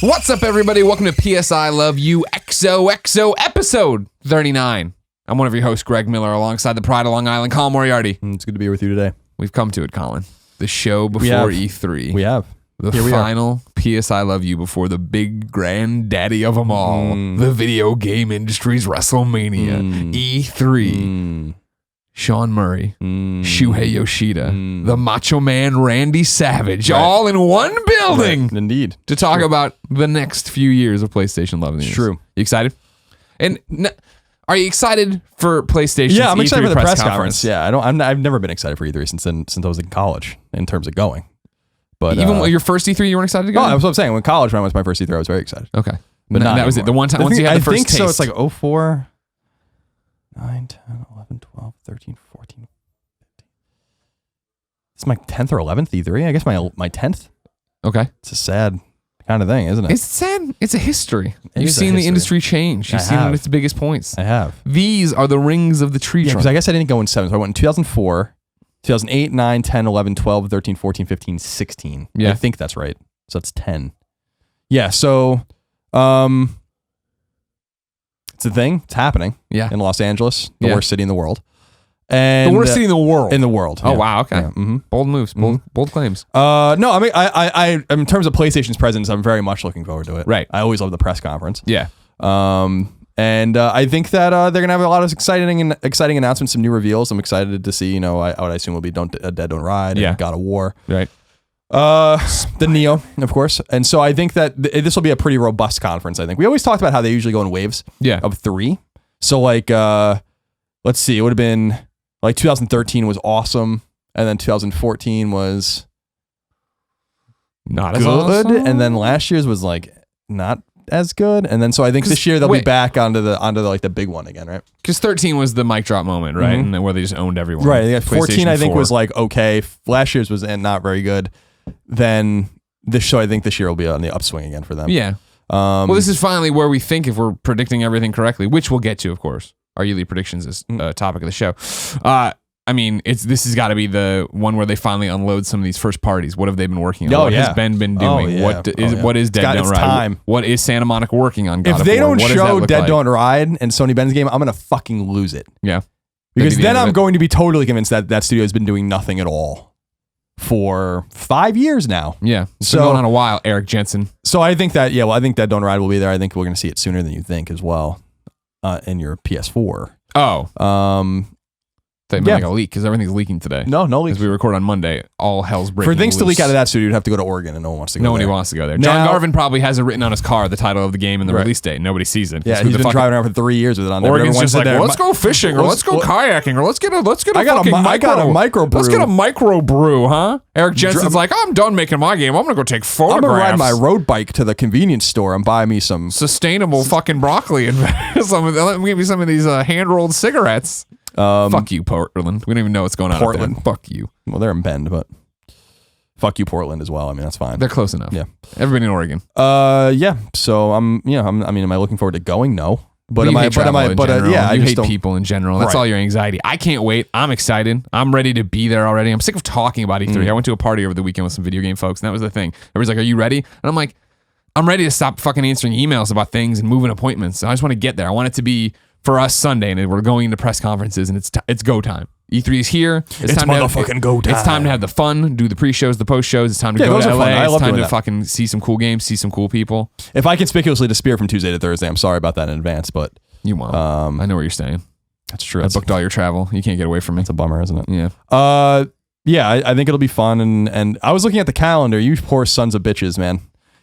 What's up, everybody? Welcome to PSI Love You XOXO episode 39. I'm one of your hosts, Greg Miller, alongside the pride of Long Island, Colin Moriarty. It's good to be with you today. We've come to it, Colin. The show before E3. We have. The final PSI Love You before the big granddaddy of them all, the video game industry's WrestleMania, E3. Sean Murray, Shuhei Yoshida, the Macho Man Randy Savage, all in one building. Right. Indeed. To talk about the next few years of PlayStation Love. It's true. You excited? And are you excited for PlayStation? Yeah, I'm E3 excited for the press conference. Yeah, I've never been excited for E3 since I was in college in terms of going. But even your first E3, you weren't excited to go? No, that's what I'm saying. When college was my first E3, I was very excited. Okay. But that was it. The one time, once you had the first taste. So it's like 04, 9, 10, 11, 12, 13, 14, 15. It's my 10th or 11th E3. I guess my 10th. Okay. It's a sad kind of thing, isn't it? It's sad. It's a history. You've seen the industry change. You've seen it at its biggest points. I have. These are the rings of the tree trunk. Because I guess I didn't go in 7. So I went in 2004, 2008, 9, 10, 11, 12, 13, 14, 15, 16. Yeah. I think that's right. So that's 10. Yeah, so it's a thing. It's happening. Yeah. In Los Angeles, the worst city in the world. And the worst city in the world. In the world. Oh, yeah. wow. Okay. Yeah. Bold moves. Bold claims. No, I mean, I in terms of PlayStation's presence, I'm very much looking forward to it. Right. I always love the press conference. Yeah. And I think that they're gonna have a lot of exciting announcements, some new reveals. I'm excited to see. What I assume will be Dead Don't Ride. And God of War. Right. The Neo, of course. And so I think that this will be a pretty robust conference. I think we always talked about how they usually go in waves. Of 3. So like, let's see, it would have been like 2013 was awesome, and then 2014 was not good, as awesome. and then last year's was like not as good, and then so I think this year they'll be back onto the big one again, right? Because 13 was the mic drop moment, right? And then where they just owned everyone. Right. Yeah, 14 I think was like okay. Last year's was not very good. Then this show, I think this year will be on the upswing again for them. Yeah. Well, this is finally where we think, if we're predicting everything correctly, which we'll get to, of course. Our yearly predictions is topic of the show. I mean, this has got to be the one where they finally unload some of these first parties. What have they been working on? What has Ben been doing? What is Dead Don't Ride? Time. What is Santa Monica working on? God if they don't show Dead like? Don't Ride and Sony Ben's game, I'm gonna fucking lose it. Yeah, because then I'm going to be totally convinced that studio has been doing nothing at all for 5 years now. Yeah, it's been going on a while. Eric Jensen. So I think that I think Dead Don't Ride will be there. I think we're gonna see it sooner than you think as well. In your PS4. Oh. They made like a leak because everything's leaking today. No leaks. As we record on Monday, all hell's breaking For things loose. to leak out of that studio, you'd have to go to Oregon, and no one wants to go there. Nobody wants to go there. John Garvin probably has it written on his car, the title of the game and the release date. Nobody sees it. Yeah, he's been driving around for 3 years with it on there. Oregon's just like, let's go fishing, or let's go kayaking, or let's get a I got a microbrew. Let's get a microbrew, huh? Eric Jensen's like, I'm done making my game. I'm gonna go take photographs. I'm gonna ride my road bike to the convenience store and buy me some sustainable fucking broccoli and let me give me some of these hand-rolled cigarettes. Fuck you, Portland. We don't even know what's going on. Portland. Fuck you. Well, they're in Bend, but fuck you, Portland as well. I mean, that's fine. They're close enough. Yeah. Everybody in Oregon. Yeah. So am I looking forward to going? No. But I hate hate people in general. That's all your anxiety. I can't wait. I'm excited. I'm ready to be there already. I'm sick of talking about E3. I went to a party over the weekend with some video game folks, and that was the thing. Everybody's like, are you ready? And I'm like, I'm ready to stop fucking answering emails about things and moving appointments. I just want to get there. I want it to be for us Sunday, and we're going to press conferences, and it's go time. E3 is here. It's time motherfucking go time. It's time to have the fun, do the pre-shows, the post-shows. It's time to go to LA. It's time to fucking see some cool games, see some cool people. If I conspicuously disappear from Tuesday to Thursday, I'm sorry about that in advance, but you won't. I know where you're staying. That's true. I booked all your travel. You can't get away from me. It's a bummer, isn't it? Yeah. Yeah, I think it'll be fun, and I was looking at the calendar. You poor sons of bitches, man.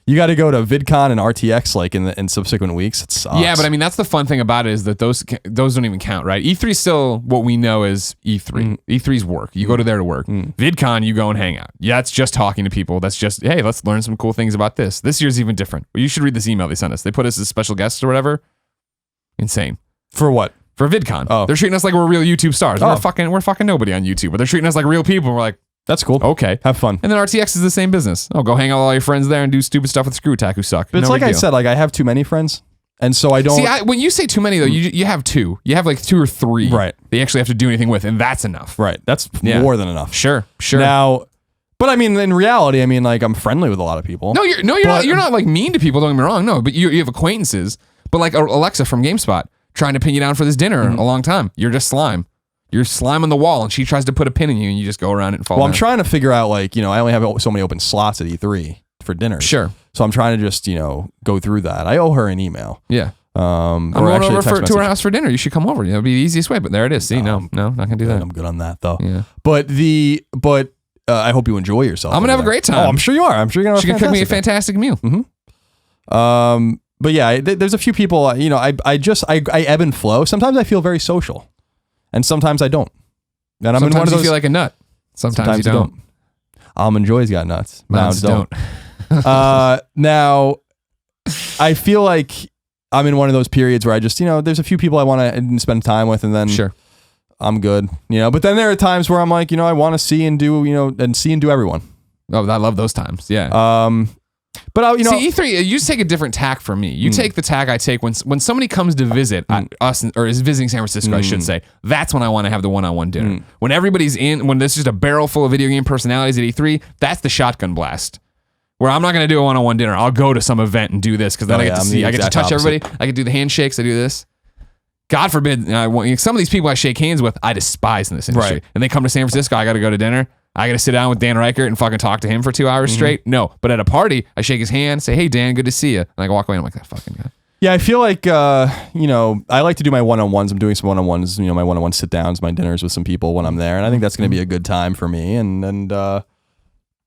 You got to go to VidCon and RTX like in subsequent weeks. It sucks. Yeah, but I mean that's the fun thing about it is that those don't even count, right? E3 is still what we know as E3. E3's work. You go to there to work. VidCon, you go and hang out. Yeah, it's just talking to people. That's just, hey, let's learn some cool things about this. This year's even different. You should read this email they sent us. They put us as special guests or whatever. Insane. For what? For VidCon. Oh. They're treating us like we're real YouTube stars. We're fucking nobody on YouTube. But they're treating us like real people. We're like, that's cool. Okay. Have fun. And then RTX is the same business. Oh, go hang out with all your friends there and do stupid stuff with Screw Attack who suck. But it's like I said, like I have too many friends. And so I don't... See, when you say too many, though, you have two. You have like 2 or 3 right. that you actually have to do anything with, and that's enough. Right. That's more than enough. Sure. Now, But I mean, in reality, I mean, like I'm friendly with a lot of people. No, you're not. You're not like mean to people. Don't get me wrong. No, but you have acquaintances. But like Alexa from GameSpot trying to pin you down for this dinner a long time. You're just slime. You're slime on the wall, and she tries to put a pin in you, and you just go around it and fall. Well, I'm trying to figure out, like, you know, I only have so many open slots at E3 for dinner. Sure. So I'm trying to just, you know, go through that. I owe her an email. Yeah. I'm going over to her house for dinner. You should come over. It'll be the easiest way. But there it is. See, no, not gonna do that. I'm good on that though. Yeah. But I hope you enjoy yourself. I'm gonna have a great time. Oh, I'm sure you are. I'm sure you're gonna. She can cook me a fantastic meal. Mm-hmm. But yeah, there's a few people. You know, I ebb and flow. Sometimes I feel very social, and sometimes I don't. And I'm sometimes in one of those. You feel like a nut. Sometimes you don't. Almond Joy's got nuts. Mounds don't. Now, I feel like I'm in one of those periods where I just, you know, there's a few people I want to spend time with, and then sure, I'm good. You know, but then there are times where I'm like, you know, I want to see and do, you know, and see and do everyone. Oh, I love those times. Yeah. But you know, see, E3, you take a different tack from me. You take the tack I take when somebody comes to visit us, or is visiting San Francisco, I should say. That's when I want to have the one-on-one dinner. When everybody's when there's just a barrel full of video game personalities at E3, that's the shotgun blast. Where I'm not going to do a one-on-one dinner. I'll go to some event and do this because then I get to see, I get to touch everybody. I can do the handshakes. I do this. God forbid, some of these people I shake hands with, I despise in this industry. Right. And they come to San Francisco, I got to go to dinner. I got to sit down with Dan Reichert and fucking talk to him for 2 hours straight. No, but at a party, I shake his hand, say, hey, Dan, good to see you. And I walk away and I'm like, that fucking guy. Yeah, I feel like, you know, I like to do my one-on-ones. I'm doing some one-on-ones, you know, my one-on-one sit-downs, my dinners with some people when I'm there. And I think that's going to be a good time for me. And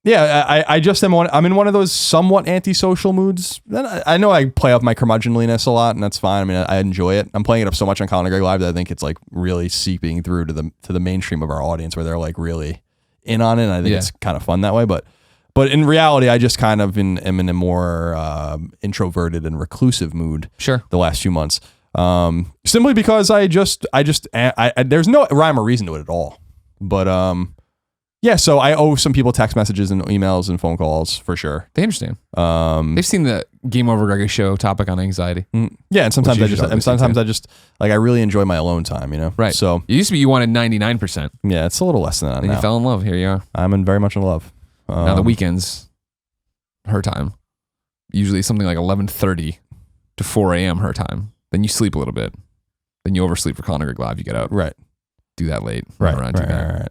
yeah, I just I'm in one of those somewhat antisocial moods. I know I play off my curmudgeonliness a lot, and that's fine. I mean, I enjoy it. I'm playing it up so much on Colin and Greg Live that I think it's like really seeping through to the mainstream of our audience where they're like really in on it. And I think it's kind of fun that way. But in reality, I just kind of am in a more introverted and reclusive mood. Sure. The last few months, simply because I there's no rhyme or reason to it at all. But yeah, so I owe some people text messages and emails and phone calls for sure. They understand. They've seen the Game Over Greggy show topic on anxiety. Yeah, and sometimes I just like I really enjoy my alone time, you know. Right. So it used to be you wanted 99%. Yeah, it's a little less than that now. You fell in love. Here you are. I'm very much in love. Now the weekends, her time, usually something like 11:30 to 4 a.m. her time. Then you sleep a little bit. Then you oversleep for Colin and Greg Live. You get up. Right. Do that late. Right.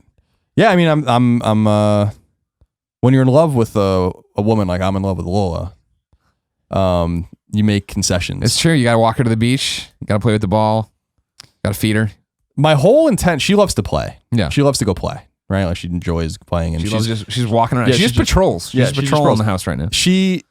Yeah, I mean, I'm when you're in love with a woman like I'm in love with Lola, you make concessions. It's true. You got to walk her to the beach. You got to play with the ball. Got to feed her. My whole intent, she loves to play. Yeah. She loves to go play, right? Like she enjoys playing. And she's walking around. Yeah, she just patrols. She's patrolling the house right now. She's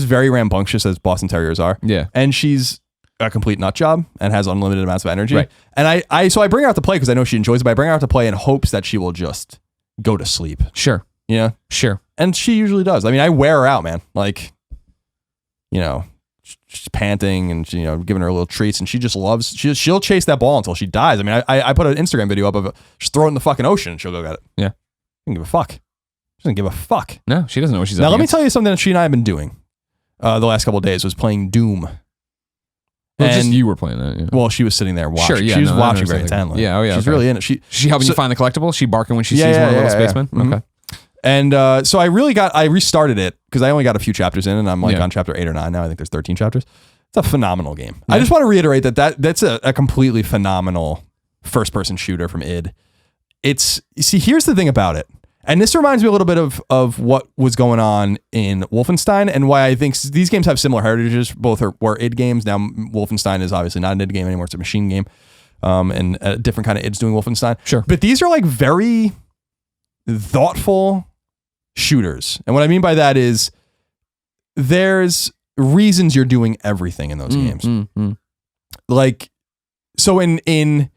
very rambunctious, as Boston Terriers are. Yeah. And she's a complete nut job and has unlimited amounts of energy. Right. And so I bring her out to play because I know she enjoys it, but I bring her out to play in hopes that she will just go to sleep. Sure. Yeah. Sure. And she usually does. I mean, I wear her out, man. Like, you know, she's panting and, you know, giving her little treats, and she just loves, she'll chase that ball until she dies. I mean, I put an Instagram video up of it. Just throw it in the fucking ocean and she'll go get it. Yeah. She doesn't give a fuck. She doesn't give a fuck. No, she doesn't know what she's Now, up let me against. tell you something that she and I have been doing the last couple of days was playing Doom. Well, just you were playing that. Yeah. Well, she was sitting there watching. Sure, yeah, she was watching very intently. Yeah, oh yeah. She's really in it. She helping you find the collectible? She barking when she sees one of the little spacemen? Mm-hmm. Okay. And so I restarted it because I only got a few chapters in, and I'm like on chapter 8 or 9 now. I think there's 13 chapters. It's a phenomenal game. Yeah. I just want to reiterate that's a completely phenomenal first-person shooter from id. Here's the thing about it. And this reminds me a little bit of what was going on in Wolfenstein and why I think these games have similar heritages. Both were id games. Now, Wolfenstein is obviously not an id game anymore. It's a machine game. And a different kind of id's doing Wolfenstein. Sure. But these are like very thoughtful shooters. And what I mean by that is there's reasons you're doing everything in those games. Like, so in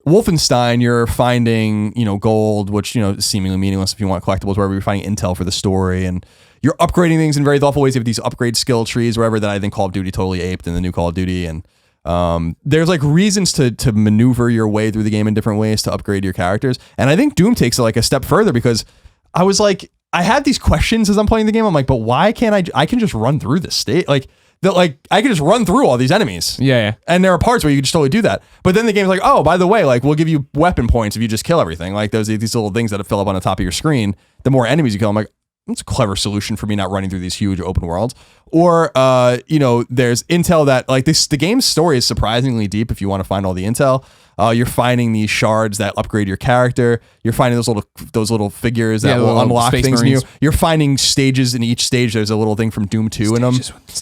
Wolfenstein, you're finding, you know, gold, which, you know, is seemingly meaningless if you want collectibles, wherever you're finding intel for the story, and you're upgrading things in very thoughtful ways. You have these upgrade skill trees, wherever, that I think Call of Duty totally aped in the new Call of Duty. And there's like reasons to maneuver your way through the game in different ways to upgrade your characters. And I think Doom takes it like a step further, because I was like, I had these questions as I'm playing the game. I'm like, but why can't I can just run through this state? Like, that like I could just run through all these enemies. Yeah. And there are parts where you could just totally do that. But then the game's like, oh, by the way, like we'll give you weapon points if you just kill everything. Like these little things that fill up on the top of your screen. The more enemies you kill, I'm like, that's a clever solution for me not running through these huge open worlds. Or, there's intel that like the game's story is surprisingly deep if you want to find all the intel. You're finding these shards that upgrade your character. You're finding those little figures that will unlock things new. You're finding stages in each stage. There's a little thing from Doom 2 in them.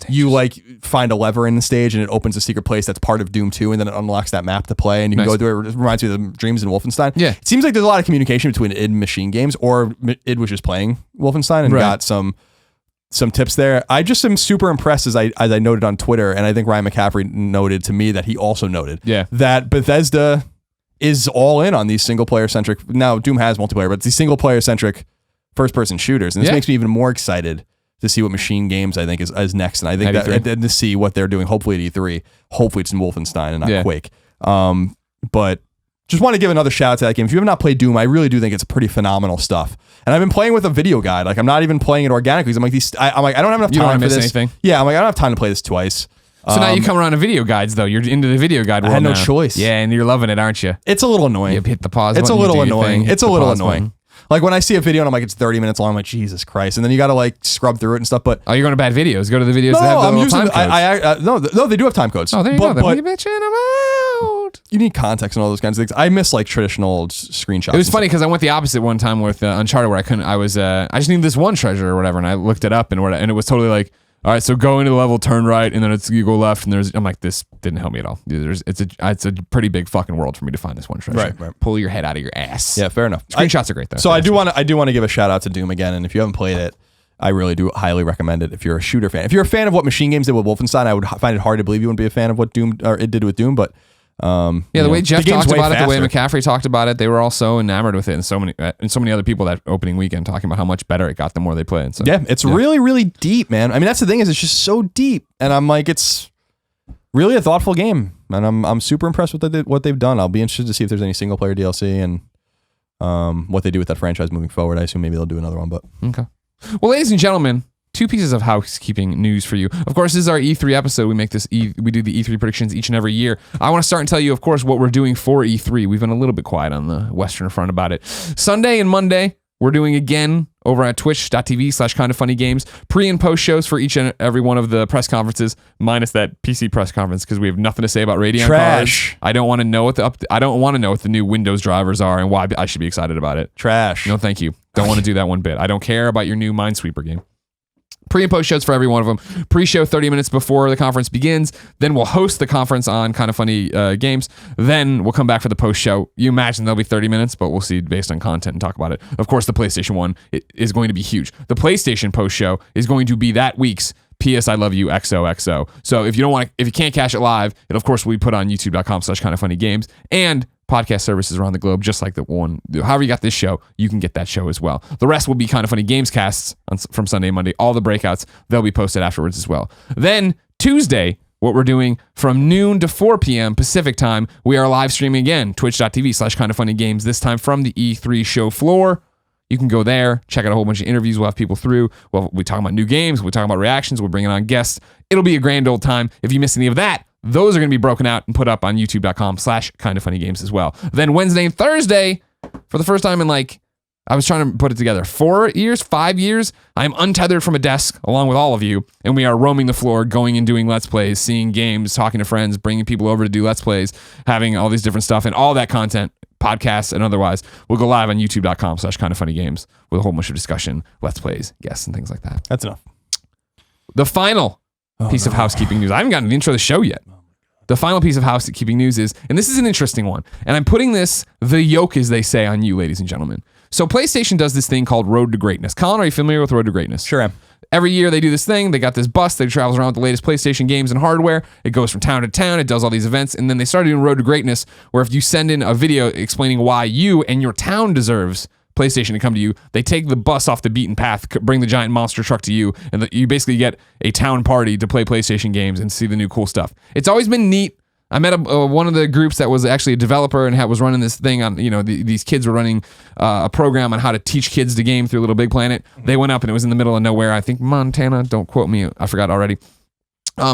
You like find a lever in the stage and it opens a secret place that's part of Doom 2 and then it unlocks that map to play and you can go through it. It reminds me of the Dreams in Wolfenstein. Yeah. It seems like there's a lot of communication between id and Machine Games, or id was just playing Wolfenstein and got some tips there. I just am super impressed as I noted on Twitter, and I think Ryan McCaffrey noted to me that he also noted that Bethesda is all in on these single player centric. Now Doom has multiplayer, but these single player centric first person shooters, and this makes me even more excited to see what Machine Games I think is next, and I think that to see what they're doing. Hopefully at E3, hopefully it's in Wolfenstein and not Quake. But just want to give another shout out to that game. If you have not played Doom, I really do think it's pretty phenomenal stuff. And I've been playing with a video guide. Like I'm not even playing it organically. I'm like I don't have enough time for this. Anything. Yeah, I'm like I don't have time to play this twice. So now you come around to video guides though. You're into the video guide world. I had no now. choice. Yeah, and you're loving it, aren't you? It's a little annoying. You hit the pause. It's a little annoying. It's a little annoying. Button. Like when I see a video and I'm like, it's 30 minutes long, I'm like, Jesus Christ. And then you got to like scrub through it and stuff. But you're going to bad videos. Go to the videos that have the little time codes. No, they do have time codes. Oh, there you go. Then we bitching about. You need context and all those kinds of things. I miss like traditional screenshots. It was funny because I went the opposite one time with Uncharted where I just needed this one treasure or whatever. And I looked it up and it was totally like, all right, so go into the level, turn right, and then you go left, and I'm like, this didn't help me at all. It's a pretty big fucking world for me to find this one treasure. Right. Pull your head out of your ass. Yeah, fair enough. Screenshots are great though. So I do want to give a shout out to Doom again, and if you haven't played it, I really do highly recommend it. If you're a shooter fan, if you're a fan of what Machine Games did with Wolfenstein, I would find it hard to believe you wouldn't be a fan of what Doom or it did with Doom, but. The way Jeff talked about it, the way McCaffrey talked about it, they were all so enamored with it, and so many other people that opening weekend talking about how much better it got the more they played. So, it's really, really deep, man. I mean, that's the thing is it's just so deep, and I'm like, it's really a thoughtful game, and I'm super impressed with what they've done. I'll be interested to see if there's any single player DLC and what they do with that franchise moving forward. I assume maybe they'll do another one, but okay. Well, ladies and gentlemen. 2 pieces of housekeeping news for you. Of course, this is our E3 episode. We make this we do the E3 predictions each and every year. I want to start and tell you, of course, what we're doing for E3. We've been a little bit quiet on the Western front about it. Sunday and Monday, we're doing again over at twitch.tv/kindoffunnygames pre and post shows for each and every one of the press conferences, minus that PC press conference because we have nothing to say about Radeon Trash. cards. I don't want to know what the new Windows drivers are and why I should be excited about it. Trash. No, thank you. Don't want to do that one bit. I don't care about your new Minesweeper game. Pre and post shows for every one of them. Pre-show 30 minutes before the conference begins. Then we'll host the conference on Kind of Funny Games. Then we'll come back for the post show. You imagine there'll be 30 minutes, but we'll see based on content and talk about it. Of course, the PlayStation one is going to be huge. The PlayStation post show is going to be that week's P.S. I Love You XOXO. So if you can't catch it live, it of course will be put on youtube.com/kindoffunnygames and podcast services around the globe, just like the one. However you got this show, you can get that show as well. The rest will be Kind of Funny Games casts from Sunday and Monday. All the breakouts, they'll be posted afterwards as well. Then Tuesday, what we're doing from noon to 4 p.m. Pacific time, we are live streaming again, twitch.tv/kindoffunnygames, this time from the E3 show floor. You can go there, check out a whole bunch of interviews. We'll have people through. Well, we talk about new games. We talk about reactions. We're bringing on guests. It'll be a grand old time. If you miss any of that, those are going to be broken out and put up on youtube.com/kindoffunnygames as well. Then Wednesday and Thursday, for the first time in I was trying to put it together, 5 years, I'm untethered from a desk along with all of you, and we are roaming the floor, going and doing Let's Plays, seeing games, talking to friends, bringing people over to do Let's Plays, having all these different stuff, and all that content, podcasts and otherwise, will go live on youtube.com/kindoffunnygames with a whole bunch of discussion, Let's Plays, guests, and things like that. That's enough. The final piece of housekeeping news. I haven't gotten to the intro of the show yet. The final piece of housekeeping news is, and this is an interesting one, and I'm putting the yoke, as they say, on you, ladies and gentlemen. So PlayStation does this thing called Road to Greatness. Colin, are you familiar with Road to Greatness? Sure am. Every year they do this thing. They got this bus that travels around with the latest PlayStation games and hardware. It goes from town to town. It does all these events. And then they started doing Road to Greatness, where if you send in a video explaining why you and your town deserves PlayStation to come to you, they take the bus off the beaten path, bring the giant monster truck to you, and you basically get a town party to play PlayStation games and see the new cool stuff. It's always been neat. I met one of the groups that was actually a developer and was running this thing on, these kids were running a program on how to teach kids to game through Little Big Planet. They went up and it was in the middle of nowhere. I think Montana, don't quote me, I forgot already.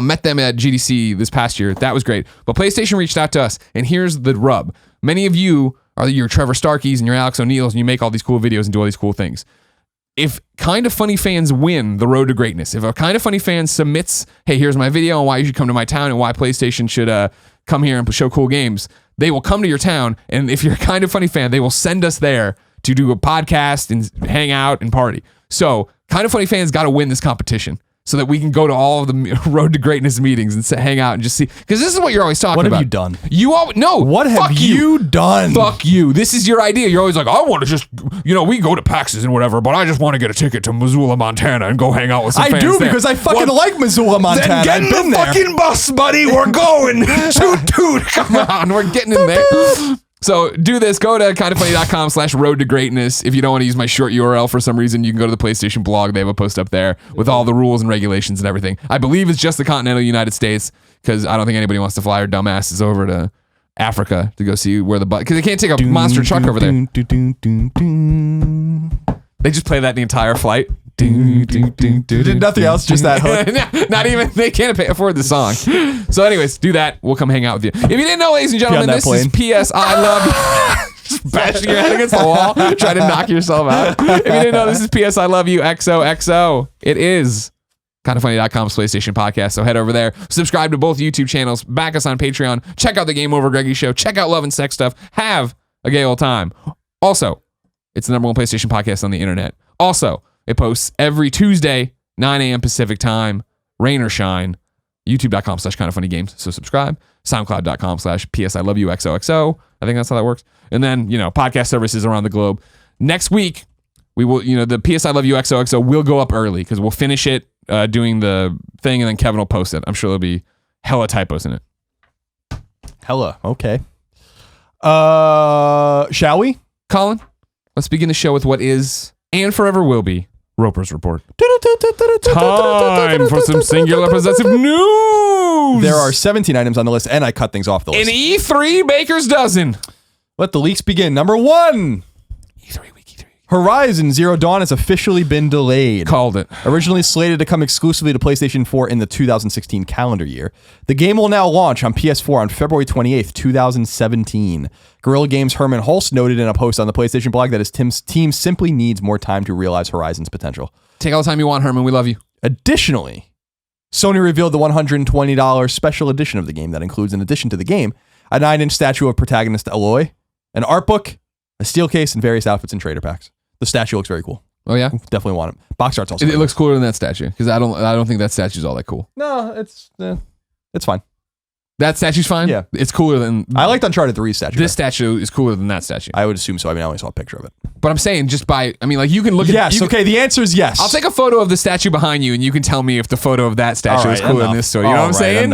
Met them at GDC this past year. That was great. But PlayStation reached out to us, and here's the rub. Many of you are your Trevor Starkeys and your Alex O'Neills, and you make all these cool videos and do all these cool things. If Kind of Funny fans win the road to greatness, if a Kind of Funny fan submits, hey, here's my video on why you should come to my town and why PlayStation should come here and show cool games, they will come to your town, and if you're a Kind of Funny fan, they will send us there to do a podcast and hang out and party. So Kind of Funny fans got to win this competition so that we can go to all of the road to greatness meetings and hang out and just see. Because this is what you're always talking about. What have you done? No. What have you done? Fuck you. This is your idea. You're always like, I want to just, we go to PAXs and whatever, but I just want to get a ticket to Missoula, Montana and go hang out with some fans do because I fucking like Missoula, Montana. Then get in the fucking bus, buddy. We're going. Toot, toot. Come on. We're getting in there. So do this. Go to kindoffunny.com/road to greatness. If you don't want to use my short URL for some reason, you can go to the PlayStation blog. They have a post up there with all the rules and regulations and everything. I believe it's just the continental United States because I don't think anybody wants to fly their dumbasses over to Africa to go see where the because they can't take a monster truck over there. They just play that the entire flight. Nothing else, just that hook. Not even, they can't afford the song. So anyways, do that. We'll come hang out with you. If you didn't know, ladies and gentlemen, this is P.S. I Love You. Just bashing your head against the wall, trying to knock yourself out. If you didn't know, this is P.S. I Love You, XOXO. It is kindoffunny.com's PlayStation podcast. So head over there, subscribe to both YouTube channels, back us on Patreon, check out the Game Over Greggy show, check out Love and Sex Stuff, have a gay old time. Also, it's the #1 PlayStation podcast on the internet. Also, it posts every Tuesday, 9 a.m. Pacific time, rain or shine, youtube.com/kindoffunnygames. So subscribe, soundcloud.com/PS I Love You XOXO. I think that's how that works. And then, podcast services around the globe. Next week, we will, the PS I Love You XOXO will go up early because we'll finish it doing the thing and then Kevin will post it. I'm sure there'll be hella typos in it. Hella. Okay. Shall we? Colin, let's begin the show with what is and forever will be Roper's Report. Time for some singular possessive news. There are 17 items on the list, and I cut things off the list. An E3 baker's dozen. Let the leaks begin. Number 1. E3 week, E3. Horizon Zero Dawn has officially been delayed. Called it. Originally slated to come exclusively to PlayStation 4 in the 2016 calendar year, the game will now launch on PS4 on February 28th, 2017. Guerrilla Games' Herman Hulst noted in a post on the PlayStation blog that his team simply needs more time to realize Horizon's potential. Take all the time you want, Herman. We love you. Additionally, Sony revealed the $120 special edition of the game that includes, in addition to the game, a 9-inch statue of protagonist Aloy, an art book, a steel case, and various outfits and trader packs. The statue looks very cool. Oh yeah, definitely want it. Box art's also. It looks cooler than that statue because I don't think that statue's all that cool. No, it's fine. That statue's fine? Yeah. It's cooler than... I liked Uncharted 3's statue. This statue is cooler than that statue. I would assume so. I mean, I only saw a picture of it. But I'm saying you can look at... Yes, okay, the answer is yes. I'll take a photo of the statue behind you and you can tell me if the photo of that statue is cooler than this story. You know what I'm saying?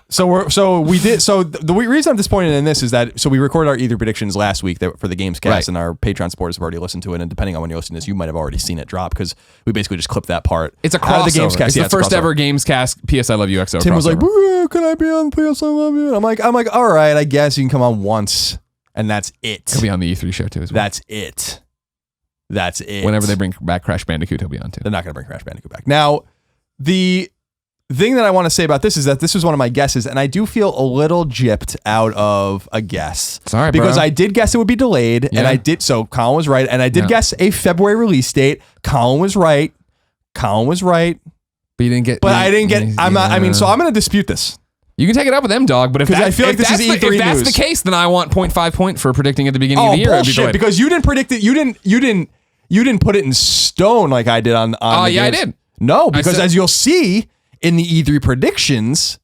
The reason I'm disappointed in this is that we recorded our E3 predictions last week for the Gamescast, right, and our Patreon supporters have already listened to it, and depending on when you listen to this, you might have already seen it drop because we basically just clipped that part. It's a crossover. The Gamescast. It's the first ever Gamescast PS I Love You XO Tim crossover. was like, can I be on PS I Love You? And I'm like, all right, I guess you can come on once, and that's it. He'll be on the E3 show too as well. That's it. Whenever they bring back Crash Bandicoot, he'll be on too. They're not going to bring Crash Bandicoot back. Now, the thing that I want to say about this is that this was one of my guesses, and I do feel a little gypped out of a guess. Sorry, because I did guess it would be delayed, and I did. So Colin was right, and I did guess a February release date. Colin was right. But you didn't get. But I didn't get. I'm not. I mean, so I'm going to dispute this. You can take it up with them, dog. But if I feel like this is E3 news. If that's the case, then I want 0.5 point for predicting at the beginning of the year. Bullshit! Because you didn't predict it. You didn't put it in stone like I did on. Oh yeah, games. I did. No, because as you'll see in the E3 predictions,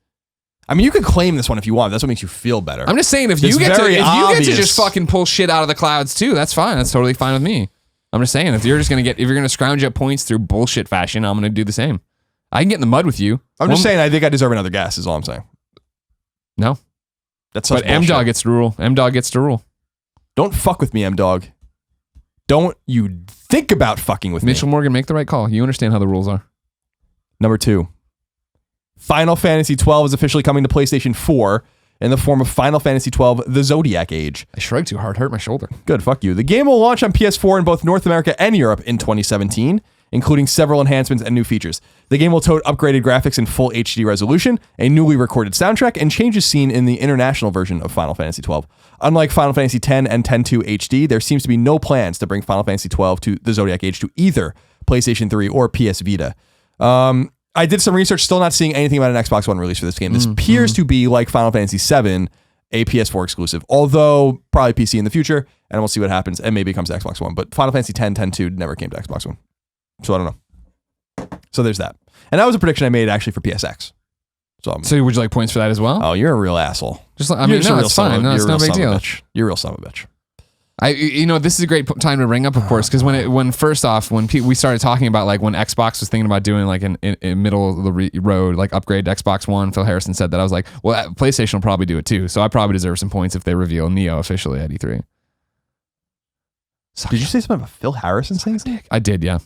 I mean, you could claim this one if you want. That's what makes you feel better. I'm just saying, if you get to just fucking pull shit out of the clouds too, that's fine. That's totally fine with me. I'm just saying, if you're gonna scrounge up points through bullshit fashion, I'm gonna do the same. I can get in the mud with you. I'm just saying, I think I deserve another guess. Is all I'm saying. No, that's such bullshit. M-Dog gets to rule. M-Dog gets to rule. Don't fuck with me, M-Dog. Don't you think about fucking with me. Mitchell Morgan, make the right call. You understand how the rules are. Number 2. Final Fantasy XII is officially coming to PlayStation 4 in the form of Final Fantasy XII: The Zodiac Age. I shrugged too hard, hurt my shoulder. Good, fuck you. The game will launch on PS4 in both North America and Europe in 2017. including several enhancements and new features. The game will tote upgraded graphics and full HD resolution, a newly recorded soundtrack, and changes seen in the international version of Final Fantasy XII. Unlike Final Fantasy X and 10.2 HD, there seems to be no plans to bring Final Fantasy XII to the Zodiac Age to either PlayStation 3 or PS Vita. I did some research, still not seeing anything about an Xbox One release for this game. This appears to be like Final Fantasy VII, a PS4 exclusive, although probably PC in the future, and we'll see what happens, and maybe it comes to Xbox One. But Final Fantasy X, 10.2 never came to Xbox One. So I don't know. So there's that. And that was a prediction I made actually for PSX. So would you like points for that as well? Oh, you're a real asshole. Just like, I mean, no, it's fine. No, it's no big deal. You're a real son of a bitch. This is a great time to bring up, of course, because when we started talking about like when Xbox was thinking about doing like in middle of the road, like upgrade to Xbox One, Phil Harrison said that. I was like, well, PlayStation will probably do it too. So I probably deserve some points if they reveal Neo officially at E3. Did you say something about Phil Harrison saying something? I did, yeah.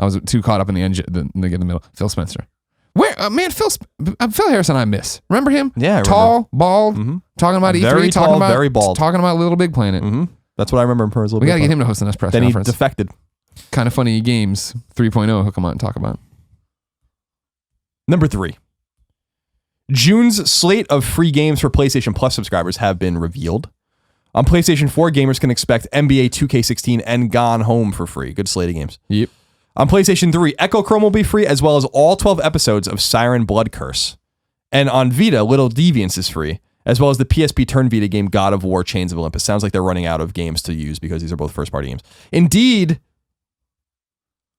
I was too caught up in the middle. Phil Spencer. Where man, Phil Harrison, I miss. Remember him? Yeah, I remember. Tall, bald, talking about E3, very tall, talking about very bald, talking about Little Big Planet. Mm-hmm. That's what I remember him for. We got to get him to host the next press conference. Then he defected. Kind of Funny Games 3.0. He'll come out and talk about. Number 3. June's slate of free games for PlayStation Plus subscribers have been revealed. On PlayStation 4, gamers can expect NBA 2K16 and Gone Home for free. Good slate of games. Yep. On PlayStation 3, Echo Chrome will be free, as well as all 12 episodes of Siren Blood Curse. And on Vita, Little Deviants is free, as well as the PSP Turn Vita game God of War Chains of Olympus. Sounds like they're running out of games to use because these are both first-party games. Indeed,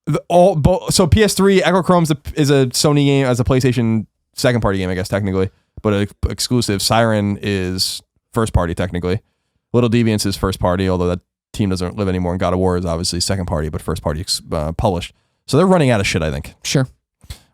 so PS3, Echo Chrome is a Sony game, as a PlayStation second-party game, I guess, technically, but exclusive. Siren is first-party, technically. Little Deviants is first-party, although that team doesn't live anymore, and God of War is obviously second-party, but first-party published. So they're running out of shit, I think. Sure.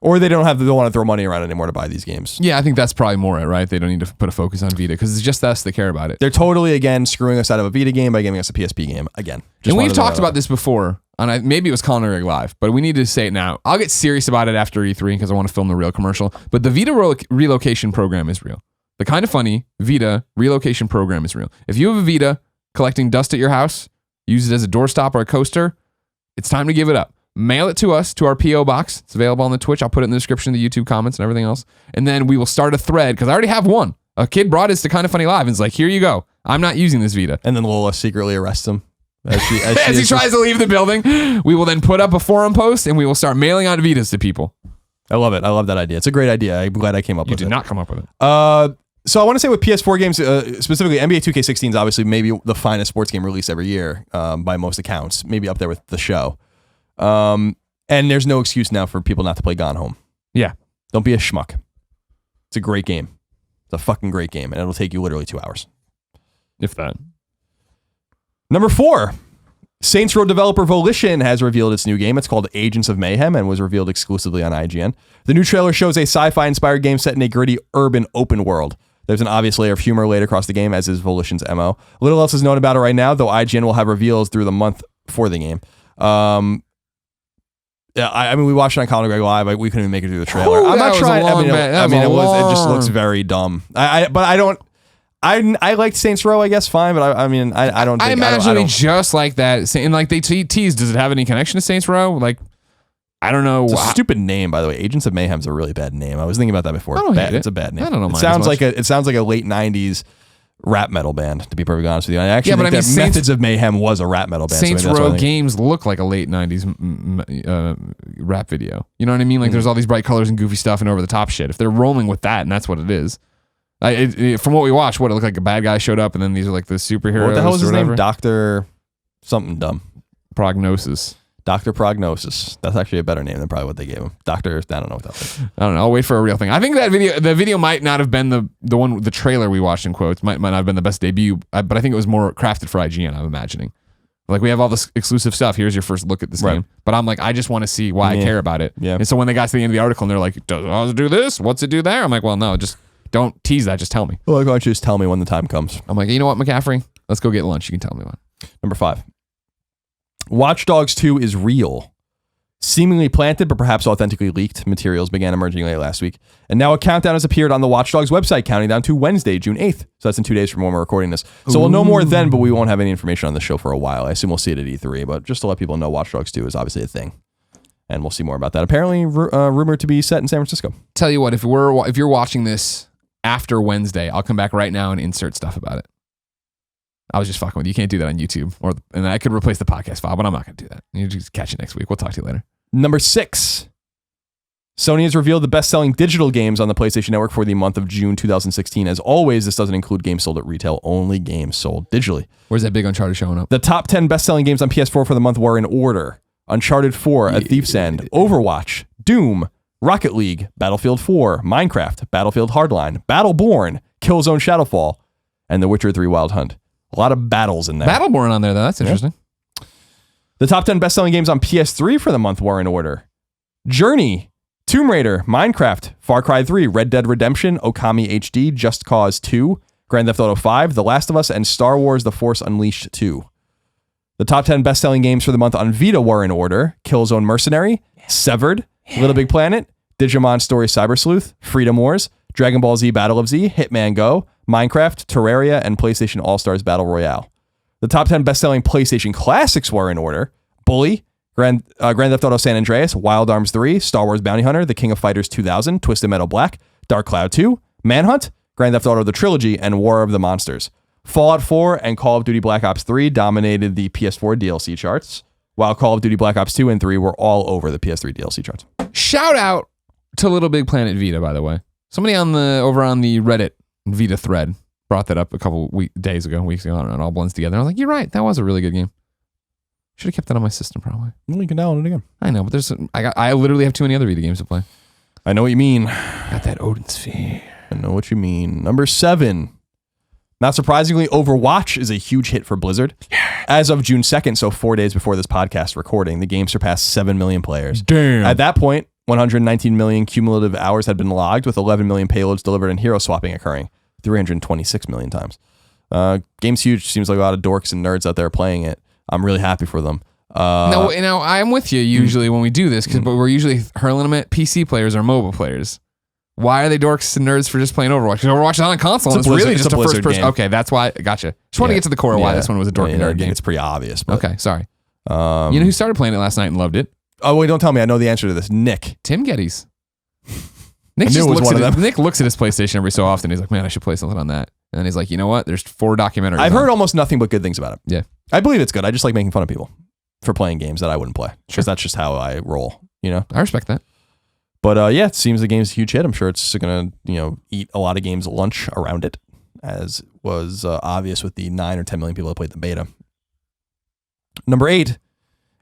Or they don't want to throw money around anymore to buy these games. Yeah, I think that's probably more it, right? They don't need to put a focus on Vita because it's just us that care about it. They're totally, again, screwing us out of a Vita game by giving us a PSP game, again. And we've talked about this before, and maybe it was Colin Live, but we need to say it now. I'll get serious about it after E3 because I want to film the real commercial, but the Vita relocation program is real. The Kind of Funny Vita relocation program is real. If you have a Vita collecting dust at your house, use it as a doorstop or a coaster, it's time to give it up. Mail it to us, to our P.O. box. It's available on the Twitch. I'll put it in the description of the YouTube comments and everything else. And then we will start a thread, because I already have one. A kid brought his to Kind of Funny Live and is like, here you go. I'm not using this Vita. And then Lola secretly arrests him. As he tries to leave the building. We will then put up a forum post and we will start mailing out Vitas to people. I love it. I love that idea. It's a great idea. I'm glad I came up with it. You did not come up with it. So I want to say with PS4 games, specifically NBA 2K16 is obviously maybe the finest sports game released every year by most accounts. Maybe up there with The Show. And there's no excuse now for people not to play Gone Home. Yeah. Don't be a schmuck. It's a great game. It's a fucking great game, and it'll take you literally 2 hours. If that. Number 4. Saints Row developer Volition has revealed its new game. It's called Agents of Mayhem and was revealed exclusively on IGN. The new trailer shows a sci-fi inspired game set in a gritty urban open world. There's an obvious layer of humor laid across the game, as is Volition's MO. Little else is known about it right now, though IGN will have reveals through the month for the game. Yeah, I mean, we watched it on Colin Live. We couldn't even make it through the trailer. I'm not trying. It just looks very dumb. I liked Saints Row, I guess, fine, but I mean, I don't think... I imagine it just like that. And like they teased, does it have any connection to Saints Row? Like, I don't know. It's a stupid name, by the way. Agents of Mayhem's a really bad name. I was thinking about that before. It's a bad name. I don't know. It sounds like a late 90s rap metal band, to be perfectly honest with you. I actually think that Methods of Mayhem was a rap metal band. Saints Row games look like a late 90s rap video. You know what I mean? Like there's all these bright colors and goofy stuff and over the top shit. If they're rolling with that and that's what it is. From what we watched, it looked like a bad guy showed up and then these are like the superheroes. What the hell was his name? Dr. something dumb. Prognosis. Dr. Prognosis. That's actually a better name than probably what they gave him. I don't know what that was. I don't know. I'll wait for a real thing. I think that the video might not have been the trailer we watched in quotes, might not have been the best debut, but I think it was more crafted for IGN, I'm imagining. Like, we have all this exclusive stuff. Here's your first look at this game. But I'm like, I just want to see why I care about it. Yeah. And so when they got to the end of the article and they're like, does it do this? What's it do there? I'm like, well, no, just don't tease that. Just tell me. Well, why don't you just tell me when the time comes? I'm like, you know what, McCaffrey? Let's go get lunch. You can tell me when. Number 5. Watch Dogs 2 is real. Seemingly planted, but perhaps authentically leaked materials began emerging late last week. And now a countdown has appeared on the Watch Dogs website, counting down to Wednesday, June 8th. So that's in 2 days from when we're recording this. So we'll know more then, but we won't have any information on the show for a while. I assume we'll see it at E3, but just to let people know, Watch Dogs 2 is obviously a thing. And we'll see more about that. Apparently, rumored to be set in San Francisco. Tell you what, if you're watching this after Wednesday, I'll come back right now and insert stuff about it. I was just fucking with you. You can't do that on YouTube, and I could replace the podcast file, but I'm not going to do that. You just catch it next week. We'll talk to you later. Number 6. Sony has revealed the best-selling digital games on the PlayStation Network for the month of June 2016. As always, this doesn't include games sold at retail, only games sold digitally. Where's that big Uncharted showing up? The top 10 best-selling games on PS4 for the month were in order: Uncharted 4, A Thief's End, Overwatch, Doom, Rocket League, Battlefield 4, Minecraft, Battlefield Hardline, Battleborn, Killzone Shadowfall, and The Witcher 3 Wild Hunt. A lot of battles in there. Battleborn on there, though. That's interesting. Yeah. The top 10 best-selling games on PS3 for the month were in order: Journey, Tomb Raider, Minecraft, Far Cry 3, Red Dead Redemption, Okami HD, Just Cause 2, Grand Theft Auto 5, The Last of Us, and Star Wars The Force Unleashed 2. The top 10 best-selling games for the month on Vita were in order: Killzone Mercenary, Severed, Little Big Planet, Digimon Story Cyber Sleuth, Freedom Wars, Dragon Ball Z Battle of Z, Hitman Go, Minecraft, Terraria, and PlayStation All-Stars Battle Royale. The top 10 best-selling PlayStation classics were in order: Bully, Grand Theft Auto San Andreas, Wild Arms 3, Star Wars Bounty Hunter, The King of Fighters 2000, Twisted Metal Black, Dark Cloud 2, Manhunt, Grand Theft Auto The Trilogy, and War of the Monsters. Fallout 4 and Call of Duty Black Ops 3 dominated the PS4 DLC charts, while Call of Duty Black Ops 2 and 3 were all over the PS3 DLC charts. Shout out to Little Big Planet Vita, by the way. Somebody over on the Reddit Vita thread brought that up a couple weeks ago, I don't know, it all blends together. I was like, you're right, that was a really good game. Should have kept that on my system, probably. Well, you can download it again. I know, but I literally have too many other Vita games to play. I know what you mean. Got that Odin Sphere. I know what you mean. Number 7. Not surprisingly, Overwatch is a huge hit for Blizzard. As of June 2nd, so 4 days before this podcast recording, the game surpassed 7 million players. Damn. At that point, 119 million cumulative hours had been logged, with 11 million payloads delivered and hero swapping occurring 326 million times. Game's huge. Seems like a lot of dorks and nerds out there playing it. I'm really happy for them. Now I'm with you usually when we do this, but we're usually hurling them at PC players or mobile players. Why are they dorks and nerds for just playing Overwatch? Because Overwatch is on a console. It's really just a first person. Okay, that's why. Gotcha. Just want to get to the core of why this one was a dork and nerd game. It's pretty obvious. But, okay, sorry. You know who started playing it last night and loved it? Oh, wait, don't tell me. I know the answer to this. Nick. Tim Geddes. Nick looks at his PlayStation every so often. He's like, man, I should play something on that. And then he's like, you know what? There's 4 documentaries. I've heard almost nothing but good things about it. Yeah. I believe it's good. I just like making fun of people for playing games that I wouldn't play. Because that's just how I roll, you know? I respect that. But yeah, it seems the game's a huge hit. I'm sure it's going to, eat a lot of games lunch around it, as was obvious with the 9 or 10 million people that played the beta. Number 8,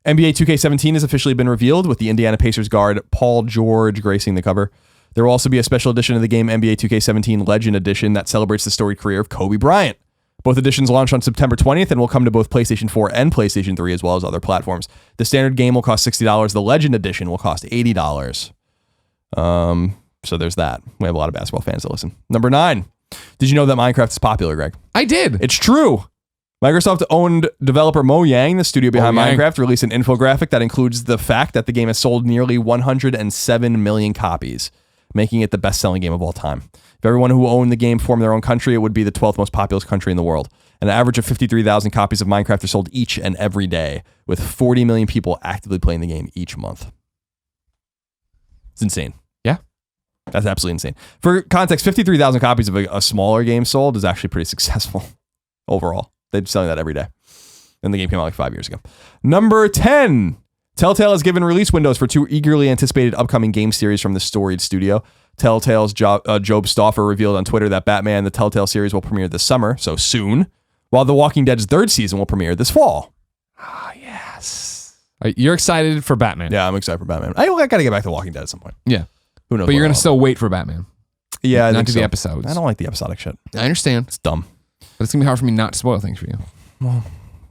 NBA 2K17 has officially been revealed, with the Indiana Pacers guard Paul George gracing the cover. There will also be a special edition of the game, NBA 2K17 Legend Edition, that celebrates the storied career of Kobe Bryant. Both editions launch on September 20th and will come to both PlayStation 4 and PlayStation 3, as well as other platforms. The standard game will cost $60. The Legend Edition will cost $80. So there's that. We have a lot of basketball fans that listen. Number 9. Did you know that Minecraft is popular, Greg? I did. It's true. Microsoft-owned developer Mojang, the studio behind Minecraft, released an infographic that includes the fact that the game has sold nearly 107 million copies, making it the best-selling game of all time. If everyone who owned the game formed their own country, it would be the 12th most populous country in the world. An average of 53,000 copies of Minecraft are sold each and every day, with 40 million people actively playing the game each month. It's insane. Yeah. That's absolutely insane. For context, 53,000 copies of a smaller game sold is actually pretty successful overall. They're selling that every day. And the game came out like 5 years ago. Number 10. Telltale has given release windows for 2 eagerly anticipated upcoming game series from the storied studio. Telltale's Job Stauffer revealed on Twitter that Batman, the Telltale series, will premiere this summer, so soon, while The Walking Dead's 3rd season will premiere this fall. Ah, yes. You're excited for Batman? Yeah, I'm excited for Batman. I got to get back to Walking Dead at some point. Yeah. Who knows? But you're going to still wait for Batman. Yeah, not to the episodes. I don't like the episodic shit. I understand. It's dumb. But it's going to be hard for me not to spoil things for you. Well,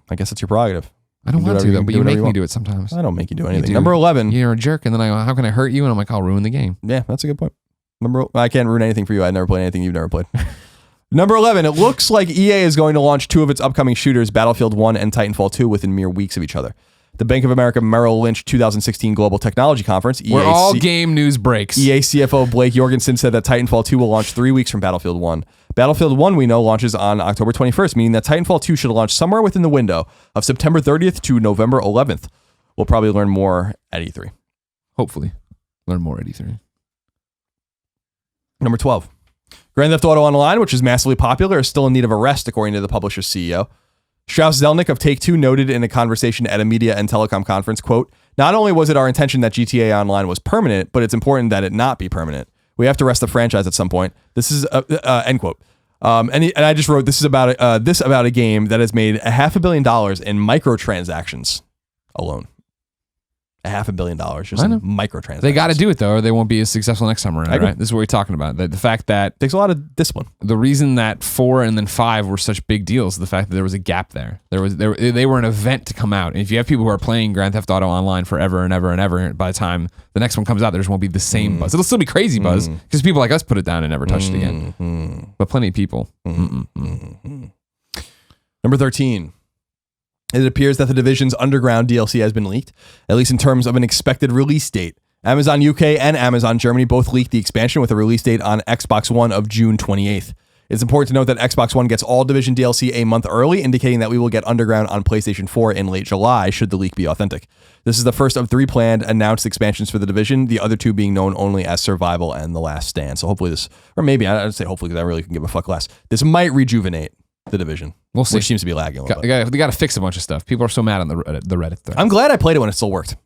I guess it's your prerogative. I don't want to, though, but you make me do it sometimes. I don't make you do anything. Number 11. You're a jerk, and then how can I hurt you? And I'm like, I'll ruin the game. Yeah, that's a good point. I can't ruin anything for you. I've never played anything you've never played. Number 11. It looks like EA is going to launch 2 of its upcoming shooters, Battlefield 1 and Titanfall 2, within mere weeks of each other. The Bank of America Merrill Lynch 2016 Global Technology Conference, where all game news breaks. EA CFO Blake Jorgensen said that Titanfall 2 will launch 3 weeks from Battlefield 1. Battlefield 1, we know, launches on October 21st, meaning that Titanfall 2 should launch somewhere within the window of September 30th to November 11th. We'll probably learn more at E3. hopefully learn more at E3. Number 12. Grand Theft Auto Online, which is massively popular, is still in need of arrest, according to the publisher's CEO. Strauss Zelnick of Take-Two noted in a conversation at a media and telecom conference, quote, "Not only was it our intention that GTA Online was permanent, but it's important that it not be permanent. We have to arrest the franchise at some point. This is end quote." And I just wrote, this is about a game that has made $500 million in microtransactions alone. $500 million just in microtransactions. They got to do it though, or they won't be as successful next time around, right? This is what we're talking about. The fact that takes a lot of discipline. The reason that 4 and then 5 were such big deals is the fact that there was a gap there. They were an event to come out. And if you have people who are playing Grand Theft Auto Online forever and ever and ever, by the time the next one comes out, there just won't be the same buzz. It'll still be crazy buzz because people like us put it down and never touched it again. But plenty of people. Number 13. It appears that The Division's Underground DLC has been leaked, at least in terms of an expected release date. Amazon UK and Amazon Germany both leaked the expansion with a release date on Xbox One of June 28th. It's important to note that Xbox One gets all Division DLC a month early, indicating that we will get Underground on PlayStation 4 in late July, should the leak be authentic. This is the first of 3 planned announced expansions for The Division, the other 2 being known only as Survival and The Last Stand. So hopefully this, or maybe, I'd say hopefully because I really can give a fuck less, this might rejuvenate The Division. We'll see. Which seems to be lagging a little bit. They got to fix a bunch of stuff. People are so mad on the Reddit thread. I'm glad I played it when it still worked.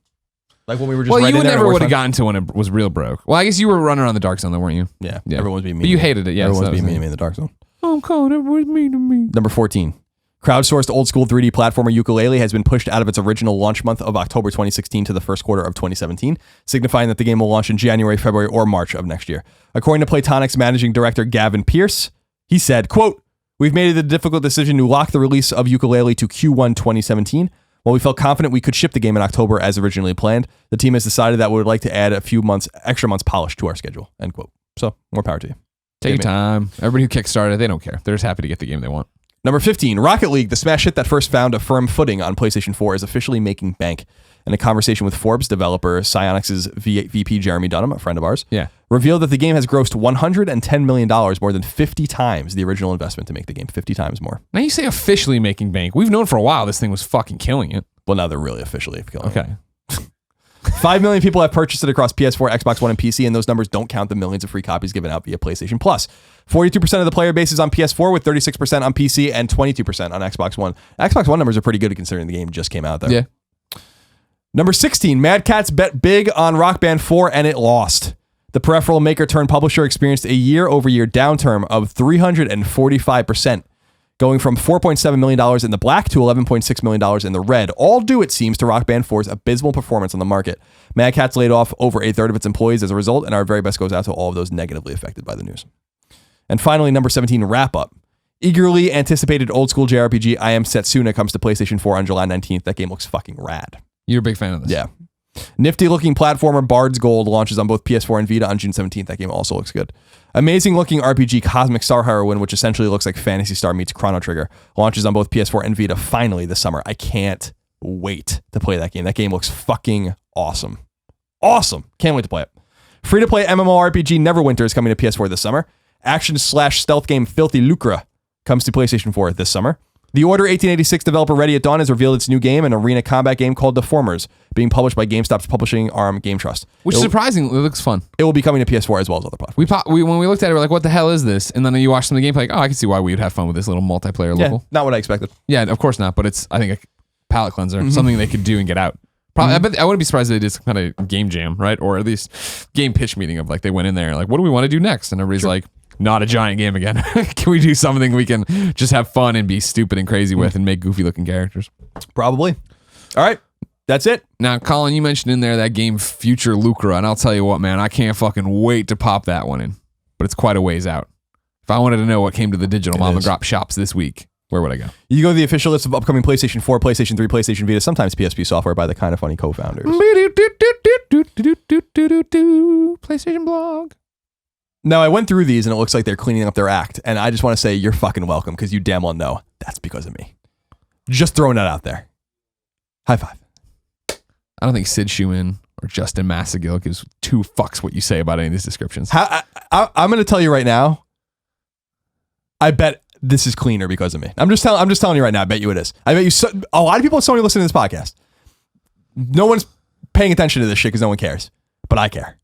Like when we were just you never would have gotten to when it was real broke. Well, I guess you were running around the Dark Zone though, weren't you? Yeah. Everyone was being mean. But you hated it. Yeah. Everyone was being mean to me in the Dark Zone. Oh, God, everyone's mean to me. Number 14. Crowdsourced old school 3D platformer Yooka-Laylee has been pushed out of its original launch month of October 2016 to the first quarter of 2017, signifying that the game will launch in January, February, or March of next year. According to Playtonic's managing director Gavin Pierce, he said, quote, "We've made the difficult decision to lock the release of Yooka-Laylee to Q1 2017. While we felt confident we could ship the game in October as originally planned, the team has decided that we would like to add a few extra months polish to our schedule." End quote. So, more power to you. Take your time. Everybody who Kickstarted, they don't care. They're just happy to get the game they want. Number 15, Rocket League, the smash hit that first found a firm footing on PlayStation 4, is officially making bank. In a conversation with Forbes, developer Psyonix's VP Jeremy Dunham, a friend of ours, revealed that the game has grossed $110 million, more than 50 times the original investment to make the game. 50 times more. Now you say officially making bank. We've known for a while this thing was fucking killing it. Well, now they're really officially killing it. 5 million people have purchased it across PS4, Xbox One, and PC, and those numbers don't count the millions of free copies given out via PlayStation Plus. 42% of the player base is on PS4, with 36% on PC and 22% on Xbox One. Xbox One numbers are pretty good considering the game just came out there. Yeah. Number 16, Mad Catz bet big on Rock Band 4 and it lost. The peripheral maker turned publisher experienced a year-over-year downturn of 345%. Going from $4.7 million in the black to $11.6 million in the red, all due, it seems, to Rock Band 4's abysmal performance on the market. Mad Catz laid off over a third of its employees as a result, and our very best goes out to all of those negatively affected by the news. And finally, number 17, Wrap Up. Eagerly anticipated old school JRPG I Am Setsuna comes to PlayStation 4 on July 19th. That game looks fucking rad. You're a big fan of this. Yeah. Nifty looking platformer Bard's Gold launches on both PS4 and Vita on June 17th. That game also looks good. Amazing looking RPG Cosmic Star Heroine, which essentially looks like Phantasy Star meets Chrono Trigger, launches on both PS4 and Vita finally this summer. I can't wait to play that game. That game looks fucking awesome. Awesome. Can't wait to play it. Free to play MMORPG Neverwinter is coming to PS4 this summer. Action/stealth game Filthy Lucre comes to PlayStation 4 this summer. The Order 1886 developer Ready at Dawn has revealed its new game, an arena combat game called Deformers, being published by GameStop's publishing arm Game Trust. Which is surprising. It looks fun. It will be coming to PS4 as well as other platforms. When we looked at it, we're like, what the hell is this? And then you watch some of the gameplay, like, oh, I can see why we would have fun with this little multiplayer level. Not what I expected. Yeah, of course not, but it's, I think, a palate cleanser, something they could do and get out. Probably, I wouldn't be surprised if they did some kind of game jam, right? Or at least game pitch meeting of like, they went in there, like, what do we want to do next? And everybody's like, not a giant game again. Can we do something we can just have fun and be stupid and crazy with and make goofy looking characters? Probably. All right. That's it. Now, Colin, you mentioned in there that game Future Lucre, and I'll tell you what, man, I can't fucking wait to pop that one in. But it's quite a ways out. If I wanted to know what came to the digital mom and grop shops this week, where would I go? You go to the official list of upcoming PlayStation 4, PlayStation 3, PlayStation Vita, sometimes PSP software by the Kind of Funny co-founders. PlayStation blog. Now, I went through these and it looks like they're cleaning up their act. And I just want to say you're fucking welcome because you damn well know that's because of me. Just throwing that out there. High five. I don't think Sid Schumann or Justin Massagill gives two fucks what you say about any of these descriptions. I'm going to tell you right now, I bet this is cleaner because of me. I'm just telling you right now, I bet you it is. I bet you a lot of people are only listening to this podcast. No one's paying attention to this shit because no one cares. But I care.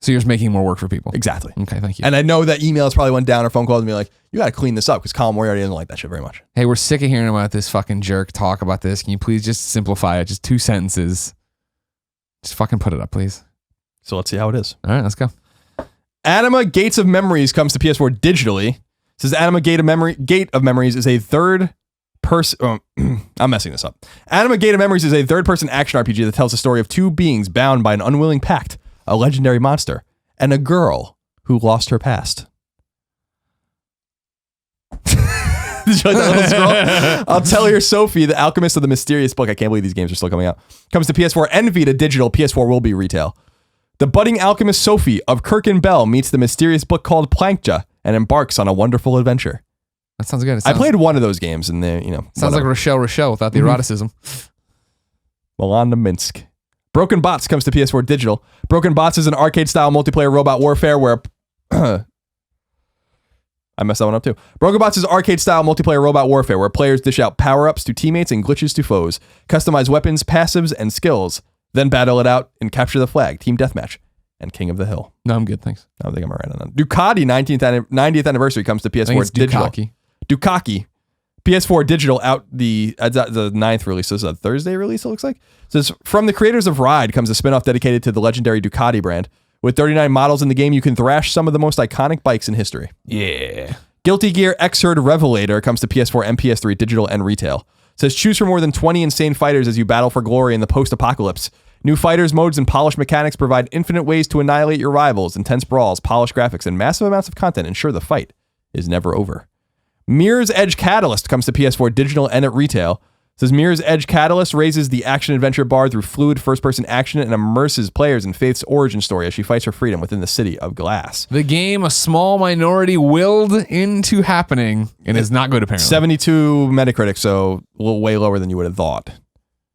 So you're just making more work for people. Exactly. Okay, thank you. And I know that emails probably went down or phone calls and be like, you got to clean this up because Colin Moriarty doesn't like that shit very much. Hey, we're sick of hearing about this fucking jerk talk about this. Can you please just simplify it? Just 2 sentences. Just fucking put it up, please. So let's see how it is. All right, let's go. Anima Gates of Memories comes to PS4 digitally. It says Anima Gate of Memories is a third person. Oh, I'm messing this up. Anima Gate of Memories is a third person action RPG that tells the story of 2 beings bound by an unwilling pact, a legendary monster, and a girl who lost her past. Did you like that little scroll? I'll tell your Sophie, the alchemist of the mysterious book. I can't believe these games are still coming out. Comes to PS4 and Vita digital. PS4 will be retail. The budding alchemist Sophie of Kirk Bell meets the mysterious book called Plankja and embarks on a wonderful adventure. That sounds good. I played one of those games and they, sounds like Rochelle without the eroticism. Milanda Minsk. Broken Bots comes to PS4 digital. Broken Bots is an arcade-style multiplayer robot warfare where... I messed that one up too. Broken Bots is arcade-style multiplayer robot warfare where players dish out power-ups to teammates and glitches to foes, customize weapons, passives, and skills, then battle it out and capture the flag, Team Deathmatch, and King of the Hill. No, I'm good, thanks. I don't think I'm all right on that. Ducati 90th anniversary comes to PS4 digital. Ducati. PS4 digital out the 9th release. So this is a Thursday release, it looks like. So it's from the creators of Ride comes a spinoff dedicated to the legendary Ducati brand. With 39 models in the game, you can thrash some of the most iconic bikes in history. Yeah. Guilty Gear Xrd Revelator comes to PS4 and PS3 digital and retail. It says choose from more than 20 insane fighters as you battle for glory in the post-apocalypse. New fighters, modes, and polished mechanics provide infinite ways to annihilate your rivals. Intense brawls, polished graphics, and massive amounts of content ensure the fight is never over. Mirror's Edge Catalyst comes to PS4 digital and at retail. It says Mirror's Edge Catalyst raises the action-adventure bar through fluid first-person action and immerses players in Faith's origin story as she fights for freedom within the city of glass. The game a small minority willed into happening and is not good apparently. 72 Metacritic, so a little way lower than you would have thought.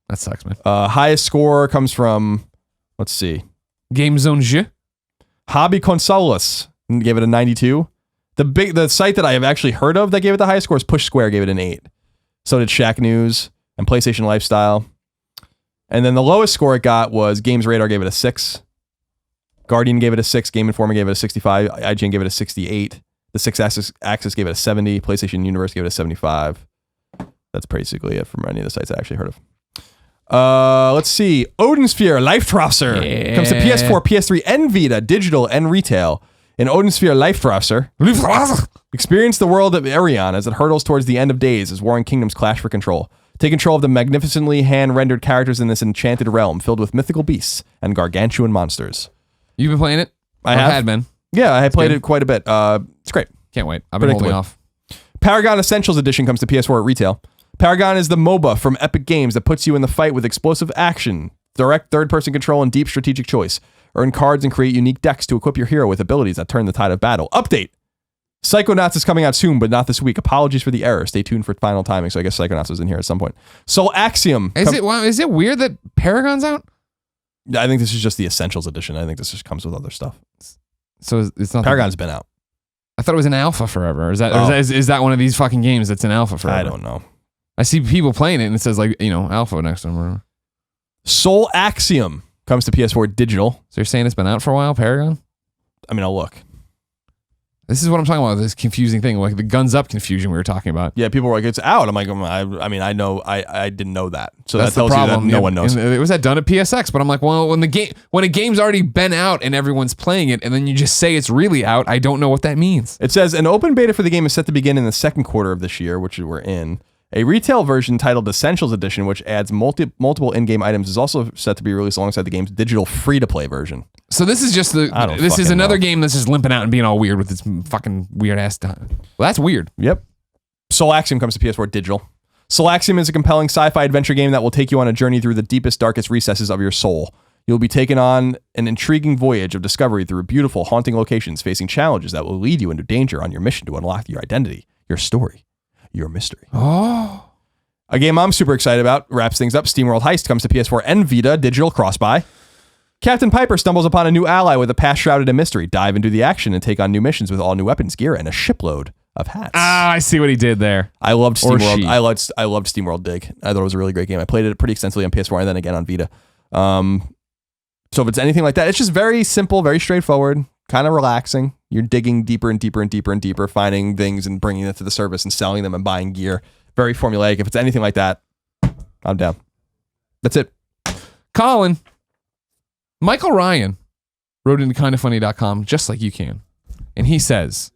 That sucks, man. Highest score comes from, let's see. Game Zone J. Hobby Consolas gave it a 92. The site that I have actually heard of that gave it the highest score is Push Square gave it an 8. So did Shack News and PlayStation Lifestyle. And then the lowest score it got was Games Radar gave it a 6. Guardian gave it a 6. Game Informer gave it a 65. IGN gave it a 68. The 6 Axis gave it a 70. PlayStation Universe gave it a 75. That's basically it from any of the sites I actually heard of. Let's see. Odin Sphere Life-Trosser comes to PS4, PS3, and Vita, digital and retail. In Odin Sphere Life-Trosser, experience the world of Arion as it hurtles towards the end of days as warring kingdoms clash for control. Take control of the magnificently hand-rendered characters in this enchanted realm filled with mythical beasts and gargantuan monsters. You've been playing it? I have. been. Yeah, I played it quite a bit. It's great. Can't wait. I've been holding off. Paragon Essentials Edition comes to PS4 at retail. Paragon is the MOBA from Epic Games that puts you in the fight with explosive action, direct third-person control, and deep strategic choice. Earn cards and create unique decks to equip your hero with abilities that turn the tide of battle. Update! Psychonauts is coming out soon, but not this week. Apologies for the error. Stay tuned for final timing. So I guess Psychonauts was in here at some point. Soul Axiom. Is it weird that Paragon's out? I think this is just the Essentials Edition. I think this just comes with other stuff. So it's not. Paragon's been out. I thought it was in alpha forever. Is that one of these fucking games that's in alpha forever? I don't know. I see people playing it and it says alpha next to them. Soul Axiom comes to PS4 digital. So you're saying it's been out for a while, Paragon? I mean, I'll look. This is what I'm talking about, this confusing thing, like the guns up confusion we were talking about. Yeah, people were like, it's out. I'm like, I know, I didn't know that. So that's that tells you that no one knows. It was that done at PSX, but I'm like, well, when a game's already been out and everyone's playing it, and then you just say it's really out, I don't know what that means. It says an open beta for the game is set to begin in the second quarter of this year, which we're in. A retail version titled Essentials Edition, which adds multiple in-game items, is also set to be released alongside the game's digital free-to-play version. So this is just this is another game that's just limping out and being all weird with its fucking weird ass time. Well, that's weird. Yep. Soul Axiom comes to PS4 digital. Soul Axiom is a compelling sci-fi adventure game that will take you on a journey through the deepest, darkest recesses of your soul. You'll be taken on an intriguing voyage of discovery through beautiful, haunting locations, facing challenges that will lead you into danger on your mission to unlock your identity, your story, your mystery. Oh. A game I'm super excited about wraps things up. SteamWorld Heist comes to PS4 and Vita, digital cross-buy. Captain Piper stumbles upon a new ally with a past shrouded in mystery. Dive into the action and take on new missions with all new weapons, gear, and a shipload of hats. Ah, I see what he did there. I loved SteamWorld. I loved SteamWorld Dig. I thought it was a really great game. I played it pretty extensively on PS4 and then again on Vita. So if it's anything like that, it's just very simple, very straightforward, kind of relaxing. You're digging deeper and deeper and deeper and deeper, finding things and bringing it to the service and selling them and buying gear. Very formulaic. If it's anything like that, I'm down. That's it. Colin, Michael Ryan wrote into kindoffunny.com just like you can. And he says,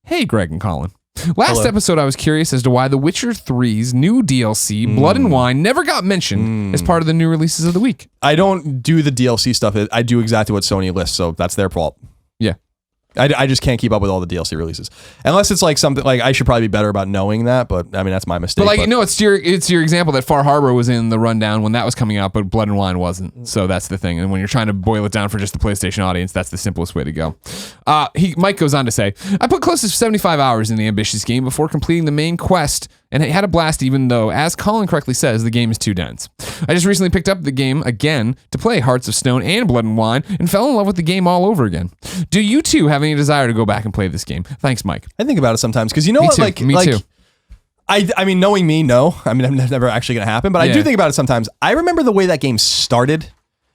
hey, Greg and Colin. Last episode, I was curious as to why The Witcher 3's new DLC, Blood and Wine, never got mentioned as part of the new releases of the week. I don't do the DLC stuff. I do exactly what Sony lists, so that's their fault. Yeah. I just can't keep up with all the DLC releases. Unless it's like something like I should probably be better about knowing that, but I mean, that's my mistake. But like, no, it's your example that Far Harbor was in the rundown when that was coming out, but Blood and Wine wasn't. So that's the thing. And when you're trying to boil it down for just the PlayStation audience, that's the simplest way to go. Mike goes on to say, I put close to 75 hours in the ambitious game before completing the main quest, and it had a blast even though, as Colin correctly says, the game is too dense. I just recently picked up the game again to play Hearts of Stone and Blood and Wine and fell in love with the game all over again. Do you too have any desire to go back and play this game? Thanks, Mike. I think about it sometimes because you know Me what? too. Me too. I mean, knowing me, no. I mean, I'm never actually going to happen, but I do think about it sometimes. I remember the way that game started,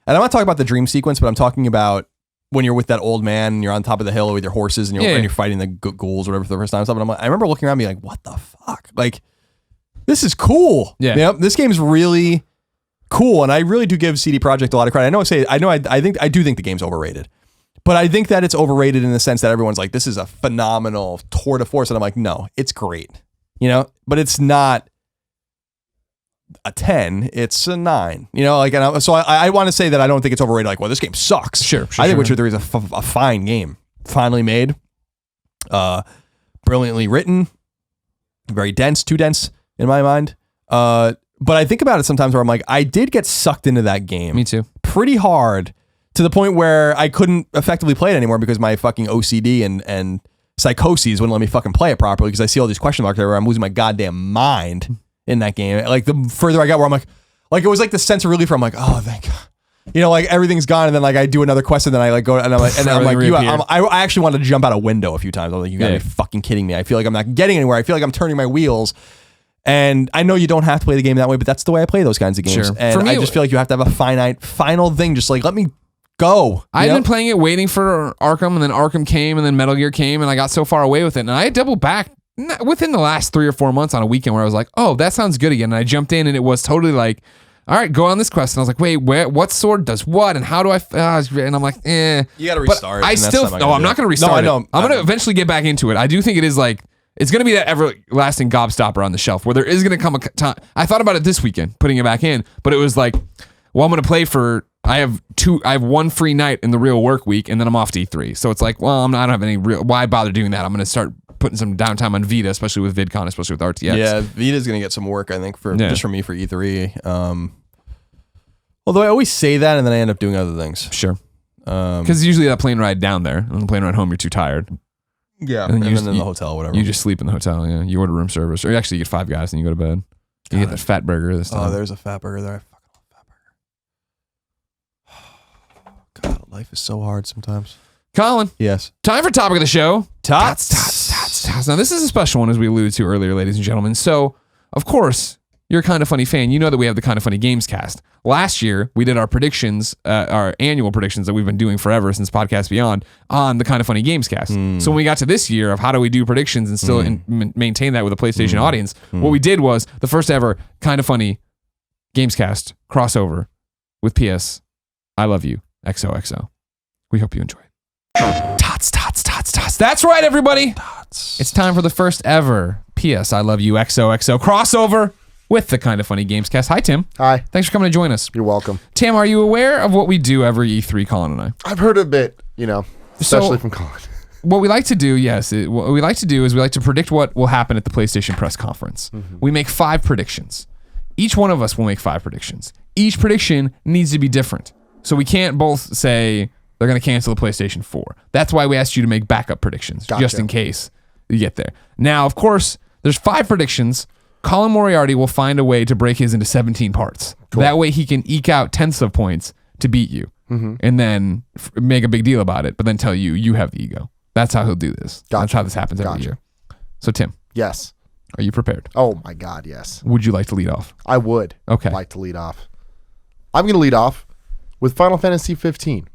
and I'm not talking about the dream sequence, but I'm talking about when you're with that old man and you're on top of the hill with your horses and you're fighting the ghouls or whatever for the first time. And I'm like, I remember looking around and being like, what the fuck? Like, this is cool. Yeah. You know, this game's really cool, and I really do give CD Projekt a lot of credit. I do think the game's overrated. But I think that it's overrated in the sense that everyone's like, this is a phenomenal tour de force. And I'm like, no, it's great. You know, but it's not a 10, it's a 9. You know, like, and so I want to say that I don't think it's overrated. Like, well, this game sucks. Sure. I think Witcher 3 is a fine game. Finally made, brilliantly written, very dense, too dense in my mind. But I think about it sometimes where I'm like, I did get sucked into that game. Me too. Pretty hard to the point where I couldn't effectively play it anymore because my fucking OCD and psychoses wouldn't let me fucking play it properly because I see all these question marks everywhere. I'm losing my goddamn mind in that game. Like the further I got, where I'm like it was like the sense of relief where I'm like, oh, thank God. You know, like everything's gone, and then like I do another quest, and then I like go, and I'm like, I actually wanted to jump out a window a few times. I was like, you gotta be fucking kidding me. I feel like I'm not getting anywhere. I feel like I'm turning my wheels. And I know you don't have to play the game that way, but that's the way I play those kinds of games. Sure. And For me, I just feel like you have to have a final thing. Just like, let me go. I've been playing it waiting for Arkham, and then Arkham came, and then Metal Gear came, and I got so far away with it. And I doubled back within the last 3 or 4 months on a weekend where I was like, oh, that sounds good again. And I jumped in, and it was totally like, all right, go on this quest. And I was like, wait, what sword does what? And how do I, and I'm like, eh. You got to restart. But I'm not going to restart it. I'm going to eventually get back into it. I do think it is like, it's going to be that everlasting gobstopper on the shelf where there is going to come a time. I thought about it this weekend, putting it back in, but it was like, well, I'm going to play I have one free night in the real work week, and then I'm off to E3. So it's like, well, I don't have any why bother doing that? I'm going to start putting some downtime on Vita, especially with VidCon, especially with RTX. Yeah, Vita's going to get some work, I think, just for me for E3. Although I always say that, and then I end up doing other things. Sure. Because usually that plane ride down there, and the plane ride home, you're too tired. Yeah, and then in the hotel, whatever. You just sleep in the hotel, yeah. You order room service. Or actually, you get 5 guys and you go to bed. You get the fat burger this time. Oh, there's a fat burger there. I fucking love fat burger. God, life is so hard sometimes. Colin. Yes. Time for topic of the show. Tots. Now, this is a special one, as we alluded to earlier, ladies and gentlemen. So, of course, you're a Kind of Funny fan. You know that we have the Kind of Funny Games cast. Last year, we did our predictions, our annual predictions that we've been doing forever since Podcast Beyond on the Kind of Funny Games cast. So when we got to this year of how do we do predictions and still maintain that with a PlayStation audience, what we did was the first ever Kind of Funny Games cast crossover with PS I Love You, XOXO. We hope you enjoy it. Tots. That's right, everybody. Tots. It's time for the first ever PS I Love You, XOXO crossover with the Kind of Funny Games cast. Hi, Tim. Hi. Thanks for coming to join us. You're welcome. Tim, are you aware of what we do every E3, Colin and I? I've heard a bit, especially from Colin. What we like to do, what we like to do is we like to predict what will happen at the PlayStation press conference. We make 5 predictions. Each one of us will make 5 predictions. Each prediction needs to be different. So we can't both say they're going to cancel the PlayStation 4. That's why we asked you to make backup predictions, just in case you get there. Now, of course, there's 5 predictions. Colin Moriarty will find a way to break his into 17 parts. Cool. That way he can eke out tenths of points to beat you and then make a big deal about it, but then tell you have the ego. That's how he'll do this. Gotcha. That's how this happens every year. So, Tim. Yes. Are you prepared? Oh, my God, yes. Would you like to lead off? I would like to lead off. I'm going to lead off with Final Fantasy 15.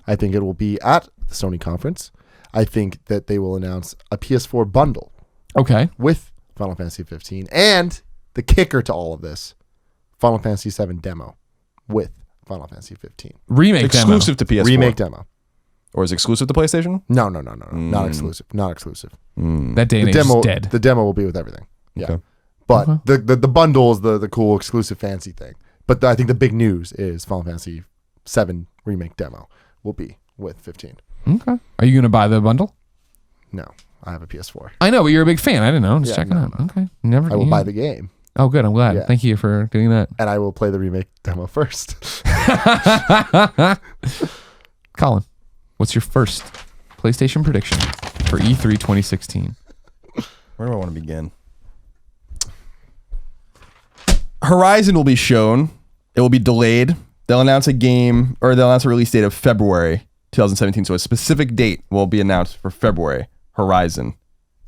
I think it will be at the Sony conference. I think that they will announce a PS4 bundle. Okay. With Final Fantasy 15. And the kicker to all of this, Final Fantasy 7 demo with Final Fantasy 15. Remake exclusive demo. to PS4. Remake demo. Or is it exclusive to PlayStation? No. Not exclusive. Not exclusive. That day and age demo, is dead. The demo will be with everything. Yeah. Okay. But the bundle is the cool exclusive fancy thing. But I think the big news is Final Fantasy 7 remake demo will be with 15. Okay. Are you going to buy the bundle? No, I have a PS4. I know, but you're a big fan. I didn't know. I'm just checking out. No. Okay. Never. I will buy the game. Oh, good. I'm glad. Yeah. Thank you for doing that. And I will play the remake demo first. Colin, what's your first PlayStation prediction for E3 2016? Where do I want to begin? Horizon will be shown. It will be delayed. They'll announce a game, or they'll announce a release date of February 2017. So a specific date will be announced for February. Horizon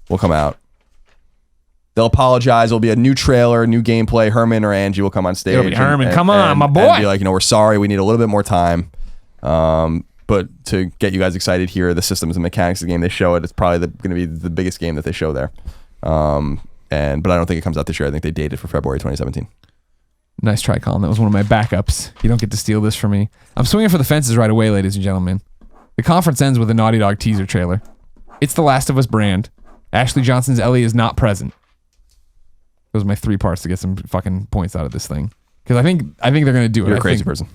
will come out. They'll apologize. There'll be a new trailer, new gameplay. Herman or Angie will come on stage. It'll be Herman. Come on, my boy. And be like, we're sorry. We need a little bit more time. But to get you guys excited here, the systems and mechanics of the game they show it, it's probably going to be the biggest game that they show there. But I don't think it comes out this year. I think they dated for February 2017. Nice try, Colin. That was one of my backups. You don't get to steal this from me. I'm swinging for the fences right away, ladies and gentlemen. The conference ends with a Naughty Dog teaser trailer. It's the Last of Us brand. Ashley Johnson's Ellie is not present. Those are my 3 parts to get some fucking points out of this thing. Because I think they're gonna do it. You're a crazy person,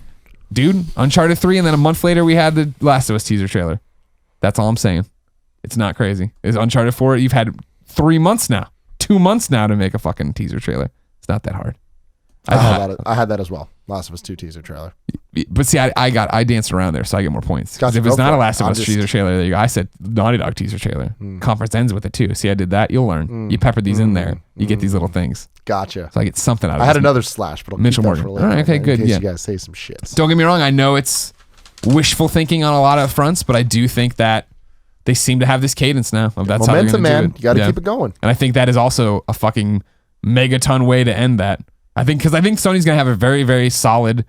dude. Uncharted 3, and then a month later we had the Last of Us teaser trailer. That's all I'm saying. It's not crazy. Is Uncharted 4? You've had 3 months now, 2 months now to make a fucking teaser trailer. It's not that hard. I had that as well. Last of Us 2 teaser trailer. But see, I danced around there, so I get more points. Because if it's not a Last of Us teaser trailer, there you go. I said Naughty Dog teaser trailer. Conference ends with it too. See, I did that. You'll learn. You pepper these in there. You get these little things. Gotcha. So I get something out of it. I had another slash, but I'll Mitchell keep that Morgan. for later. All right, okay, good. In case Yeah. you guys say some shit. Don't get me wrong. I know it's wishful thinking on a lot of fronts, but I do think that they seem to have this cadence now of that's momentum, how they're man. do it. You got to keep it going. And I think that is also a fucking megaton way to end that. I think Sony's gonna have a very, very solid,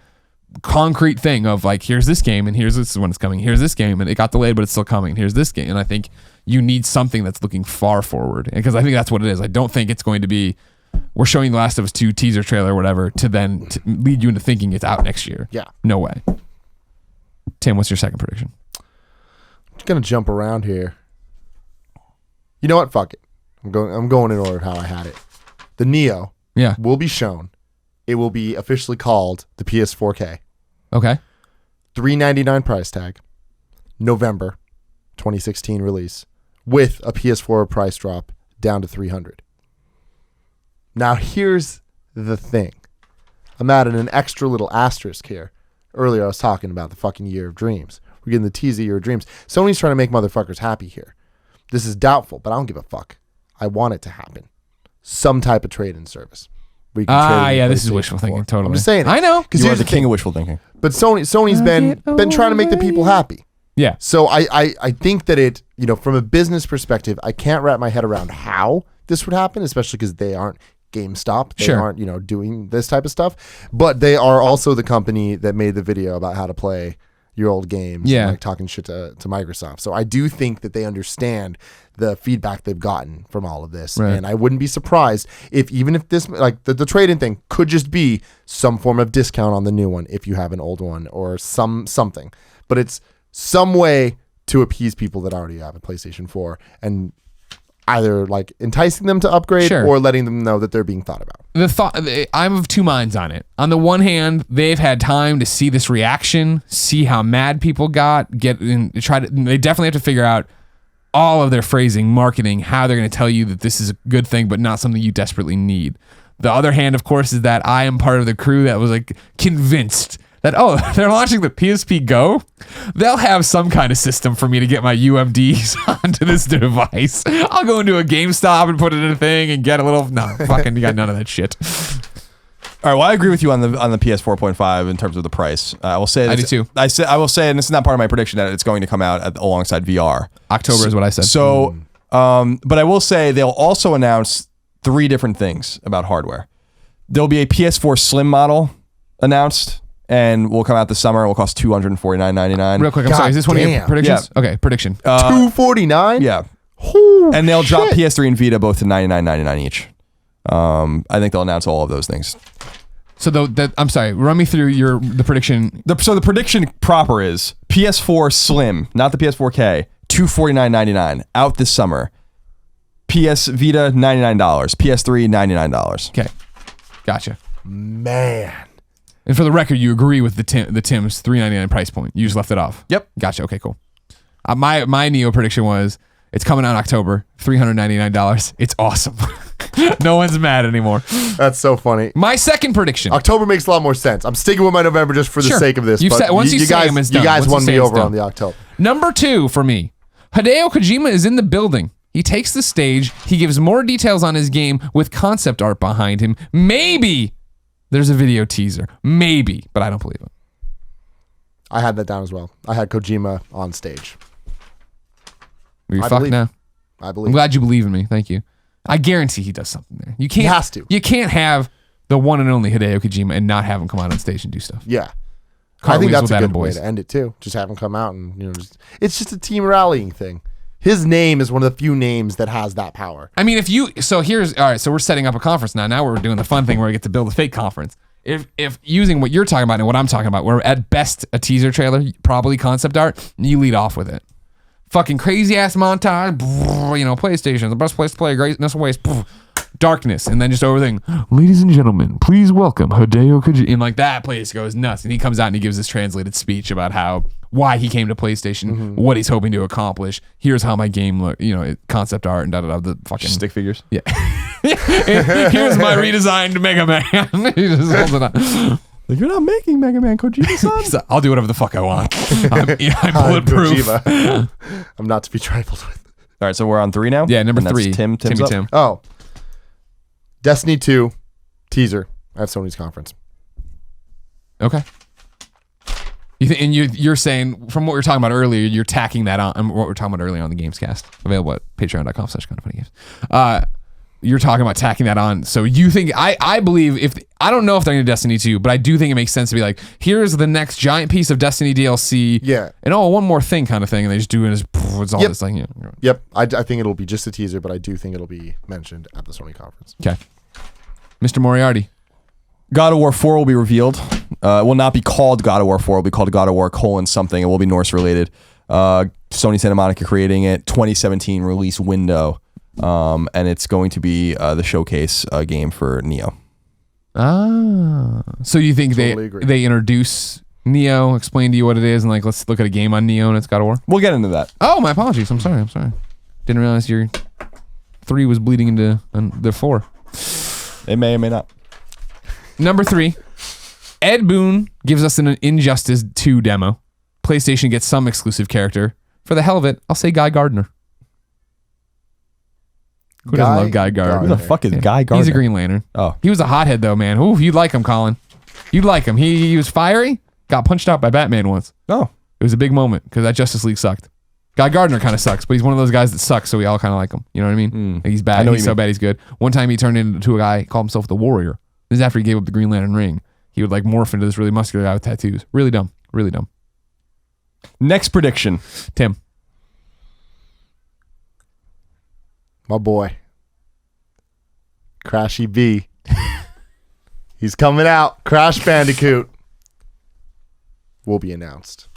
concrete thing of like, here's this game, and here's this is when it's coming. Here's this game, and it got delayed, but it's still coming. Here's this game, and I think you need something that's looking far forward, because I think that's what it is. I don't think it's going to be we're showing The Last of Us 2 teaser trailer or whatever to then lead you into thinking it's out next year. Yeah, no way. Tim, what's your second prediction? I'm just gonna jump around here. You know what? Fuck it. I'm going in order of how I had it. The Neo. Yeah. Will be shown. It will be officially called the PS4K. Okay. $399 price tag. November 2016 release with a PS4 price drop down to $300. Now here's the thing. I'm adding an extra little asterisk here. Earlier I was talking about the fucking year of dreams. We're getting the teaser year of dreams. Sony's trying to make motherfuckers happy here. This is doubtful, but I don't give a fuck. I want it to happen. Some type of trade-in service. Yeah, this is wishful thinking. Totally. I'm just saying. I know. Because you're the king of wishful thinking. But Sony's been trying to make the people happy. Yeah. So I think that it, from a business perspective, I can't wrap my head around how this would happen, especially because they aren't GameStop. They aren't, doing this type of stuff. But they are also the company that made the video about how to play your old games. Yeah. And, talking shit to Microsoft. So I do think that they understand the feedback they've gotten from all of this. Right. And I wouldn't be surprised even if this, the trade-in thing could just be some form of discount on the new one if you have an old one or something. But it's some way to appease people that already have a PlayStation 4 and either enticing them to upgrade or letting them know that they're being thought about. I'm of two minds on it. On the one hand, they've had time to see this reaction, see how mad people got, they definitely have to figure out all of their phrasing, marketing, how they're going to tell you that this is a good thing, but not something you desperately need. The other hand, of course, is that I am part of the crew that was convinced that, they're launching the PSP Go. They'll have some kind of system for me to get my UMDs onto this device. I'll go into a GameStop and put it in a thing and get a little. No, fucking, you got none of that shit. All right, well, I agree with you on the PS4.5 in terms of the price. I will say I do too. I will say, and this is not part of my prediction, that it's going to come out alongside VR. October is what I said. So, but I will say they'll also announce 3 different things about hardware. There'll be a PS4 Slim model announced, and will come out this summer. It will cost $249.99. Real quick, I'm sorry. Is this one of your predictions? Yeah. Okay, prediction. $249? Yeah. And they'll drop PS3 and Vita both to $99.99 each. I think they'll announce all of those things. So I'm sorry. Run me through the prediction. So the prediction proper is PS4 Slim, not the PS4K, $249.99 out this summer. PS Vita $99, PS3 $99. Okay, gotcha. Man. And for the record, you agree with the Tim's $399 price point. You just left it off. Yep. Gotcha. Okay, cool. My Neo prediction was it's coming out in October, $399. It's awesome. No one's mad anymore. That's so funny. My second prediction. October makes a lot more sense. I'm sticking with my November just for the sake of this. You guys won me over on the October. Number 2 for me. Hideo Kojima is in the building. He takes the stage. He gives more details on his game with concept art behind him. Maybe there's a video teaser. Maybe, but I don't believe it. I had that down as well. I had Kojima on stage. Are you fucked now? I believe. I'm glad you believe in me. Thank you. I guarantee he does something there. You can't. He has to. You can't have the one and only Hideo Kojima and not have him come out on stage and do stuff. Yeah. I think that's a good way to end it too. Just have him come out and it's just a team rallying thing. His name is one of the few names that has that power. I mean, so we're setting up a conference now. Now we're doing the fun thing where we get to build a fake conference. If using what you're talking about and what I'm talking about, we're at best a teaser trailer, probably concept art, you lead off with it. Fucking crazy ass montage, PlayStation, the best place to play, greatness of waste, darkness, and then just everything. Ladies and gentlemen, please welcome Hideo Kojima. And like that place goes nuts, and he comes out and he gives this translated speech about why he came to PlayStation, what he's hoping to accomplish. Here's how my game look, concept art and the fucking stick figures. Yeah. Here's my redesigned Mega Man. He just holds it up. Like, you're not making Mega Man, Kojima-san. I'll do whatever the fuck I want. I'm bulletproof. I'm not to be trifled with. All right, so we're on 3 now? Yeah, number 3. Tim. Oh. Destiny 2 teaser at Sony's conference. Okay. You're saying, from what we were talking about earlier, you're tacking that on, what we were talking about earlier on the Gamescast, available at patreon.com/kindafunnygames. You're talking about tacking that on. So you think, I believe, I don't know if they're going to Destiny 2, but I do think it makes sense to be like, here's the next giant piece of Destiny DLC. Yeah. And one more thing kind of thing. And they just do it as, it's all this thing. Yep. I think it'll be just a teaser, but I do think it'll be mentioned at the Sony conference. Okay. Mr. Moriarty. God of War 4 will be revealed. It will not be called God of War 4. It will be called God of War : something. It will be Norse related. Sony Santa Monica creating it. 2017 release window. And it's going to be the showcase game for Neo. So you think they introduce Neo, explain to you what it is, and like, let's look at a game on Neo and it's God of War? We'll get into that. Oh, my apologies. I'm sorry. Didn't realize your 3 was bleeding into the 4. It may or may not. Number 3, Ed Boon gives us an Injustice 2 demo. PlayStation gets some exclusive character. For the hell of it, I'll say Guy Gardner. Who doesn't love Guy Gardner? Who the fuck is Guy Gardner? He's a Green Lantern. Oh. He was a hothead though, man. Ooh, you'd like him, Colin. You'd like him. He was fiery. Got punched out by Batman once. Oh. It was a big moment because that Justice League sucked. Guy Gardner kind of sucks, but he's one of those guys that sucks, so we all kind of like him. You know what I mean? Like, he's bad. He's so bad he's good. One time he turned into a guy, called himself the Warrior. This is after he gave up the Green Lantern ring. He would like morph into this really muscular guy with tattoos. Really dumb. Really dumb. Next prediction. Tim. My boy. Crashy B. He's coming out. Crash Bandicoot will be announced.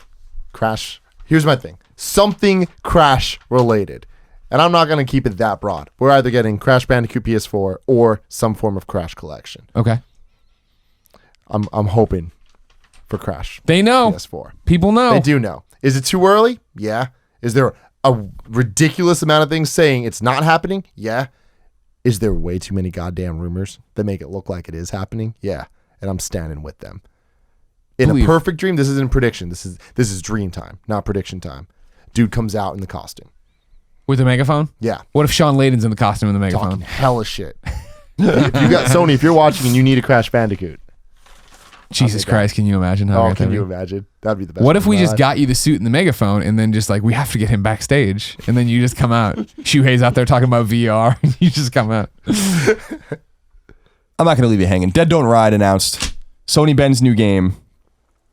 Here's my thing. Something Crash related. And I'm not going to keep it that broad. We're either getting Crash Bandicoot PS4 or some form of Crash collection. Okay. I'm hoping for Crash. They know. PS4. People know. They do know. Is it too early? Yeah. Is there a ridiculous amount of things saying it's not happening? Yeah. Is there way too many goddamn rumors that make it look like it is happening? Yeah. And I'm standing with them. In a perfect dream, this isn't prediction. This is dream time, not prediction time. Dude comes out in the costume. With the megaphone? Yeah. What if Sean Layden's in the costume in the megaphone? Talking hella shit. If you got Sony, if you're watching and you need a Crash Bandicoot. Jesus Christ, can you imagine how can you imagine? That'd be the best. What if we just got you the suit and the megaphone and then just like, we have to get him backstage and then you just come out. Shuhei's out there talking about VR and you just come out. I'm not going to leave you hanging. Dead Don't Ride announced. Sony Ben's new game.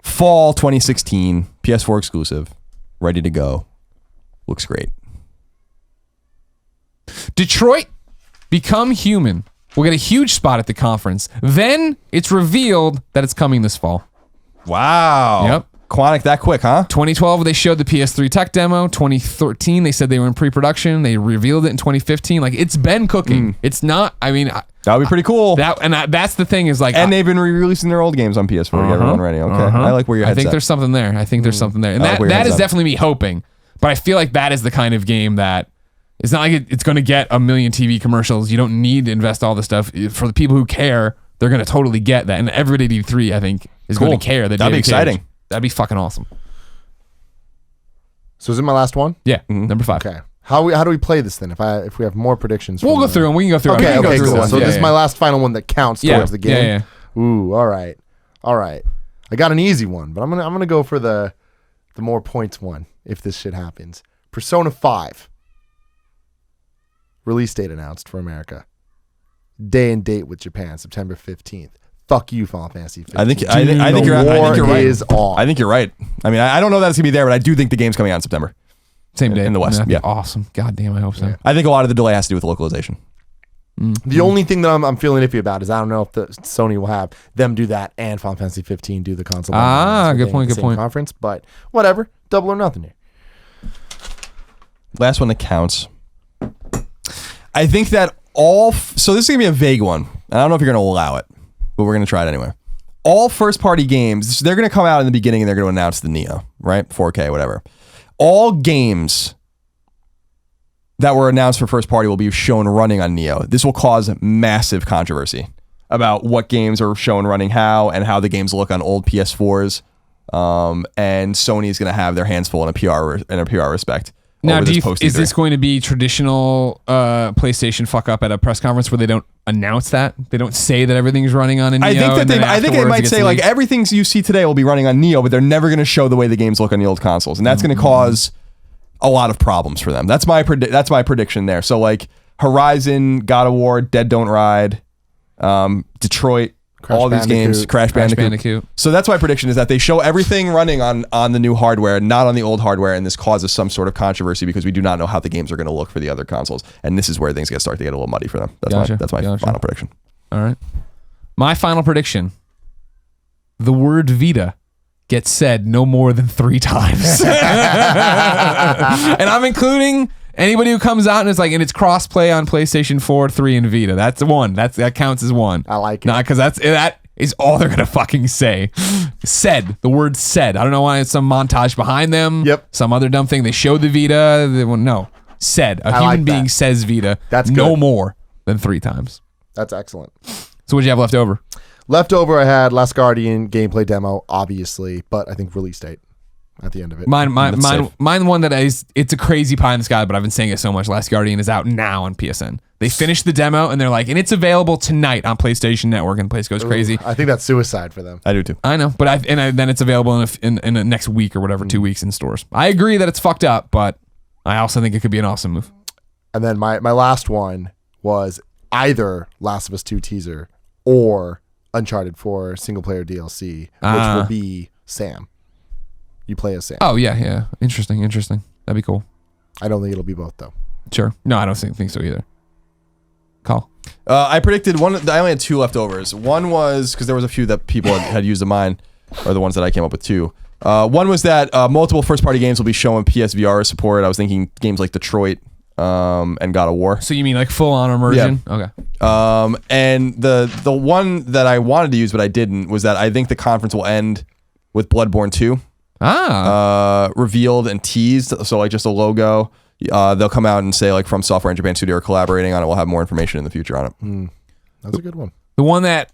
Fall 2016, PS4 exclusive, ready to go. Looks great. Detroit Become Human will get a huge spot at the conference. Then it's revealed that it's coming this fall. Wow. Yep. Quantic that quick, huh? 2012, they showed the PS3 tech demo. 2013, they said they were in pre-production. They revealed it in 2015. Like, it's been cooking. It's not, I mean... That would be pretty cool. That's the thing is like... And they've been re-releasing their old games on PS4 to get everyone ready. Okay. I like where your head's I think at. there's something there. I think there's something there. And that is definitely me hoping. But I feel like that is the kind of game that... It's not like it's going to get a million TV commercials. You don't need to invest all this stuff. For the people who care, they're going to totally get that. And everybody at E3, I think, is going to care. That'd be exciting. That'd be fucking awesome. So is it my last one? Yeah, number 5. Okay. How do we play this then? If we have more predictions, we'll go through them. We can go through. Okay, them. Cool. So this is my last final one that counts towards the game. Yeah. Ooh, all right. I got an easy one, but I'm gonna go for the more points one if this shit happens. Persona 5 release date announced for America. Day and date with Japan, September 15th. Fuck you, Final Fantasy 15. I think you're right. Is on. I think you're right. I mean, I don't know that it's gonna be there, but I do think the game's coming out in September. Same day in the West. Yeah, awesome. God damn, I hope so. Yeah. I think a lot of the delay has to do with localization. The only thing that I'm feeling iffy about is I don't know if Sony will have them do that and Final Fantasy 15 do the console. Good point. Conference, but whatever, double or nothing here. Last one that counts. I think that so this is gonna be a vague one. I don't know if you're gonna allow it, but we're gonna try it anyway. All first party games, they're gonna come out in the beginning and they're gonna announce the Neo, right? 4K, whatever. All games that were announced for first party will be shown running on Neo. This will cause massive controversy about what games are shown running how and how the games look on old PS4s. And Sony's going to have their hands full in a PR respect. Now, is this going to be traditional PlayStation fuck up at a press conference where they don't announce that? They don't say that everything's running on a Neo? I think they might say like everything you see today will be running on Neo, but they're never going to show the way the games look on the old consoles, and that's going to cause a lot of problems for them. That's my prediction there. So like Horizon, God of War, Dead Don't Ride, Detroit, all these games, Crash Bandicoot. So that's my prediction is that they show everything running on the new hardware, not on the old hardware, and this causes some sort of controversy because we do not know how the games are going to look for the other consoles, and this is where things start to get a little muddy for them. That's my final prediction. All right, my final prediction: the word Vita gets said no more than 3 times, and I'm including anybody who comes out and is like, and it's cross-play on PlayStation 4, 3, and Vita. That's one. That counts as one. I like it. Not because that is all they're gonna fucking say. Said. The word said. I don't know why it's some montage behind them. Yep. Some other dumb thing. They showed the Vita. No. Said. A human being says Vita. That's no good. more than 3 times. That's excellent. So what'd you have left over? Left over, I had Last Guardian gameplay demo, obviously, but I think release date at the end of it. Mine one that is, it's a crazy pie in the sky, but I've been saying it so much. Last Guardian is out now on PSN. They finished the demo and they're like, and it's available tonight on PlayStation Network, and the place goes crazy. I think that's suicide for them. I do too. I know, but then it's available in the next week or whatever, 2 weeks in stores. I agree that it's fucked up, but I also think it could be an awesome move. And then my last one was either Last of Us 2 teaser or Uncharted 4 single player DLC, which will be Sam. You play as Sam. Oh yeah. Interesting. That'd be cool. I don't think it'll be both though. Sure. No, I don't think so either. Call. I predicted one. I only had 2 leftovers. One was because there was a few that people had used of mine, or the ones that I came up with too. One was that multiple first party games will be showing PSVR support. I was thinking games like Detroit and God of War. So you mean like full on immersion? Yeah. Okay. And the one that I wanted to use but I didn't was that I think the conference will end with Bloodborne 2. Revealed and teased. So like just a logo. They'll come out and say like From Software and Japan Studio are collaborating on it. We'll have more information in the future on it. That's a good one. The one that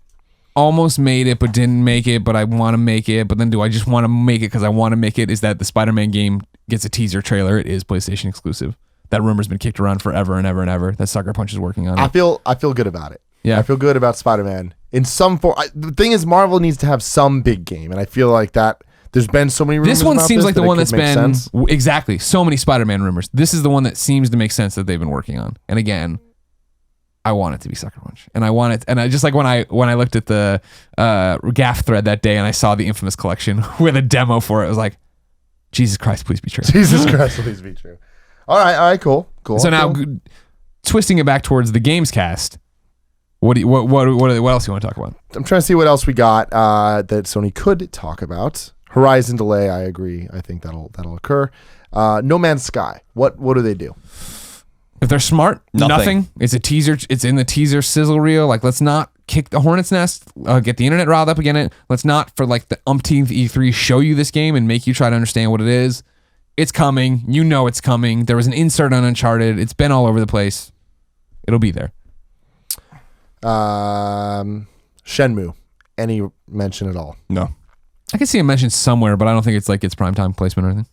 almost made it but didn't make it, but I want to make it, but then do I just want to make it because I want to make it, is that the Spider-Man game gets a teaser trailer. It is PlayStation exclusive. That rumor's been kicked around forever and ever and ever. That Sucker Punch is working on it. I feel good about it. Yeah. I feel good about Spider-Man in some form. The thing is, Marvel needs to have some big game, and I feel like that there's been so many rumors. This one about seems like the one that's been sense. Exactly so many Spider-Man rumors. This is the one that seems to make sense that they've been working on. And again, I want it to be Sucker Punch, and I want it, and I just like when I looked at the gaff thread that day and I saw the Infamous collection with a demo for it, I was like, Jesus Christ, please be true. Jesus Christ, please be true. All right, cool. So now, twisting it back towards the games cast, what else do you want to talk about? I'm trying to see what else we got that Sony could talk about. Horizon delay, I agree. I think that'll occur. No Man's Sky. What do they do? If they're smart, nothing. It's a teaser. It's in the teaser sizzle reel. Like, let's not kick the hornet's nest, get the internet riled up again. Let's not, for like the umpteenth E3, show you this game and make you try to understand what it is. It's coming. You know it's coming. There was an insert on Uncharted. It's been all over the place. It'll be there. Shenmue. Any mention at all? No. I can see it mentioned somewhere, but I don't think it's like its primetime placement or anything.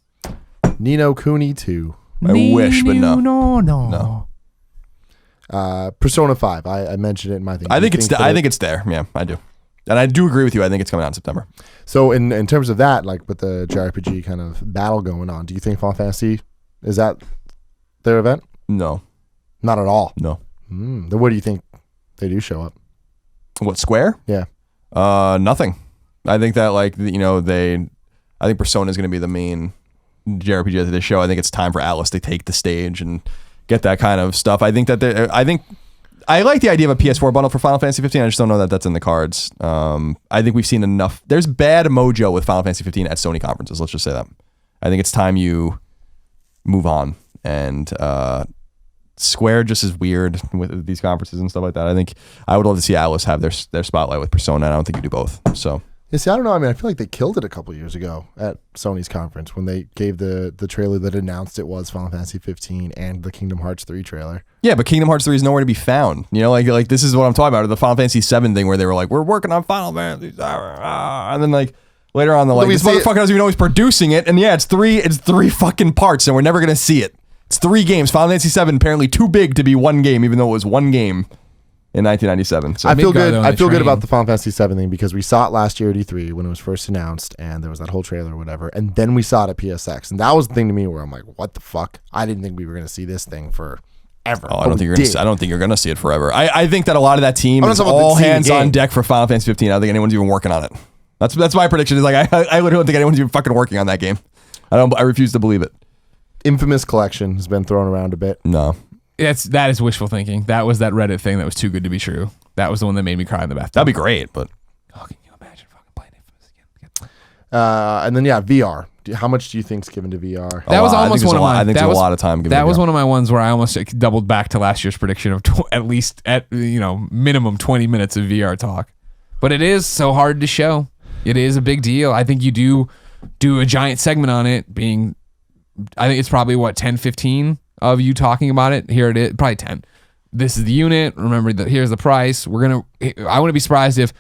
Ni no Kuni 2. I wish, but no. No. Persona 5. I mentioned it in my thing. I think it's there. Yeah, I do. And I do agree with you. I think it's coming out in September. So in terms of that, like with the JRPG kind of battle going on, do you think Final Fantasy, is that their event? No. Not at all? No. Then what do you think they do show up? What, Square? Yeah. Nothing. I think that I think Persona is going to be the main JRPG of the show. I think it's time for Atlas to take the stage and get that kind of stuff. I think I like the idea of a PS4 bundle for Final Fantasy 15. I just don't know that that's in the cards. I think we've seen enough. There's bad mojo with Final Fantasy 15 at Sony conferences. Let's just say that. I think it's time you move on. And Square just is weird with these conferences and stuff like that. I think I would love to see Atlas have their spotlight with Persona. I don't think you do both. So. Yeah, see, I don't know. I mean, I feel like they killed it a couple years ago at Sony's conference when they gave the trailer that announced it was Final Fantasy 15 and the Kingdom Hearts 3 trailer. Yeah, but Kingdom Hearts 3 is nowhere to be found. You know, like this is what I'm talking about. Or the Final Fantasy 7 thing where they were like, we're working on Final Fantasy, and then like later on, this motherfucker doesn't even know he's producing it. And yeah, it's three fucking parts, and we're never gonna see it. It's 3 games. Final Fantasy 7 apparently too big to be one game, even though it was one game in 1997. So I feel good. I feel good about the Final Fantasy 7 thing because we saw it last year at E3 when it was first announced, and there was that whole trailer or whatever, and then we saw it at PSX, and that was the thing to me where I'm like, what the fuck? I didn't think we were gonna see this thing forever. Oh, I don't think you're gonna see it forever. I think that a lot of that team is all hands on deck for Final Fantasy 15. I don't think anyone's even working on it. That's my prediction. Is like I literally don't think anyone's even fucking working on that game. I refuse to believe it. Infamous collection has been thrown around a bit. No. That is wishful thinking. That was that Reddit thing that was too good to be true. That was the one that made me cry in the bathtub. That'd be great, but can you imagine fucking playing Infamous again? And then VR. How much do you think's given to VR? That was almost one of my. I think there's a lot of time given. That was one of my ones where I almost doubled back to last year's prediction of at minimum 20 minutes of VR talk. But it is so hard to show. It is a big deal. I think you do a giant segment on it. I think it's probably 10, 15 of you talking about it. Here it is, probably 10. This is the unit. Remember that. Here's the price. I wouldn't be surprised if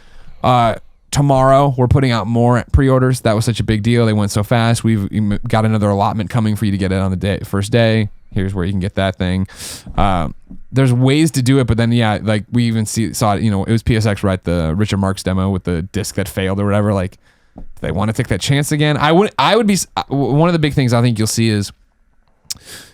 tomorrow we're putting out more pre-orders. That was such a big deal. They went so fast. We've got another allotment coming for you to get it on the first day. Here's where you can get that thing. There's ways to do it, but then like we even saw it. It was PSX, right? The Richard Marx demo with the disc that failed or whatever. Like, they want to take that chance again. I would be one of the big things I think you'll see is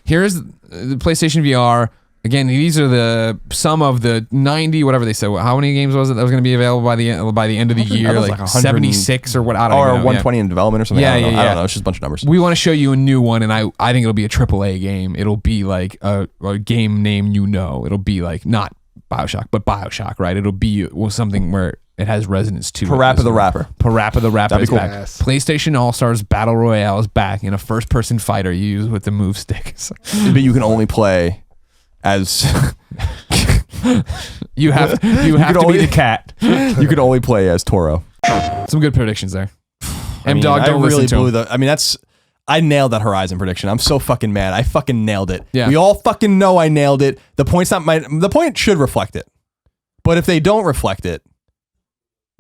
here's the PlayStation VR. Again, these are some of the 90, whatever they said. How many games was it that was going to be available by the end of the year? Like 76 or what? I don't know. Or 120 in development or something. Yeah, I don't know. It's just a bunch of numbers. We want to show you a new one, and I think it'll be a AAA game. It'll be like a game name It'll be like not BioShock, but BioShock, right? It'll be something where it has resonance to Parappa the Rapper. Parappa the Rapper is cool. back. Yes. PlayStation All-Stars Battle Royale is back in a first-person fighter you use with the move stick. But you can only play as you have to be the cat. You can only play as Toro. Some good predictions there. M-Dog, don't listen to him. I nailed that Horizon prediction. I'm so fucking mad. I fucking nailed it. Yeah. We all fucking know I nailed it. The point should reflect it. But if they don't reflect it,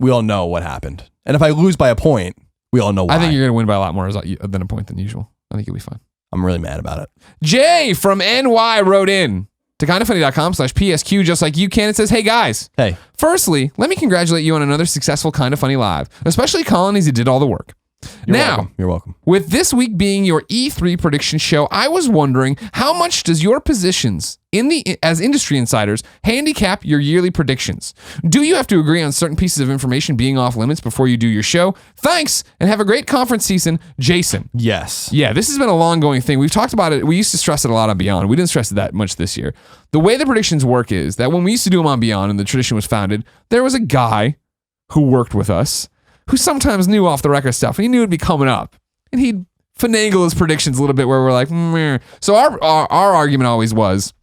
we all know what happened. And if I lose by a point, we all know why. I think you're going to win by a lot more than a point than usual. I think you'll be fine. I'm really mad about it. Jay from NY wrote in to kindafunny.com/PSQ just like you can. It says, hey guys. Hey. Firstly, let me congratulate you on another successful Kinda Funny Live, especially Colin as he did all the work. You're welcome. With this week being your E3 prediction show, I was wondering how much does your positions as industry insiders handicap your yearly predictions? Do you have to agree on certain pieces of information being off limits before you do your show? Thanks, and have a great conference season, Jason. Yes. Yeah, this has been a long-going thing. We've talked about it. We used to stress it a lot on Beyond. We didn't stress it that much this year. The way the predictions work is that when we used to do them on Beyond and the tradition was founded, there was a guy who worked with us who sometimes knew off the record stuff, and he knew it'd be coming up, and he'd finagle his predictions a little bit where we're like, meh. So our argument always was,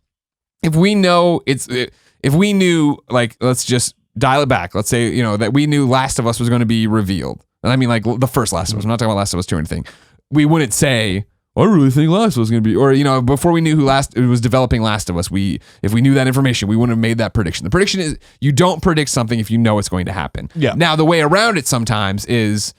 if we knew, like, let's just dial it back. Let's say, that we knew Last of Us was going to be revealed, and I mean like the first Last of Us. I'm not talking about Last of Us 2 or anything. We wouldn't say, I really think Last of Us was going to be, or, before we knew who was developing Last of Us, if we knew that information, we wouldn't have made that prediction. The prediction is, you don't predict something if you know it's going to happen. Yeah. Now, the way around it sometimes is,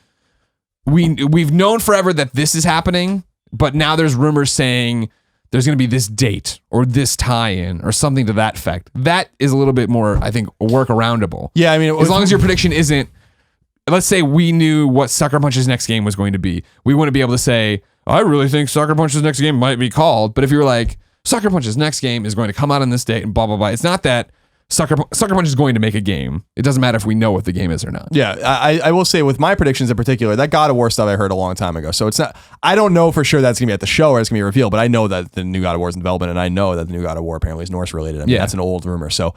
we've known forever that this is happening, but now there's rumors saying there's going to be this date or this tie-in or something to that effect. That is a little bit more, I think, workaroundable. Yeah, I mean, as long as your prediction isn't, let's say we knew what Sucker Punch's next game was going to be, we wouldn't be able to say, I really think Sucker Punch's next game might be called. But if you were like, Sucker Punch's next game is going to come out on this date and blah, blah, blah. It's not that Sucker Punch is going to make a game. It doesn't matter if we know what the game is or not. Yeah, I will say with my predictions in particular, that God of War stuff I heard a long time ago. So it's not, I don't know for sure that's going to be at the show or it's going to be revealed, but I know that the new God of War is in development, and I know that the new God of War apparently is Norse related. I mean, that's an old rumor. So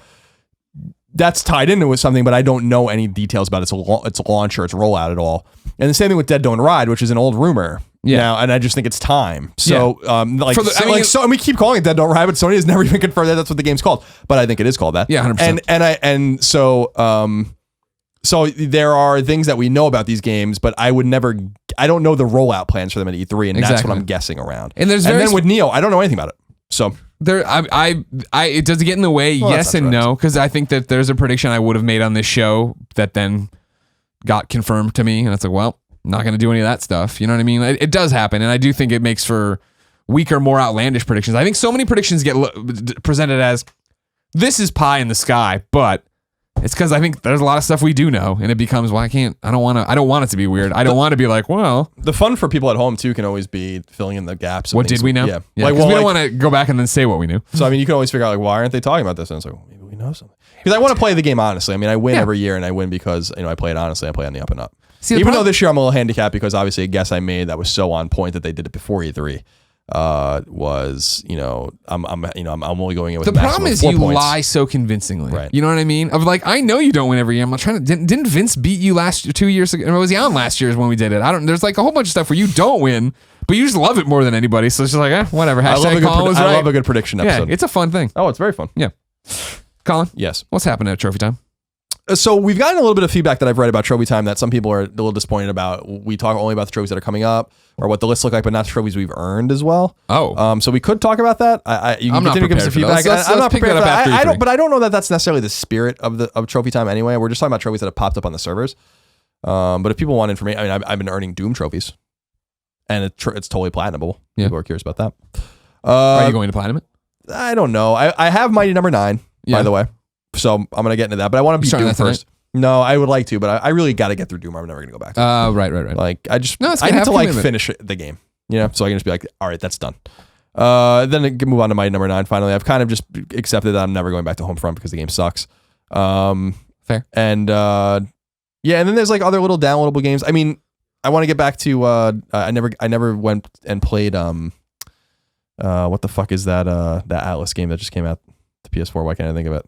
that's tied into with something, but I don't know any details about its launch or its rollout at all. And the same thing with Dead Don't Ride, which is an old rumor. Yeah, now, and I just think it's time. So, and we keep calling it Dead Don't Ride, but Sony has never even confirmed that that's what the game's called. But I think it is called that. Yeah, 100%. So there are things that we know about these games, but I don't know the rollout plans for them at E3, and that's what I'm guessing around. And then with Neo, I don't know anything about it. So it does get in the way, yes and no, because I think that there's a prediction I would have made on this show that then got confirmed to me, and it's like, well, I'm not going to do any of that stuff. You know what I mean? It does happen, and I do think it makes for weaker, more outlandish predictions. I think so many predictions get presented as, this is pie in the sky, but it's because I think there's a lot of stuff we do know, and it becomes, well, I don't want it to be weird. I don't want to be like, well. The fun for people at home too can always be filling in the gaps. What did we know? Yeah. Because we don't want to go back and then say what we knew. So I mean, you can always figure out, like, why aren't they talking about this? And it's like, well, maybe we know something. Because I want to play the game honestly. I mean, I win every year, and I win because I play it honestly. I play on the up and up. See, even though this year I'm a little handicapped because obviously a guess I made that was so on point that they did it before E3 was, I'm only going in with the problem is you points. Lie so convincingly, right? You know what I mean? Of like, I know you don't win every year. I'm not trying to. Didn't Vince beat you 2 years ago? Or was he on last year's when we did it? There's like a whole bunch of stuff where you don't win, but you just love it more than anybody. So it's just like, whatever. I love a good prediction episode. Yeah, it's a fun thing. Oh, it's very fun. Yeah. Colin? Yes. What's happening at Trophy Time? So we've gotten a little bit of feedback that I've read about Trophy Time that some people are a little disappointed about. We talk only about the trophies that are coming up or what the lists look like, but not the trophies we've earned as well. Oh. So we could talk about that. You can continue to give us some feedback. I'm not prepared for that. But I don't know that that's necessarily the spirit of Trophy Time anyway. We're just talking about trophies that have popped up on the servers. But if people want information, I mean, I've been earning Doom trophies, and it's totally platinable. Yeah. People are curious about that. Are you going to platinum it? I don't know. I have Mighty Number 9, by the way. So I'm going to get into that, but I want to beat Doom first. No, I would like to, but I really got to get through Doom. I'm never going to go back to it. Right. Like, I need to finish the game, so I can just be like, all right, that's done. Then I can move on to Mighty Number 9. Finally, I've kind of just accepted that I'm never going back to Homefront because the game sucks. Fair. And and then there's like other little downloadable games. I mean, I want to get back to I never went and played what the fuck is that Atlas game that just came out to PS4? Why can't I think of it?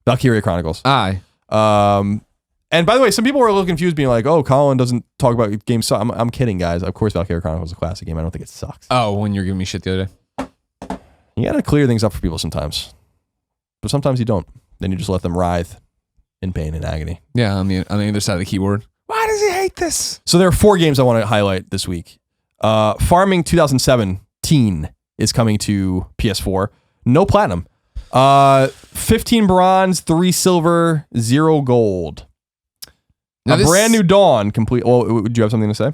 Valkyria Chronicles. Aye. And by the way, some people were a little confused, being like, "Oh, Colin doesn't talk about games." I'm kidding, guys. Of course, Valkyria Chronicles is a classic game. I don't think it sucks. Oh, when you're giving me shit the other day. You gotta clear things up for people sometimes, but sometimes you don't. Then you just let them writhe in pain and agony. Yeah, on the other side of the keyboard. Why does he hate this? So there are 4 games I want to highlight this week. Farming 2017 is coming to PS4. No platinum. 15 bronze, 3 silver, 0 gold. Now brand new Dawn complete. Well, do you have something to say?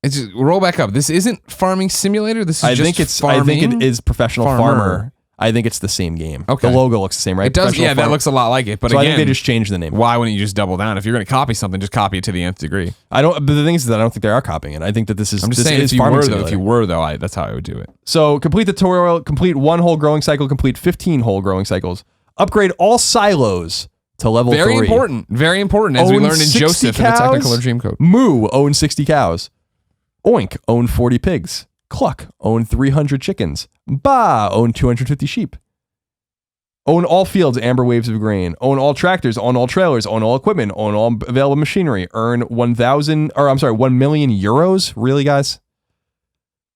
It's just roll back up. This isn't Farming Simulator. This is I think it is Professional Farmer. I think it's the same game. Okay. The logo looks the same, right? It does. Yeah, that looks a lot like it. But so again, I think they just changed the name. Why wouldn't you just double down? If you're going to copy something, just copy it to the nth degree. But the thing is that I don't think they are copying it. I think that this is. I'm just saying, if you were though, that's how I would do it. So complete the tutorial, complete 1 whole growing cycle, complete 15 whole growing cycles, upgrade all silos to level 3. Very important, as we learned in Joseph cows? in the Technicolor Dream Code. Moo, own 60 cows. Oink, own 40 pigs. Cluck, own 300 chickens. Ba, own 250 sheep. Own all fields, amber waves of grain. Own all tractors, own all trailers, own all equipment, own all available machinery. Earn 1 million euros. Really, guys?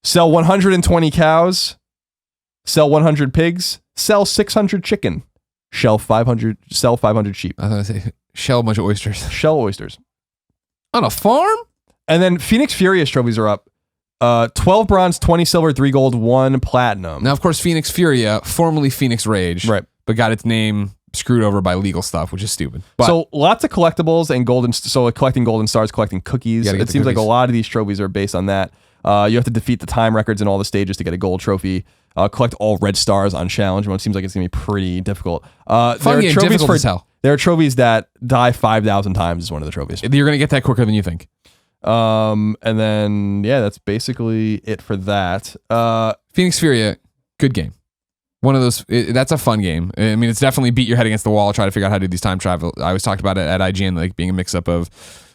Sell 120 cows. Sell 100 pigs. Sell 600 chicken. Sell 500 sheep. I was going to say, shell a bunch of oysters. Shell oysters. On a farm? And then Phoenix Furious trophies are up. 12 bronze, 20 silver, 3 gold, 1 platinum. Now, of course, Phoenix Furia, formerly Phoenix Rage. Right. But got its name screwed over by legal stuff, which is stupid. But so lots of collectibles and golden. So like collecting golden stars, collecting cookies. It seems like a lot of these trophies are based on that. You have to defeat the time records in all the stages to get a gold trophy. Collect all red stars on challenge mode. It seems like it's gonna be pretty difficult. Fun game, difficult as hell. There are trophies that die 5,000 times is one of the trophies. You're gonna get that quicker than you think. And then that's basically it for that. Phoenix Furia, good game. One of those, that's a fun game. I mean, it's definitely beat your head against the wall, try to figure out how to do these time travel. I always talked about it at IGN, like being a mix up of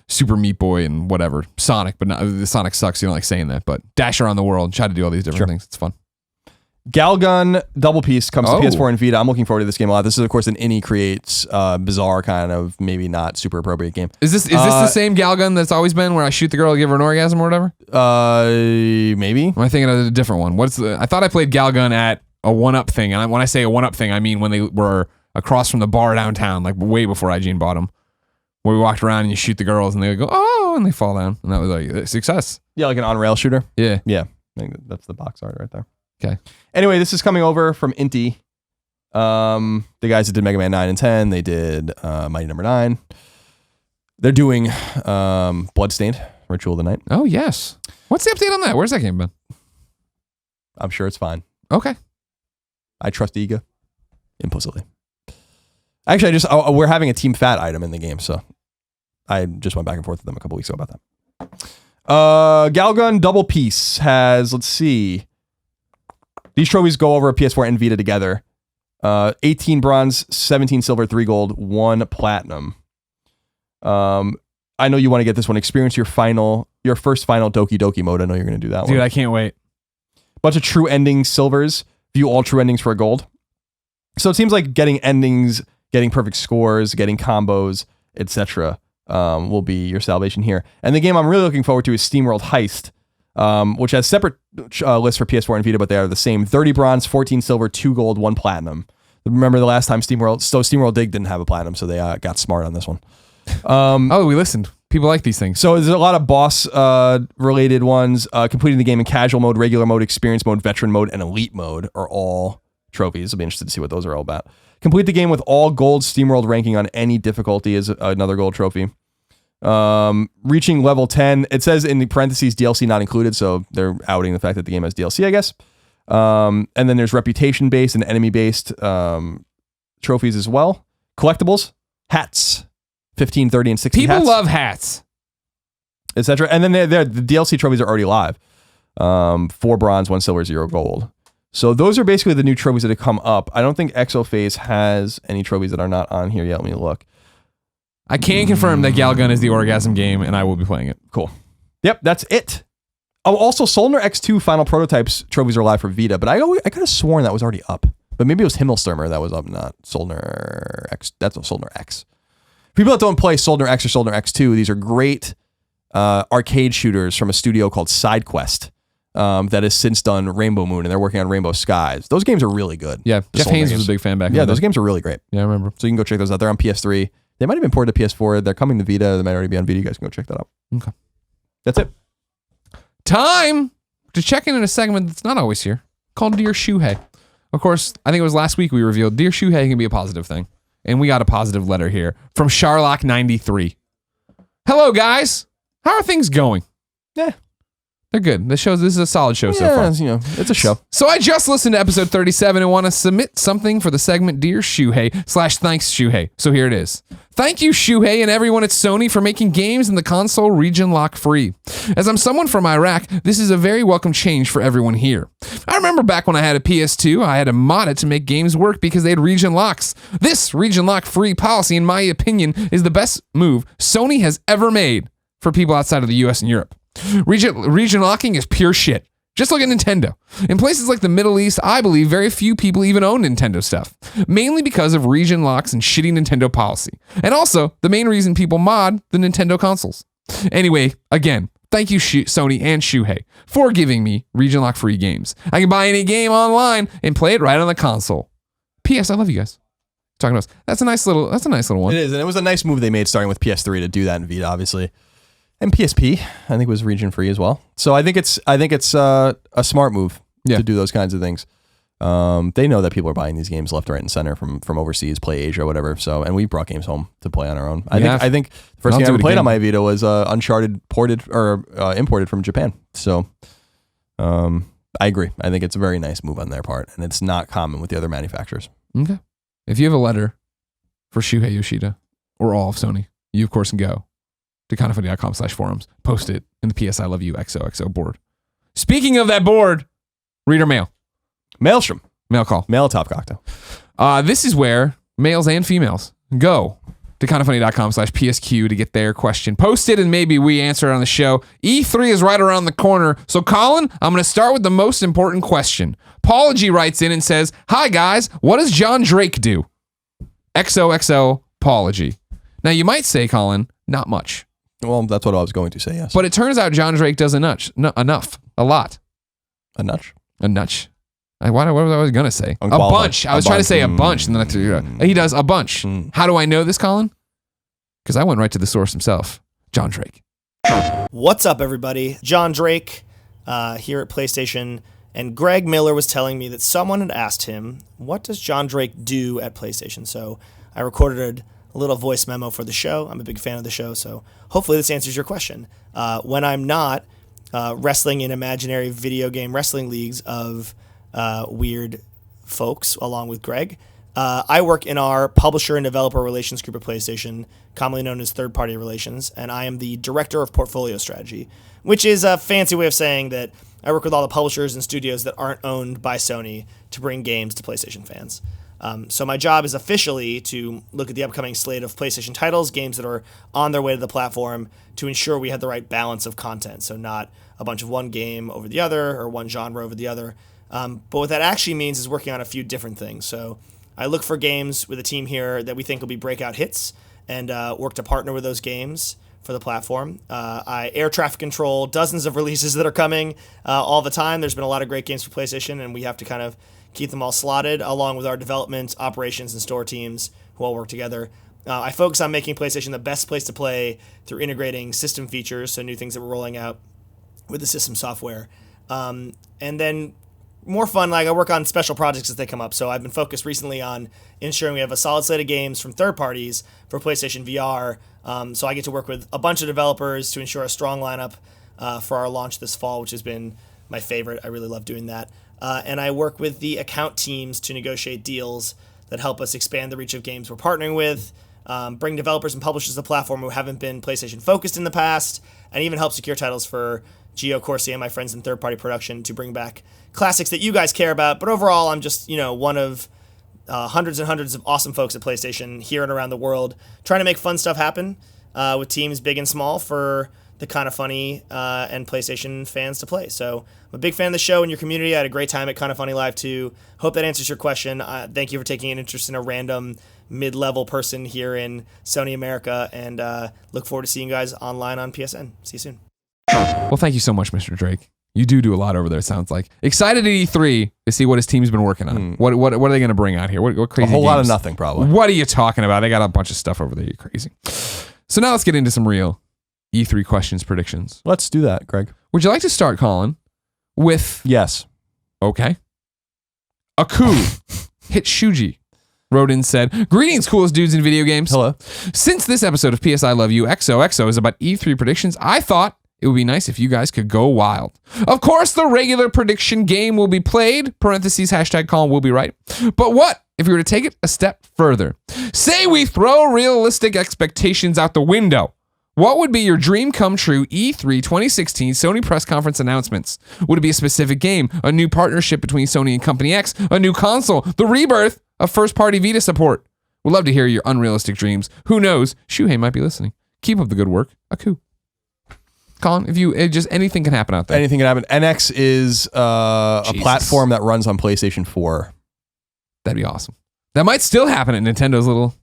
Super Meat Boy and whatever. Sonic, but the Sonic sucks. You don't like saying that, but dash around the world, try to do all these different things. It's fun. Galgun Double Piece comes to PS4 and Vita. I'm looking forward to this game a lot. This is, of course, an Innie creates bizarre kind of maybe not super appropriate game. Is this the same Galgun that's always been where I shoot the girl to give her an orgasm or whatever? Maybe. Am I thinking of a different one? I thought I played Galgun at a 1UP thing, and when I say a 1UP thing, I mean when they were across from the bar downtown, like way before IGN bought them, where we walked around and you shoot the girls and they go, oh, and they fall down, and that was like a success. Yeah, like an on-rail shooter. Yeah. I think that's the box art right there. Okay. Anyway, this is coming over from Inti. The guys that did Mega Man 9 and 10, they did Mighty Number 9. They're doing Bloodstained, Ritual of the Night. Oh, yes. What's the update on that? Where's that game been? I'm sure it's fine. Okay. I trust Iga implicitly. Actually, we're having a Team Fat item in the game, so I just went back and forth with them a couple weeks ago about that. Galgun Double Piece has, let's see. These trophies go over PS4 and Vita together. 18 bronze, 17 silver, 3 gold, 1 platinum. I know you want to get this one. Experience your first final Doki Doki mode. I know you're going to do that one. Dude, I can't wait. Bunch of true ending silvers. View all true endings for a gold. So it seems like getting endings, getting perfect scores, getting combos, etc. Will be your salvation here. And the game I'm really looking forward to is SteamWorld Heist, which has separate lists for PS4 and Vita, but they are the same. 30 bronze, 14 silver, 2 gold, 1 platinum. Remember the last time SteamWorld Dig didn't have a platinum, so they got smart on this one. We listened. People like these things. So there's a lot of boss related ones. Completing the game in casual mode, regular mode, experience mode, veteran mode, and elite mode are all trophies. I'll be interested to see what those are all about. Complete the game with all gold SteamWorld ranking on any difficulty is another gold trophy. Reaching level 10. It says in the parentheses DLC not included, so they're outing the fact that the game has DLC, I guess. And then there's reputation based and enemy based trophies as well. Collectibles, hats, 15, 30, and 60 People hats. love hats. Etc. And then the DLC trophies are already live. 4 bronze, 1 silver, 0 gold. So those are basically the new trophies that have come up. I don't think Exophase has any trophies that are not on here yet. Let me look. I can confirm that Galgun is the orgasm game, and I will be playing it. Cool. Yep, that's it. Oh, also, Solnar X2 final prototypes trophies are live for Vita, but I could have sworn that was already up. But maybe it was Himmelsturmer that was up, not Solnar X. That's Solnar X. People that don't play Solnar X or Solnar X2, these are great arcade shooters from a studio called SideQuest that has since done Rainbow Moon, and they're working on Rainbow Skies. Those games are really good. Yeah, Jeff Haynes was a big fan back then. Yeah, those games are really great. Yeah, I remember. So you can go check those out. They're on PS3. They might have been ported to PS4. They're coming to Vita. They might already be on Vita. You guys can go check that out. Okay. That's it. Time to check in a segment that's not always here, called Dear Shuhei. Of course, I think it was last week we revealed Dear Shuhei can be a positive thing. And we got a positive letter here from Sharlock93. Hello, guys. How are things going? Yeah. They're good. This is a solid show so far. You know, it's a show. So I just listened to episode 37 and want to submit something for the segment Dear Shuhei/Thanks Shuhei. So here it is. Thank you, Shuhei, and everyone at Sony for making games in the console region lock free. As I'm someone from Iraq, this is a very welcome change for everyone here. I remember back when I had a PS2, I had to mod it to make games work because they had region locks. This region lock free policy, in my opinion, is the best move Sony has ever made for people outside of the US and Europe. Region locking is pure shit. Just look at Nintendo. In places like the Middle East, I believe very few people even own Nintendo stuff, mainly because of region locks and shitty Nintendo policy. And also, the main reason people mod the Nintendo consoles. Anyway, again, thank you Sony and Shuhei for giving me region lock free games. I can buy any game online and play it right on the console. P.S. I love you guys. Talking to us. That's a nice little one. It is, and it was a nice move they made starting with PS3 to do that in Vita, obviously. And PSP, I think, was region free as well. So I think it's a smart move to do those kinds of things. They know that people are buying these games left, right, and center from overseas, Play Asia, or whatever. So, and we brought games home to play on our own. I think the first game I ever played on my Vita was Uncharted imported from Japan. So I agree. I think it's a very nice move on their part, and it's not common with the other manufacturers. Okay. If you have a letter for Shuhei Yoshida or all of Sony, you of course can go to kindafunny.com/forums. Post it in the PS I Love You XOXO board. Speaking of that board, reader mail. Maelstrom. Mail call. Mail top cocktail. This is where males and females go to kindafunny.com/PSQ to get their question posted, and maybe we answer it on the show. E3 is right around the corner. So Colin, I'm going to start with the most important question. Paula G writes in and says, "Hi guys, what does John Drake do?" XOXO Paula G. Now you might say, Colin, not much. Well, that's what I was going to say, yes. But it turns out John Drake does enough. A lot. A nutch? A nutch. What was I going to say? A bunch. I was trying to say a bunch, and then I threw it out. He does a bunch. How do I know this, Colin? Because I went right to the source himself, John Drake. What's up, everybody? John Drake here at PlayStation, and Greg Miller was telling me that someone had asked him, what does John Drake do at PlayStation? So I recorded a little voice memo for the show. I'm a big fan of the show, so hopefully this answers your question. When I'm not wrestling in imaginary video game wrestling leagues of weird folks along with Greg, I work in our publisher and developer relations group at PlayStation, commonly known as third-party relations, and I am the director of portfolio strategy, which is a fancy way of saying that I work with all the publishers and studios that aren't owned by Sony to bring games to PlayStation fans. So my job is officially to look at the upcoming slate of PlayStation titles, games that are on their way to the platform, to ensure we have the right balance of content. So not a bunch of one game over the other or one genre over the other. But what that actually means is working on a few different things. So I look for games with a team here that we think will be breakout hits and work to partner with those games for the platform. I air traffic control dozens of releases that are coming all the time. There's been a lot of great games for PlayStation, and we have to kind of keep them all slotted, along with our development, operations, and store teams who all work together. I focus on making PlayStation the best place to play through integrating system features, so new things that we're rolling out with the system software. And then more fun, like I work on special projects as they come up. So I've been focused recently on ensuring we have a solid slate of games from third parties for PlayStation VR. So I get to work with a bunch of developers to ensure a strong lineup for our launch this fall, which has been my favorite. I really love doing that. And I work with the account teams to negotiate deals that help us expand the reach of games we're partnering with, bring developers and publishers to the platform who haven't been PlayStation focused in the past, and even help secure titles for Gio Corsi and my friends in third-party production to bring back classics that you guys care about. But overall, I'm just, one of hundreds and hundreds of awesome folks at PlayStation here and around the world trying to make fun stuff happen with teams big and small for the Kinda Funny and PlayStation fans to play. So I'm a big fan of the show and your community. I had a great time at Kinda Funny Live too. Hope that answers your question. Thank you for taking an interest in a random mid-level person here in Sony America, and look forward to seeing you guys online on PSN. See you soon. Well, thank you so much, Mr. Drake. You do a lot over there, it sounds like. Excited at E3 to see what his team's been working on. What are they going to bring out here? What crazy A whole lot of games? nothing, probably. What are you talking about? They got a bunch of stuff over there. You're crazy. So now let's get into some real E3 questions, predictions. Let's do that, Greg. Would you like to start, Colin, with... Yes. Okay. Aku Hit Shuji wrote in and said, "Greetings, coolest dudes in video games. Hello. Since this episode of PS I Love You XOXO is about E3 predictions, I thought it would be nice if you guys could go wild. Of course, the regular prediction game will be played, parentheses, hashtag Colin will be right. But what if we were to take it a step further? Say we throw realistic expectations out the window. What would be your dream come true E3 2016 Sony press conference announcements? Would it be a specific game, a new partnership between Sony and Company X, a new console, the rebirth of first-party Vita support? We'd love to hear your unrealistic dreams. Who knows? Shuhei might be listening. Keep up the good work. Aku. Colin, just anything can happen out there. Anything can happen. NX is a platform that runs on PlayStation 4. That'd be awesome. That might still happen at Nintendo's little...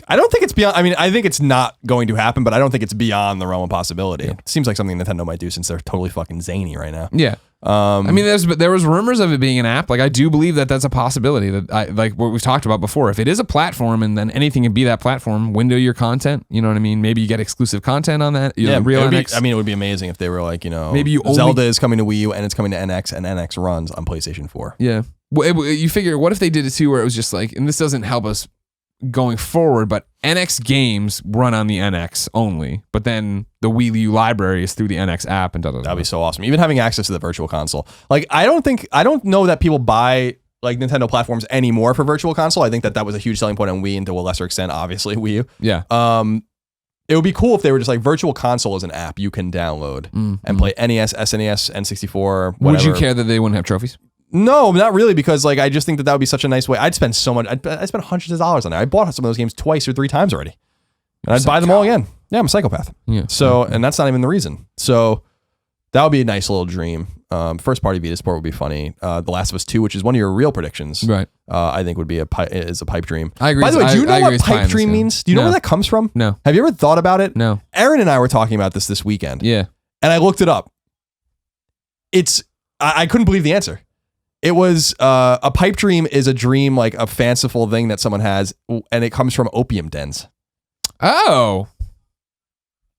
I don't think it's beyond. I mean, I think it's not going to happen, but I don't think it's beyond the realm of possibility. It seems like something Nintendo might do since they're totally fucking zany right now. Yeah. I mean, there was rumors of it being an app. Like, I do believe that that's a possibility. That like what we've talked about before. If it is a platform, and then anything can be that platform, window your content. You know what I mean? Maybe you get exclusive content on that. Yeah, real NX. It would be amazing if they were like, maybe Zelda is coming to Wii U and it's coming to NX, and NX runs on PlayStation 4. Yeah. Well, you figure, what if they did it too, where it was just like, and this doesn't help us going forward, but NX games run on the NX only, but then the Wii U library is through the NX app and That'd be so awesome. Even having access to the virtual console. Like, I don't know that people buy like Nintendo platforms anymore for virtual console. I think that was a huge selling point on Wii, and to a lesser extent, obviously, Wii U. Yeah. It would be cool if they were just like, virtual console is an app you can download and play NES, SNES, N64, whatever. Would you care that they wouldn't have trophies? No, not really, because like I just think that would be such a nice way. I'd spend so much. I spent hundreds of dollars on it. I bought some of those games twice or three times already, and I'd buy them all again. Yeah, I'm a psychopath. Yeah. So, and that's not even the reason. So, that would be a nice little dream. First party Vita support would be funny. The Last of Us 2, which is one of your real predictions, right? I think would be a pipe dream. I agree. By the way, do you know what pipe dream means? Do you know where that comes from? No. Have you ever thought about it? No. Aaron and I were talking about this weekend. Yeah. And I looked it up. I couldn't believe the answer. It was a pipe dream is a dream, like a fanciful thing that someone has, and it comes from opium dens. Oh,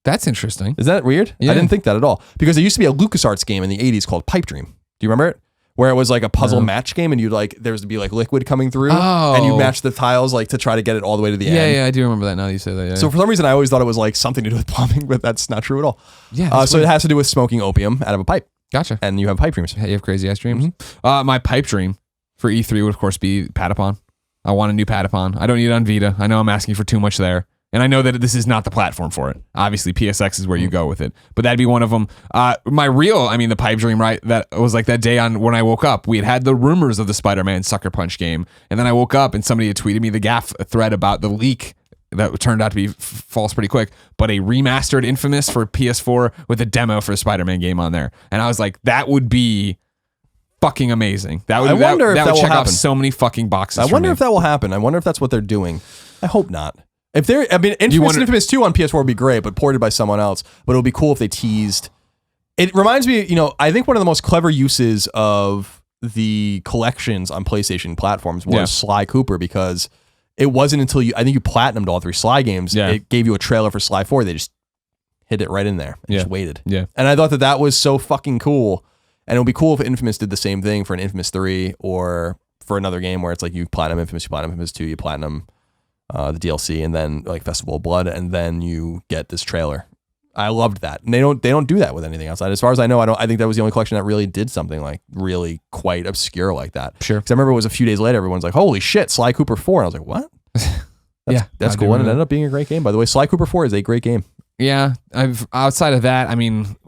that's interesting. Is that weird? Yeah. I didn't think that at all, because there used to be a LucasArts game in the 80s called Pipe Dream. Do you remember it? Where it was like a puzzle match game, and there would be like liquid coming through, and you match the tiles like to try to get it all the way to the end. Yeah, I do remember that now that you say that. Yeah, so for some reason, I always thought it was like something to do with plumbing, but that's not true at all. Yeah. So it has to do with smoking opium out of a pipe. Gotcha. And you have pipe dreams. You have crazy ass dreams. Mm-hmm. My pipe dream for E3 would of course be Patapon. I want a new Patapon. I don't need it on Vita. I know I'm asking for too much there. And I know that this is not the platform for it. Obviously, PSX is where you go with it. But that'd be one of them. The pipe dream, right? That was like that day when I woke up. We had the rumors of the Spider-Man Sucker Punch game. And then I woke up and somebody had tweeted me the gaff thread about the leak that turned out to be false pretty quick, but a remastered Infamous for PS4 with a demo for a Spider-Man game on there. And I was like, that would be fucking amazing. That would check off so many fucking boxes. I wonder if that will happen. I wonder if that's what they're doing. I hope not. Infamous 2 on PS4 would be great, but ported by someone else. But it would be cool if they teased. It reminds me, I think one of the most clever uses of the collections on PlayStation platforms was Sly Cooper, because it wasn't until I think you platinumed all 3 Sly games. Yeah. It gave you a trailer for Sly 4. They just hit it right in there. And just waited. Yeah. And I thought that was so fucking cool. And it would be cool if Infamous did the same thing for an Infamous 3 or for another game where it's like you platinum Infamous 2, you platinum the DLC, and then like Festival of Blood, and then you get this trailer. I loved that. And they don't do that with anything outside. As far as I know, I think that was the only collection that really did something like really quite obscure like that. Sure. Because I remember it was a few days later, everyone's like, holy shit, Sly Cooper 4. And I was like, what? That's cool. And it ended up being a great game. By the way, Sly Cooper 4 is a great game. Yeah. Outside of that,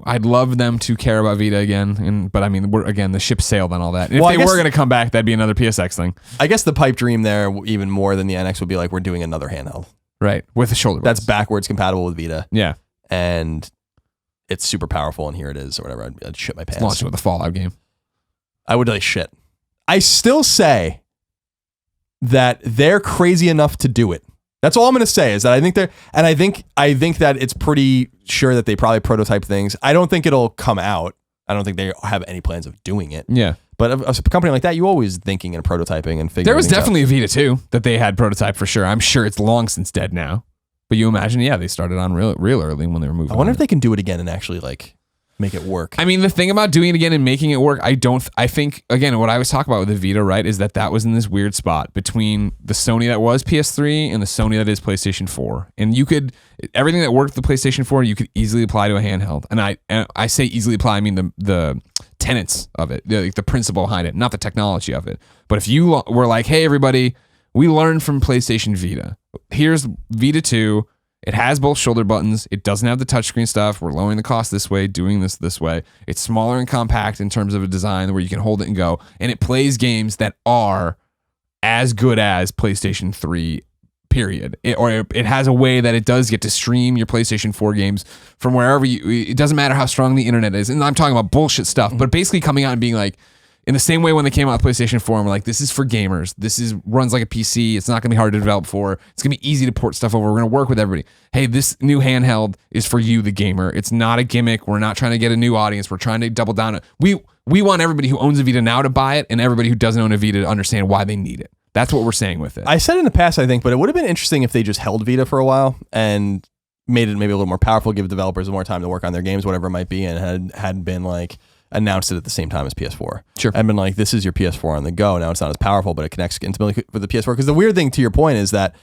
I'd love them to care about Vita again. But the ship sailed on all that. And if they were going to come back, that'd be another PSX thing. I guess the pipe dream there, even more than the NX, would be like, we're doing another handheld. Right. With the shoulder. That's backwards compatible with Vita. Yeah. And it's super powerful, and here it is, or whatever. I'd shit my pants. Launch it with a Fallout game. I would like shit. I still say that they're crazy enough to do it. That's all I'm going to say, is that I think that it's pretty sure that they probably prototype things. I don't think it'll come out. I don't think they have any plans of doing it. Yeah. But a company like that, you always thinking and prototyping and figuring. There was definitely a Vita 2 that they had prototype for sure. I'm sure it's long since dead now. But you imagine, they started on real early when they were moving. I wonder if they can do it again and actually make it work. I mean, the thing about doing it again and making it work, I think, again, what I was talking about with the Vita, right, is that was in this weird spot between the Sony that was PS3 and the Sony that is PlayStation 4. And everything that worked with the PlayStation 4, you could easily apply to a handheld. And I say easily apply, I mean the tenets of it, the principle behind it, not the technology of it. But if you were like, hey, everybody, we learned from PlayStation Vita. Here's Vita 2. It has both shoulder buttons. It doesn't have the touchscreen stuff. We're lowering the cost this way, doing this way. It's smaller and compact in terms of a design where you can hold it and go. And it plays games that are as good as PlayStation 3, period. It has a way that it does get to stream your PlayStation 4 games from wherever it doesn't matter how strong the internet is. And I'm talking about bullshit stuff, but basically coming out and being like, in the same way when they came out with PlayStation 4, we're like, this is for gamers. Runs like a PC. It's not going to be hard to develop for. It's going to be easy to port stuff over. We're going to work with everybody. Hey, this new handheld is for you, the gamer. It's not a gimmick. We're not trying to get a new audience. We're trying to double down. We want everybody who owns a Vita now to buy it and everybody who doesn't own a Vita to understand why they need it. That's what we're saying with it. I said in the past, I think, but it would have been interesting if they just held Vita for a while and made it maybe a little more powerful, give developers more time to work on their games, whatever it might be, and had been like, announced it at the same time as PS4. Sure. I've been like, this is your PS4 on the go. Now it's not as powerful, but it connects intimately with the PS4. Because the weird thing, to your point, is that,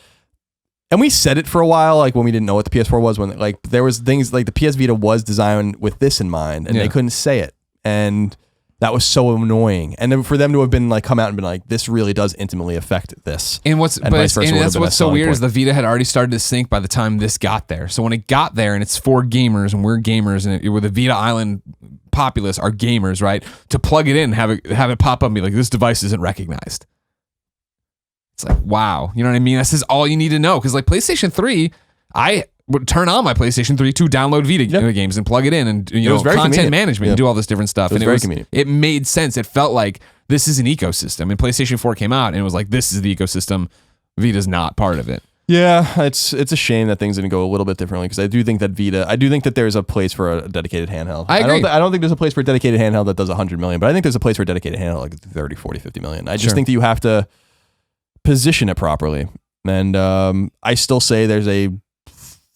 and we said it for a while, like when we didn't know what the PS4 was, when like there was things like the PS Vita was designed with this in mind, and they couldn't say it, and that was so annoying. And then for them to have been like come out and been like, this really does intimately affect this. And that's what's so weird is the Vita had already started to sync by the time this got there. So when it got there and it's for gamers and we're gamers and with the Vita Island populace are gamers, right? To plug it in, have it pop up and be like, this device isn't recognized. It's like, wow. You know what I mean? This is all you need to know. Because like PlayStation 3, I would turn on my PlayStation 3 to download Vita games and plug it in and content convenient. Management and do all this different stuff. It made sense. It felt like this is an ecosystem. And PlayStation 4 came out and it was like, this is the ecosystem. Vita's not part of it. Yeah, it's a shame that things didn't go a little bit differently because I do think that there's a place for a dedicated handheld. I agree. I don't think there's a place for a dedicated handheld that does 100 million, but I think there's a place for a dedicated handheld like 30, 40, 50 million. I just think that you have to position it properly. And I still say there's a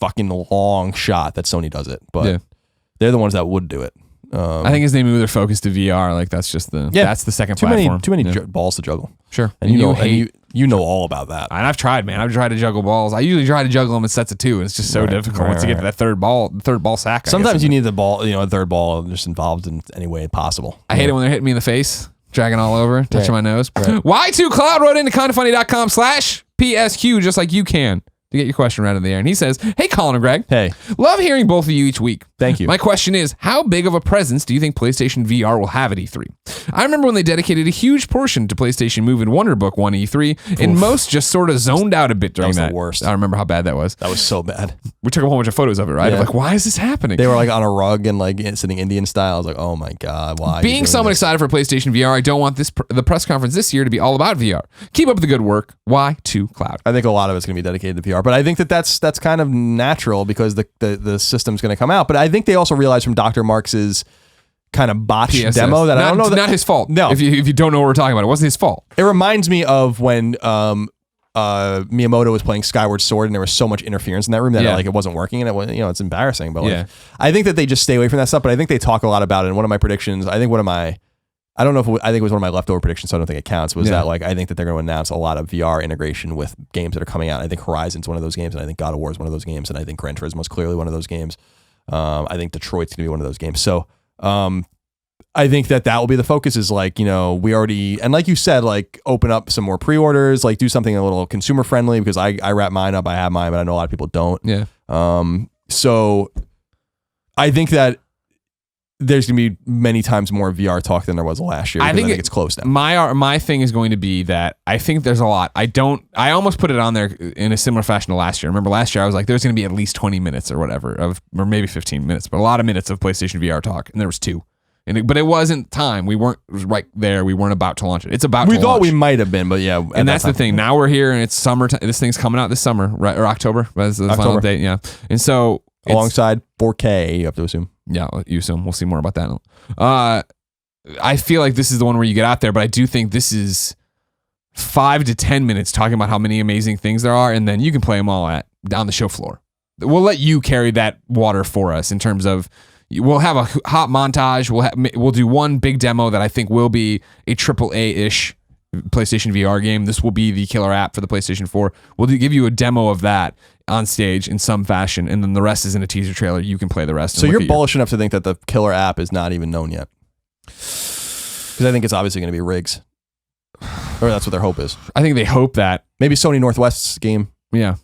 fucking long shot that Sony does it, but they're the ones that would do it. I think as they move their focus to VR, like that's just that's the second platform. Too many balls to juggle. Sure. And you know all about that. And I've tried, man. I've tried to juggle balls. I usually try to juggle them in sets of 2, and it's just so difficult to get to that third ball sack. Sometimes you need the ball, a third ball just involved in any way possible. I hate it when they're hitting me in the face, dragging all over, touching my nose. Right. Y2Cloud wrote into kindafunny.com/PSQ just like you can to get your question right in the air. And he says, hey, Colin and Greg. Hey. Love hearing both of you each week. Thank you. My question is, how big of a presence do you think PlayStation VR will have at E3? I remember when they dedicated a huge portion to PlayStation Move and Wonderbook one E3, and most just sort of zoned out a bit during that. That was the worst. I remember how bad that was. That was so bad. We took a whole bunch of photos of it, right? Yeah. Like, why is this happening? They were like on a rug and like sitting Indian style. I was like, oh my God, why? Being someone excited for PlayStation VR, I don't want the press conference this year to be all about VR. Keep up the good work. Y2Cloud. I think a lot of it's going to be dedicated to VR, but I think that's kind of natural because the system's going to come out. But I think they also realized from Dr. Marx's kind of botched demo that I don't know. Not his fault. No. If you don't know what we're talking about, it wasn't his fault. It reminds me of when Miyamoto was playing Skyward Sword and there was so much interference in that room that it wasn't working and it was, it's embarrassing. But I think that they just stay away from that stuff. But I think they talk a lot about it. And one of my predictions, I think it was one of my leftover predictions, so I don't think it counts, was that I think that they're going to announce a lot of VR integration with games that are coming out. I think Horizon's one of those games, and I think God of War is one of those games, and I think Gran Turismo is clearly one of those games. I think Detroit's going to be one of those games. So I think that will be the focus is we already, and like you said, open up some more pre-orders, do something a little consumer friendly because I wrap mine up. I have mine, but I know a lot of people don't. Yeah. So I think that there's going to be many times more VR talk than there was last year. I think it's close now. My thing is going to be that I think there's a lot. I almost put it on there in a similar fashion to last year. Remember last year I was like, there's going to be at least 20 minutes or whatever or maybe 15 minutes, but a lot of minutes of PlayStation VR talk. And there was 2. But it wasn't time. We weren't right there. We weren't about to launch it. It's about to launch. We thought we might have been, but yeah. And that's the thing. Now we're here and it's summer. This thing's coming out this summer, right? Or October. That's the final date. Yeah. And so alongside 4K, you have to assume. Yeah, you assume. We'll see more about that. I feel like this is the one where you get out there, but I do think this is 5 to 10 minutes talking about how many amazing things there are, and then you can play them all on the show floor. We'll let you carry that water for us in terms of we'll have a hot montage. We'll do one big demo that I think will be a AAA-ish PlayStation VR game. This will be the killer app for the PlayStation 4. We'll give you a demo of that on stage in some fashion, and then the rest is in a teaser trailer. You can play the rest. So you're bullish enough to think that the killer app is not even known yet? Because I think it's obviously going to be rigs. Or that's what their hope is. I think they hope that. Maybe Sony Northwest's game. Yeah.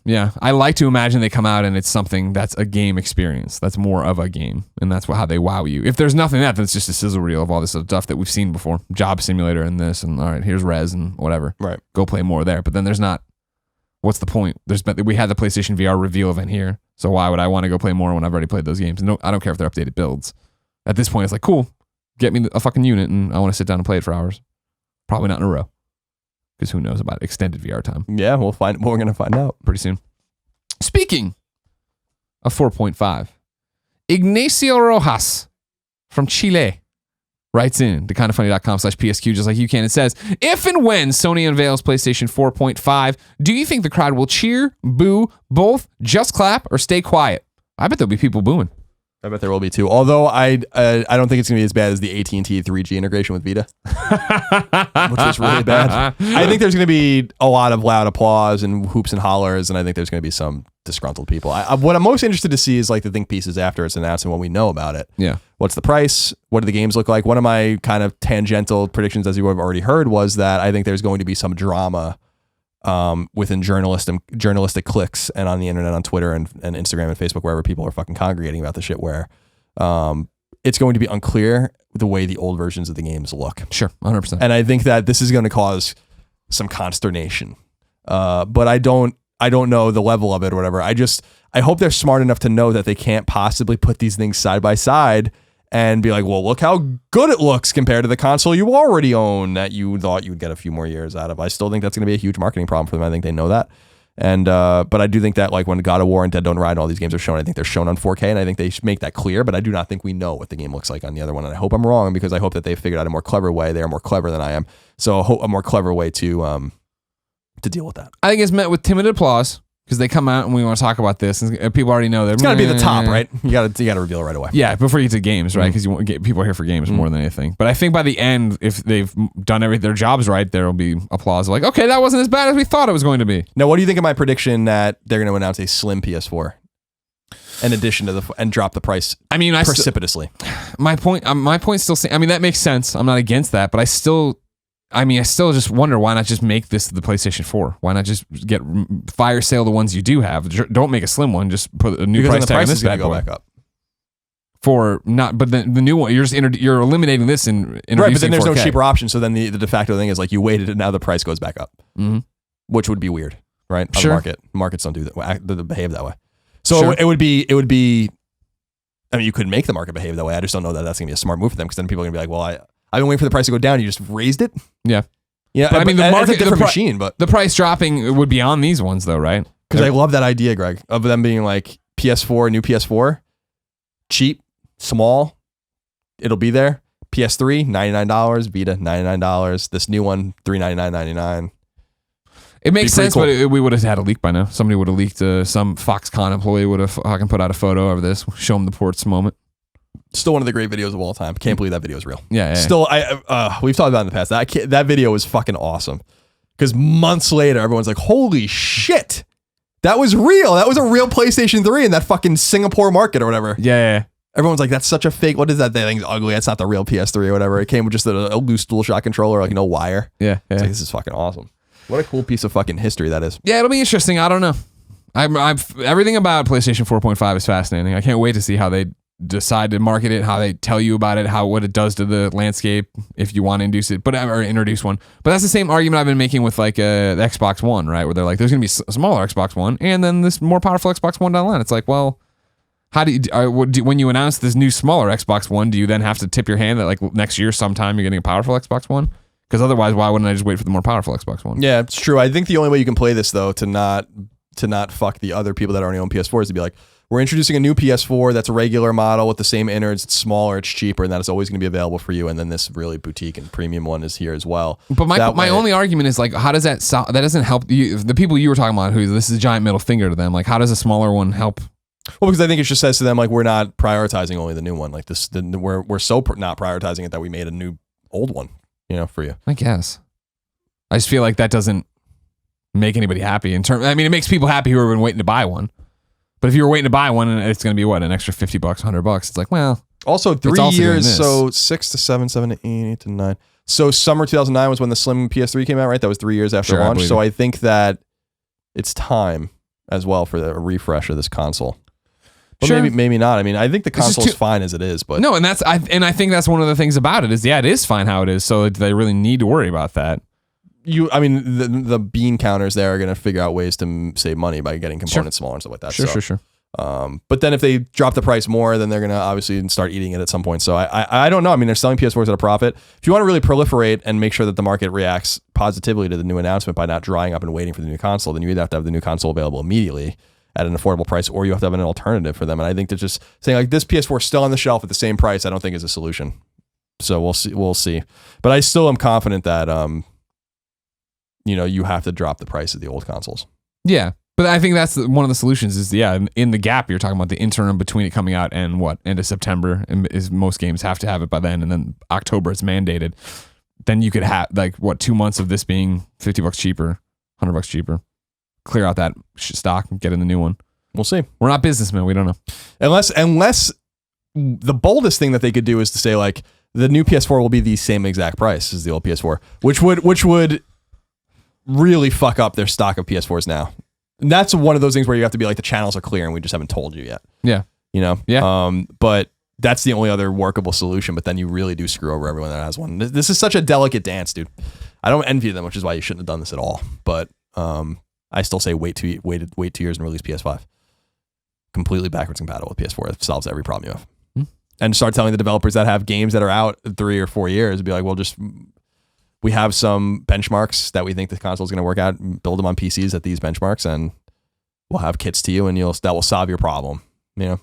I like to imagine they come out and it's something that's a game experience. That's more of a game. And that's how they wow you. If there's nothing that, then it's just a sizzle reel of all this stuff that we've seen before. Job simulator and this, and all right, here's Rez and whatever. Right. Go play more there. But then there's not. What's the point? We had the PlayStation VR reveal event here. So why would I want to go play more when I've already played those games? No, I don't care if they're updated builds. At this point, it's like, cool, get me a fucking unit and I want to sit down and play it for hours. Probably not in a row. Because who knows about extended VR time. Yeah, we're going to find out pretty soon. Speaking of 4.5, Ignacio Rojas from Chile writes in to kindafunny.com/PSQ just like you can. It says, if and when Sony unveils PlayStation 4.5, do you think the crowd will cheer, boo, both, just clap, or stay quiet? I bet there'll be people booing. I bet there will be too. Although I don't think it's going to be as bad as the AT&T 3G integration with Vita, which was really bad. I think there's going to be a lot of loud applause and hoops and hollers, and I think there's going to be some disgruntled people. What I'm most interested to see is like the think pieces after it's announced and what we know about it. Yeah. What's the price? What do the games look like? One of my kind of tangential predictions, as you have already heard, was that I think there's going to be some drama within journalistic cliques and on the internet, on Twitter and Instagram and Facebook, wherever people are fucking congregating about the shit, where it's going to be unclear the way the old versions of the games look. Sure, 100%. And I think that this is going to cause some consternation. But I don't know the level of it or whatever. I hope they're smart enough to know that they can't possibly put these things side by side and be like, well, look how good it looks compared to the console you already own that you thought you'd get a few more years out of. I still think that's going to be a huge marketing problem for them. I think they know that. And but I do think that like when God of War and Dead Don't Ride and all these games are shown, I think they're shown on 4K, and I think they make that clear, but I do not think we know what the game looks like on the other one. And I hope I'm wrong, because I hope that they figured out a more clever way. They are more clever than I am. So a more clever way to deal with that. I think it's met with timid applause, because they come out and we want to talk about this, and people already know that it's got to be the top, right? You got to reveal it right away. Yeah, before you get to games, right? Because people are here for games more than anything. But I think by the end, if they've done their jobs right, there will be applause like, okay, that wasn't as bad as we thought it was going to be. Now, what do you think of my prediction that they're going to announce a slim PS4 in addition to and drop the price? I mean, precipitously. My point still. I mean, that makes sense. I'm not against that, but I still just wonder, why not just make this the PlayStation 4? Why not just fire sale the ones you do have? Don't make a slim one. Just put a new price tag on this bad boy. Go back up. But the new one, you're eliminating this and introducing right. But then there's 4K. No cheaper option. So then the de facto thing is like you waited and now the price goes back up, which would be weird, right? On sure. Markets don't do that. They behave that way. So sure. it would be. I mean, you could make the market behave that way. I just don't know that that's gonna be a smart move for them, because then people are gonna be like, well, I've been waiting for the price to go down. You just raised it. Yeah. Yeah. But I mean, the market, a different machine, but the price dropping would be on these ones though, right? Because I love that idea, Greg, of them being like PS4, new PS4, cheap, small, it'll be there. PS3, $99, Vita, $99. This new one, $399.99. It makes sense, cool. But we would have had a leak by now. Somebody would have leaked. Some Foxconn employee would have fucking put out a photo of this, show them the ports moment. Still one of the great videos of all time. Can't believe that video is real. Yeah. Still, we've talked about it in the past. That video was fucking awesome. Because months later, everyone's like, holy shit, that was real. That was a real PlayStation 3 in that fucking Singapore market or whatever. Yeah. Everyone's like, that's such a fake. What is that? That thing's ugly. That's not the real PS3 or whatever. It came with just a loose DualShock controller, like no wire. Yeah. It's like, this is fucking awesome. What a cool piece of fucking history that is. Yeah, it'll be interesting. I don't know. Everything about PlayStation 4.5 is fascinating. I can't wait to see how they decide to market it, how they tell you about it, what it does to the landscape if you want to introduce it, or introduce one. But that's the same argument I've been making with like the Xbox One, right? Where they're like, there's going to be a smaller Xbox One and then this more powerful Xbox One down the line. It's like, well, how when you announce this new smaller Xbox One, do you then have to tip your hand that like next year sometime you're getting a powerful Xbox One? Because otherwise, why wouldn't I just wait for the more powerful Xbox One? Yeah, it's true. I think the only way you can play this though to not fuck the other people that already own PS4 is to be like, we're introducing a new PS4 that's a regular model with the same innards. It's smaller, it's cheaper, and that is always going to be available for you. And then this really boutique and premium one is here as well. But my only argument is like, how does that that doesn't help you, the people you were talking about, who this is a giant middle finger to them? Like, how does a smaller one help Well, because I think it just says to them, like, we're not prioritizing only the new one. Like this, we're so not prioritizing it that we made a new old one, for you. I guess. I just feel like that doesn't make anybody happy it makes people happy who have been waiting to buy one. But if you were waiting to buy one and it's going to be an extra $50, $100, it's like, well. Also 3 years, so 6 to 7, 7 to 8, 8 to 9. So summer 2009 was when the Slim PS3 came out, right? That was 3 years after launch. So I think that it's time as well for a refresh of this console. But maybe not. I mean, I think the console's fine as it is, but no, and I think that's one of the things about it is, it is fine how it is. So they really need to worry about that. The bean counters there are going to figure out ways to save money by getting components smaller and stuff like that. Sure. But then if they drop the price more, then they're going to obviously start eating it at some point. So I don't know. I mean, they're selling PS4s at a profit. If you want to really proliferate and make sure that the market reacts positively to the new announcement by not drying up and waiting for the new console, then you either have to have the new console available immediately at an affordable price, or you have to have an alternative for them. And I think that just saying like this PS4 is still on the shelf at the same price, I don't think is a solution. So we'll see. But I still am confident that you have to drop the price of the old consoles. Yeah. But I think that's one of the solutions is, in the gap, you're talking about the interim between it coming out and end of September, and is most games have to have it by then, and then October it's mandated. Then you could have 2 months of this being $50 cheaper, $100 cheaper. Clear out that stock and get in the new one. We'll see. We're not businessmen. We don't know. Unless the boldest thing that they could do is to say like the new PS4 will be the same exact price as the old PS4, which would really fuck up their stock of PS4s now. And that's one of those things where you have to be like, the channels are clear and we just haven't told you yet. Yeah. Yeah. But that's the only other workable solution. But then you really do screw over everyone that has one. This is such a delicate dance, dude. I don't envy them, which is why you shouldn't have done this at all. But I still say wait 2 years and release PS5. Completely backwards compatible with PS4. It solves every problem you have. And start telling the developers that have games that are out 3 or 4 years, be like, well, we have some benchmarks that we think the console is going to work out. Build them on PCs at these benchmarks, and we'll have kits to you, and that will solve your problem. Yep.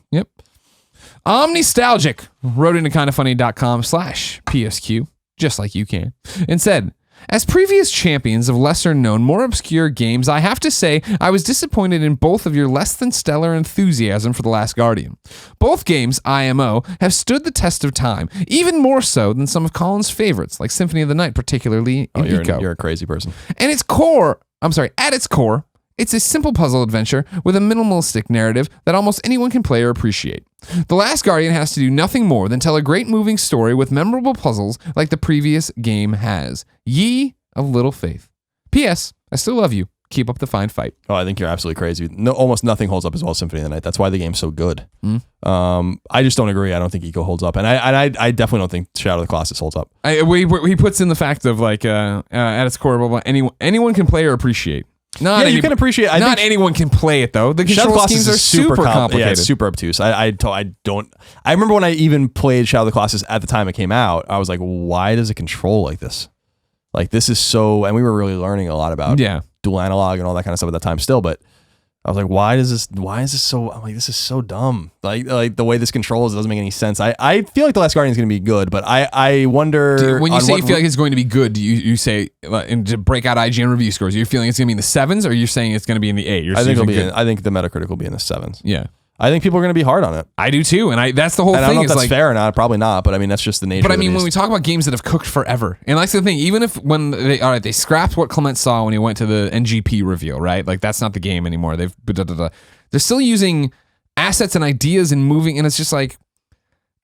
Omnistalgic wrote into kindoffunny.com/PSQ, just like you can, and said, as previous champions of lesser known, more obscure games, I have to say I was disappointed in both of your less than stellar enthusiasm for The Last Guardian. Both games, IMO, have stood the test of time, even more so than some of Colin's favorites, like Symphony of the Night, particularly in Eco. You're a crazy person. At its core, it's a simple puzzle adventure with a minimalistic narrative that almost anyone can play or appreciate. The Last Guardian has to do nothing more than tell a great moving story with memorable puzzles like the previous game has. Ye of little faith. P.S. I still love you. Keep up the fine fight. Oh, I think you're absolutely crazy. No, almost nothing holds up as well as Symphony of the Night. That's why the game's so good. I just don't agree. I don't think Eco holds up. And I definitely don't think Shadow of the Colossus holds up. He puts in the fact of at its core, anyone can play or appreciate. You can appreciate. Not anyone can play it though. The control schemes are super complicated. Yeah, it's super obtuse. I remember when I even played Shadow of the Colossus at the time it came out. I was like, why does it control like this? Like this is so. And we were really learning a lot about dual analog and all that kind of stuff at that time still. But I was like, why is this so? I'm like, this is so dumb. Like the way this controls doesn't make any sense. I feel like The Last Guardian is going to be good, but I wonder. When you say you feel like it's going to be good, do you say and to break out IGN review scores? You're feeling it's going to be in the 7s, or you're saying it's going to be in the 8? I think it'll be. I think the Metacritic will be in the 7s. Yeah. I think people are going to be hard on it. I do too, and that's the whole thing. I don't know if that's fair or not. Probably not, but I mean that's just the nature. But I mean, when we talk about games that have cooked forever, and that's the thing. Even if they scrapped what Clement saw when he went to the NGP reveal, right? Like that's not the game anymore. They're still using assets and ideas and moving, and it's just like,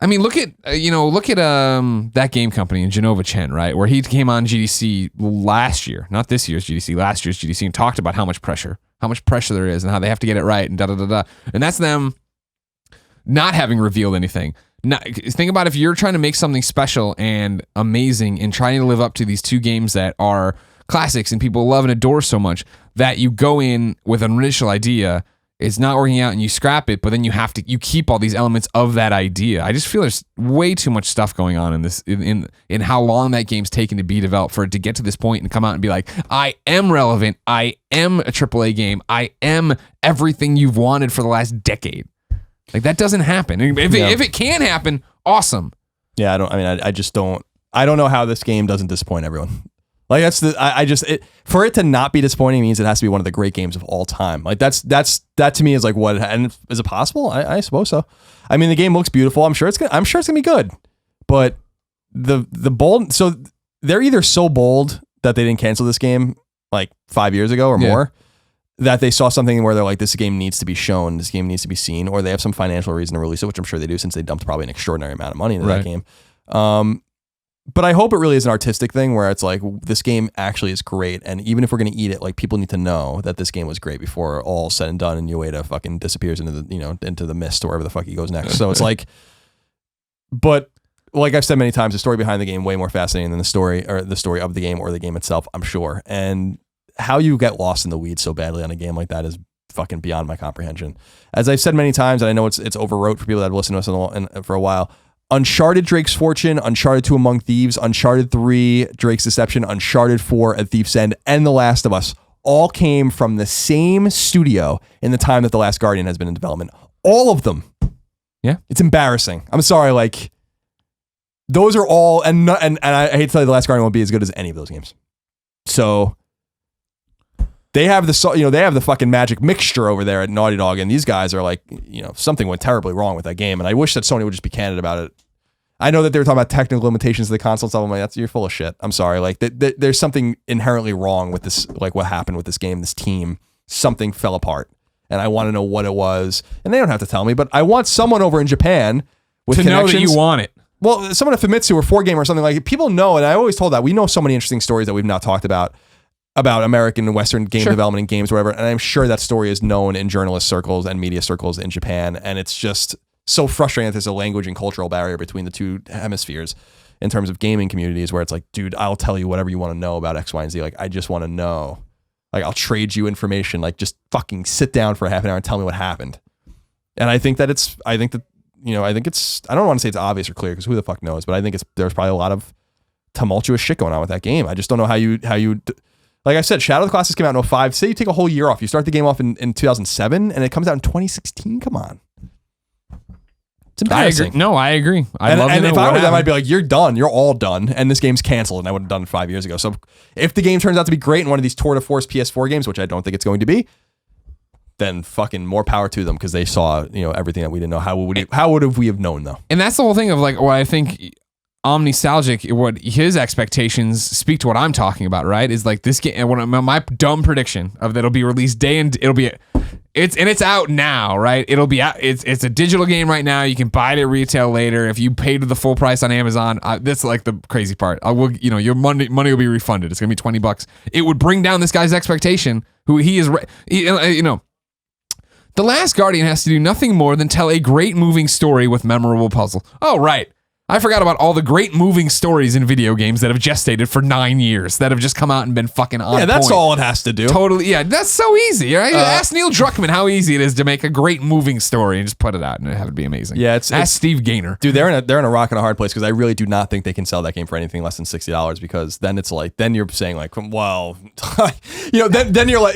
I mean, look at that game company in Genova Chen, right? Where he came on GDC last year, not this year's GDC, last year's GDC, and talked about how much pressure there is and how they have to get it right and and that's them not having revealed anything. Think about if you're trying to make something special and amazing and trying to live up to these two games that are classics and people love and adore so much, that you go in with an initial idea, it's not working out and you scrap it, but then you keep all these elements of that idea. I just feel there's way too much stuff going on in this, in how long that game's taken to be developed for it to get to this point and come out and be like, I am relevant. I am a AAA game. I am everything you've wanted for the last decade. Like that doesn't happen. If it can happen, awesome. Yeah, I just don't know how this game doesn't disappoint everyone. Like that's for it to not be disappointing means it has to be one of the great games of all time. Like that to me is like what, and is it possible? I suppose so. I mean, the game looks beautiful. I'm sure it's gonna be good, but the bold, so they're either so bold that they didn't cancel this game like 5 years ago or more, that they saw something where they're like, this game needs to be shown, this game needs to be seen, or they have some financial reason to release it, which I'm sure they do since they dumped probably an extraordinary amount of money into that game. But I hope it really is an artistic thing where it's like, this game actually is great. And even if we're going to eat it, like people need to know that this game was great before all said and done and Ueda fucking disappears into the, into the mist or wherever the fuck he goes next. So it's like, but like I've said many times, the story behind the game way more fascinating than the story of the game or the game itself, I'm sure. And how you get lost in the weeds so badly on a game like that is fucking beyond my comprehension. As I've said many times, and I know it's overwrote for people that have listened to us for a while, Uncharted Drake's Fortune, Uncharted 2 Among Thieves, Uncharted 3 Drake's Deception, Uncharted 4 A Thief's End, and The Last of Us all came from the same studio in the time that The Last Guardian has been in development. All of them. Yeah. It's embarrassing. I'm sorry, like those are all, and I hate to tell you The Last Guardian won't be as good as any of those games. So they have the fucking magic mixture over there at Naughty Dog, and these guys are like, something went terribly wrong with that game, and I wish that Sony would just be candid about it. I know that they were talking about technical limitations of the console stuff. I'm like, you're full of shit. I'm sorry. Like, there's something inherently wrong with this, like what happened with this game, this team. Something fell apart, and I want to know what it was. And they don't have to tell me, but I want someone over in Japan with to know that you want it. Well, someone at Famitsu or 4Gamer or something like it. People know, and I always told that we know so many interesting stories that we've not talked about American and Western game development and games, whatever. And I'm sure that story is known in journalist circles and media circles in Japan. And it's just so frustrating that there's a language and cultural barrier between the two hemispheres in terms of gaming communities where it's like, dude, I'll tell you whatever you want to know about X, Y, and Z. Like, I just want to know. Like, I'll trade you information. Like, just fucking sit down for half an hour and tell me what happened. And I think that I don't want to say it's obvious or clear because who the fuck knows, but I think there's probably a lot of tumultuous shit going on with that game. I just don't know how you like I said, Shadow of the Colossus came out in 2005. Say you take a whole year off. You start the game off in 2007 and it comes out in 2016. Come on. It's embarrassing. I agree. No, I agree. I'd love to know if I were them, happened. I'd be like, you're done. You're all done. And this game's canceled. And I would have done it 5 years ago. So if the game turns out to be great in one of these tour de force PS4 games, which I don't think it's going to be, then fucking more power to them because they saw, everything that we didn't know. How would we have known though? And that's the whole thing of like, what I think Omnistalgic, what his expectations speak to what I'm talking about, right? Is like this game, my dumb prediction of that it'll be released day and it's out now, right? It'll be out. It's a digital game right now. You can buy it at retail later. If you paid the full price on Amazon, that's like the crazy part. Your money will be refunded. It's gonna be $20. It would bring down this guy's expectation. Who he is, The Last Guardian has to do nothing more than tell a great moving story with memorable puzzle. Oh, right. I forgot about all the great moving stories in video games that have gestated for 9 years that have just come out and been fucking on point. Yeah, that's all it has to do. Totally. Yeah, that's so easy, right? Ask Neil Druckmann how easy it is to make a great moving story and just put it out and have it be amazing. Yeah, Ask Steve Gaynor. Dude, they're in a rock and a hard place because I really do not think they can sell that game for anything less than $60 because then it's like, then you're saying like, well, then you're like,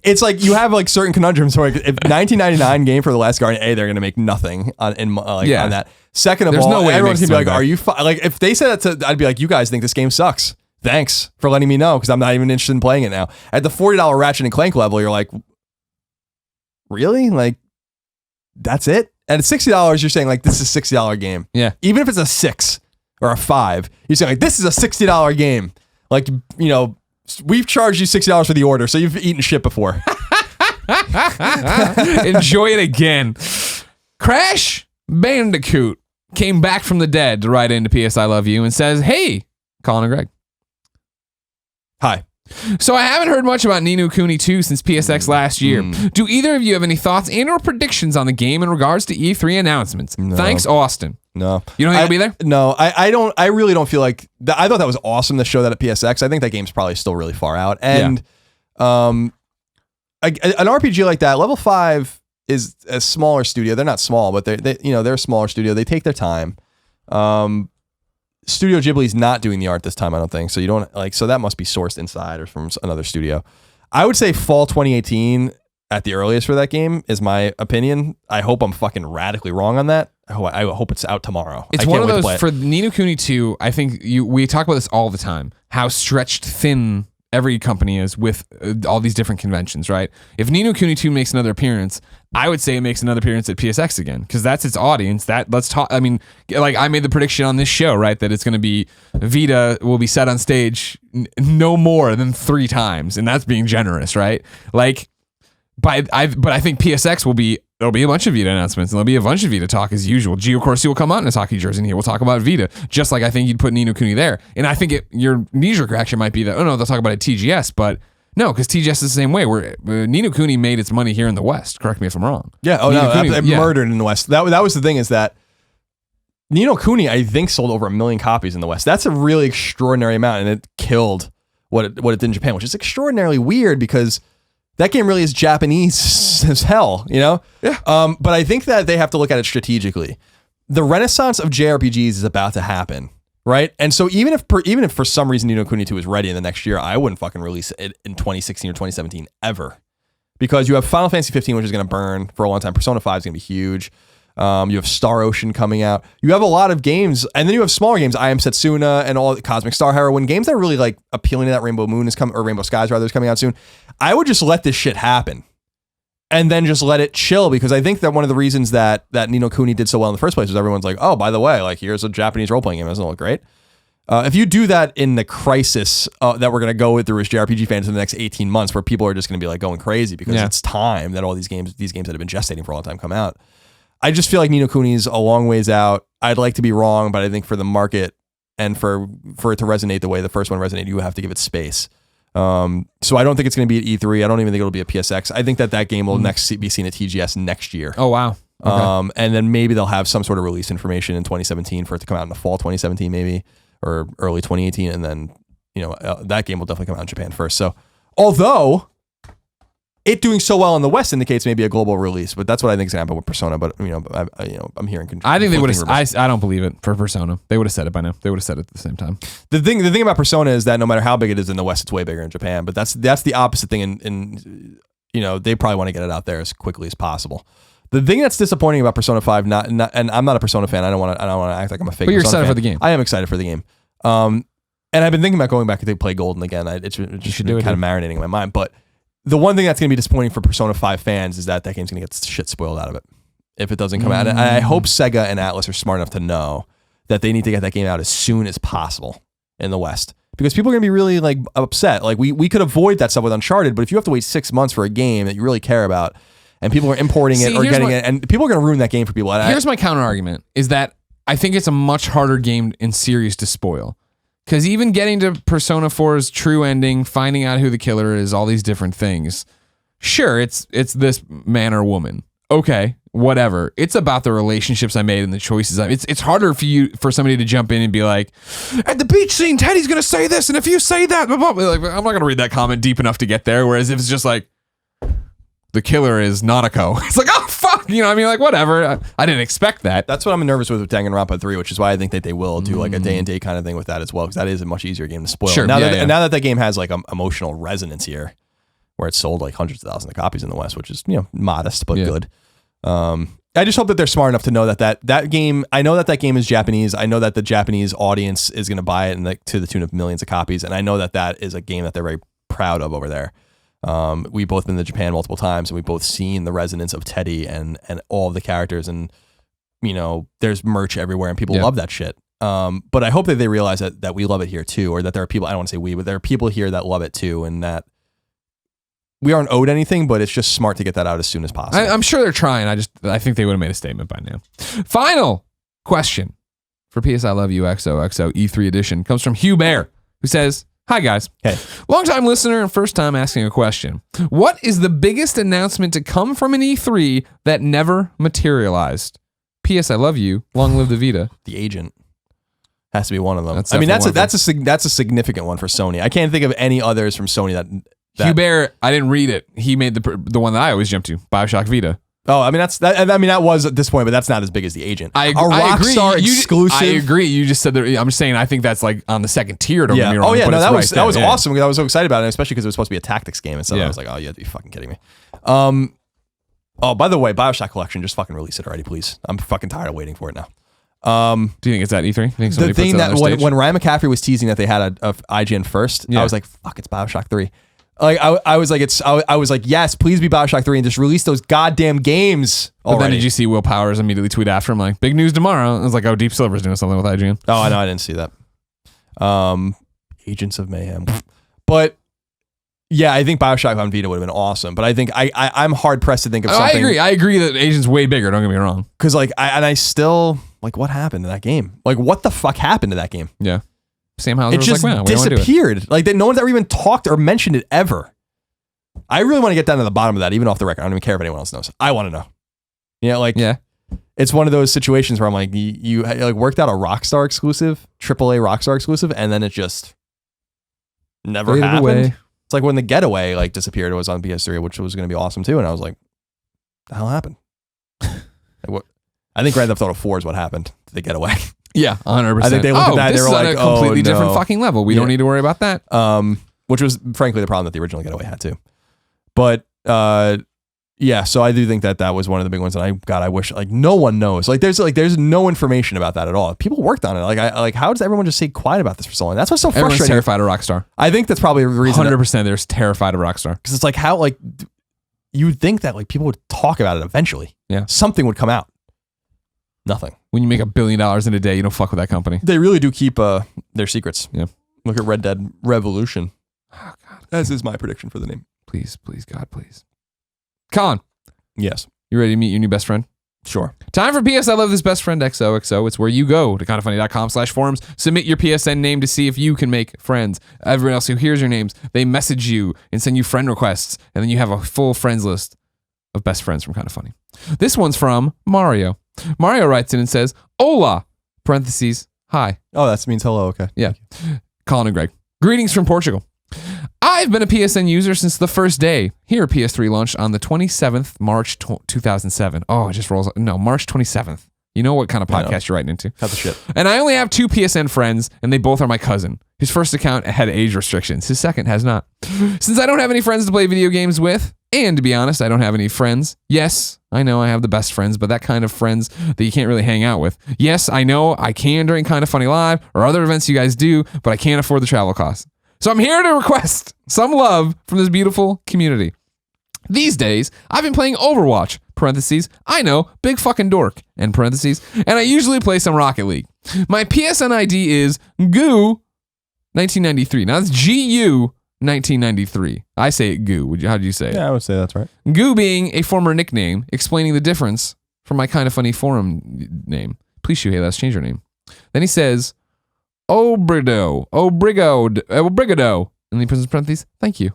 it's like you have like certain conundrums where like, if $19.99 game for The Last Guardian, they're going to make nothing on that. Second of all, everyone's gonna be like, "Are you like?" If they said that, I'd be like, "You guys think this game sucks? Thanks for letting me know because I'm not even interested in playing it now." At the $40 Ratchet and Clank level, you're like, "Really? Like, that's it?" And at $60, you're saying like, "This is a $60 game." Yeah. Even if it's a 6 or a 5, you're saying like, "This is a $60 game." Like, we've charged you $60 for the order, so you've eaten shit before. Enjoy it again. Crash Bandicoot came back from the dead to write into PS I Love You and says, "Hey, Colin and Greg. Hi. So I haven't heard much about Ni no Kuni 2 since PSX last year. Do either of you have any thoughts and or predictions on the game in regards to E3 announcements? No. Thanks, Austin." No. You don't think it'll be there? No, I don't. I really don't feel like I thought that was awesome to show that at PSX. I think that game's probably still really far out. And an RPG like that, Level 5 is a smaller studio. They're not small, but they're a smaller studio. They take their time. Studio Ghibli's not doing the art this time, I don't think. So you don't so that must be sourced inside or from another studio. I would say fall 2018 at the earliest for that game is my opinion. I hope I'm fucking radically wrong on that. I hope it's out tomorrow. It's one of those for Ni no Kuni 2. I think we talk about this all the time. how stretched thin every company is with all these different conventions, right? If Ni no Kuni 2 makes another appearance, I would say it makes another appearance at PSX again, because that's its audience. Let's talk. I mean, like I made the prediction on this show, right, that it's going to be Vita will be set on stage no more than 3 times, and that's being generous, right? Like, but I think PSX there'll be a bunch of Vita announcements, and there'll be a bunch of Vita talk as usual. Gio Corsi will come out in his hockey jersey, and here we'll talk about Vita, just like I think you'd put Ni no Kuni there. And I think your knee-jerk reaction might be that, oh no, they'll talk about it at TGS, but no, because TGS is the same way, where Ni no Kuni made its money here in the West. Correct me if I'm wrong. Yeah, murdered in the West. That was the thing, is that Ni no Kuni, I think, sold over 1 million copies in the West. That's a really extraordinary amount, and it killed what it did in Japan, which is extraordinarily weird, because that game really is Japanese as hell, you know? Yeah. But I think that they have to look at it strategically. The renaissance of JRPGs is about to happen, right? And so even if for some reason Ni no Kuni 2 is ready in the next year, I wouldn't fucking release it in 2016 or 2017 ever. Because you have Final Fantasy 15, which is going to burn for a long time. Persona 5 is going to be huge. You have Star Ocean coming out. You have a lot of games, and then you have smaller games. I Am Setsuna and all Cosmic Star Heroine, games that are really like appealing to that. Rainbow Skies rather is coming out soon. I would just let this shit happen, and then just let it chill, because I think that one of the reasons that Ni no Kuni did so well in the first place was everyone's like, oh, by the way, like here's a Japanese role playing game. Doesn't it look great? If you do that in the crisis that we're going to go through as JRPG fans in the next 18 months, where people are just going to be like going crazy because it's time that all these games that have been gestating for a long time come out. I just feel like Ni no Kuni's a long ways out. I'd like to be wrong, but I think for the market and for it to resonate the way the first one resonated, you have to give it space. So I don't think it's going to be at E3. I don't even think it'll be at PSX. I think that game will be seen at TGS next year. Oh, wow. Okay. And then maybe they'll have some sort of release information in 2017 for it to come out in the fall 2017 maybe, or early 2018. And then, that game will definitely come out in Japan first. So although it doing so well in the West indicates maybe a global release, but that's what I think is going to happen with Persona. But I'm hearing. I think they would have. I don't believe it for Persona. They would have said it by now. They would have said it at the same time. The thing about Persona is that no matter how big it is in the West, it's way bigger in Japan. But that's the opposite thing. In they probably want to get it out there as quickly as possible. The thing that's disappointing about Persona 5, and I'm not a Persona fan. I don't want to act like I'm a fake. But you're Persona excited fan. for the game. I am excited for the game. And I've been thinking about going back to play Golden again. It's just kind of marinating in my mind, but. The one thing that's going to be disappointing for Persona 5 fans is that game's going to get shit spoiled out of it if it doesn't come out. And I hope Sega and Atlus are smart enough to know that they need to get that game out as soon as possible in the West, because people are going to be really like upset. Like we could avoid that stuff with Uncharted, but if you have to wait 6 months for a game that you really care about and people are importing it or getting it, and people are going to ruin that game for people. Here's my counter argument is that I think it's a much harder game in series to spoil. Because even getting to Persona 4's true ending, finding out who the killer is, all these different things. Sure, it's this man or woman. Okay, whatever. It's about the relationships I made and the choices I made. It's harder for somebody to jump in and be like, at the beach scene, Teddy's going to say this, and if you say that, blah, blah, blah. Like, I'm not going to read that comment deep enough to get there. Whereas if it's just like, the killer is Nanako. It's like, oh, fuck. Like, whatever. I didn't expect that. That's what I'm nervous with Danganronpa 3, which is why I think that they will do like a day-and-date kind of thing with that as well, because that is a much easier game to spoil. Sure. Now that game has like emotional resonance here, where it's sold like hundreds of thousands of copies in the West, which is, modest, but good. I just hope that they're smart enough to know that game, I know that game is Japanese. I know that the Japanese audience is going to buy it to the tune of millions of copies. And I know that is a game that they're very proud of over there. We've both been to Japan multiple times, and we've both seen the resonance of Teddy and all of the characters, and there's merch everywhere and people love that shit. But I hope that they realize that we love it here too, or that there are people, I don't want to say we, but there are people here that love it too, and that we aren't owed anything, but it's just smart to get that out as soon as possible. I'm sure they're trying. I think they would have made a statement by now. Final question for PS I Love You XOXO E3 edition comes from Hugh Bear, who says, hi, guys. Hey. Long-time listener and first time asking a question. What is the biggest announcement to come from an E3 that never materialized? P.S. I love you. Long live the Vita. The Agent has to be one of them. That's a significant one for Sony. I can't think of any others from Sony that Hugh Bear, I didn't read it. He made the one that I always jump to, BioShock Vita. Oh, that was at this point, but that's not as big as the Agent. I agree. Rockstar exclusive. I agree. You just said that. I'm just saying. I think that's like on the second tier. Don't get me wrong. Oh yeah, no, that was awesome. Because I was so excited about it, especially because it was supposed to be a tactics game and stuff. Yeah. I was like, oh, you have to be fucking kidding me. Oh, by the way, BioShock Collection, just fucking release it already, please. I'm fucking tired of waiting for it now. Do you think it's at E3? Think The thing that when Ryan McCaffrey was teasing that they had a IGN first, I was like, fuck, it's Bioshock 3. Like I was like, yes, please be Bioshock 3 and just release those goddamn games already. But then did you see Will Powers immediately tweet after him like, big news tomorrow? I was like, oh, Deep Silver's doing something with IGN. Oh, I know, I didn't see that. Agents of Mayhem. But yeah, I think Bioshock on Vita would have been awesome. But I think I'm hard pressed to think of something. I agree that Agent's way bigger, don't get me wrong. Because like I still like, what happened to that game? Like, what the fuck happened to that game? Yeah. Sam Houser It was just like, well, disappeared. Like, no one's ever even talked or mentioned it ever. I really want to get down to the bottom of that, even off the record. I don't even care if anyone else knows. I want to know. Yeah, it's one of those situations where I'm like, you like worked out a Rockstar exclusive, AAA Rockstar exclusive, and then it just never happened. Away. It's like when The Getaway like disappeared. It was on PS3, which was going to be awesome too, and I was like, the hell happened? I think Grand Theft Auto 4 is what happened to The Getaway. Yeah, 100%. I think they looked at that. They were like, a completely different fucking level. We don't need to worry about that. Which was frankly the problem that the original Getaway had too. But yeah, so I do think that was one of the big ones. And I wish like no one knows. Like there's no information about that at all. People worked on it. Like how does everyone just stay quiet about this for so long? That's what's so Everyone's frustrating. Terrified of Rockstar. I think that's probably the reason. 100%. They're terrified of Rockstar because it's like how like you would think that like people would talk about it eventually. Yeah, something would come out. Nothing. When you make $1 billion in a day, you don't fuck with that company. They really do keep their secrets. Yeah. Look at Red Dead Revolution. Oh God, as is my prediction for the name. Please, God, please. Colin. Yes. You ready to meet your new best friend? Sure. Time for PS I Love This Best Friend XOXO. It's where you go to kindafunny.com/forums, submit your PSN name to see if you can make friends. Everyone else who hears your names, they message you and send you friend requests, and then you have a full friends list of best friends from Kinda Funny. This one's from Mario. Mario writes in and says, Hola, parentheses, hi. Oh, that means hello, okay. Yeah. Colin and Greg. Greetings from Portugal. I've been a PSN user since the first day. Here, PS3 launched on the 27th March 2007. Oh, it just rolls. No, March 27th. You know what kind of podcast you're writing into. Cut the shit. And I only have 2 PSN friends, and they both are my cousin. His first account had age restrictions. His second has not. Since I don't have any friends to play video games with, and to be honest, I don't have any friends. Yes, I know I have the best friends, but that kind of friends that you can't really hang out with. Yes, I know I can during Kinda Funny Live or other events you guys do, but I can't afford the travel costs. So I'm here to request some love from this beautiful community. These days, I've been playing Overwatch, parentheses, I know, big fucking dork, end parentheses, and I usually play some Rocket League. My PSN ID is GU1993. Now that's GU 1993. I say it Goo. How do you say it? Yeah, I would say that's right. Goo being a former nickname, explaining the difference from my Kinda Funny forum name. Please, Shuhei, let's change your name. Then he says, Obrigado, and then he puts in parentheses, thank you,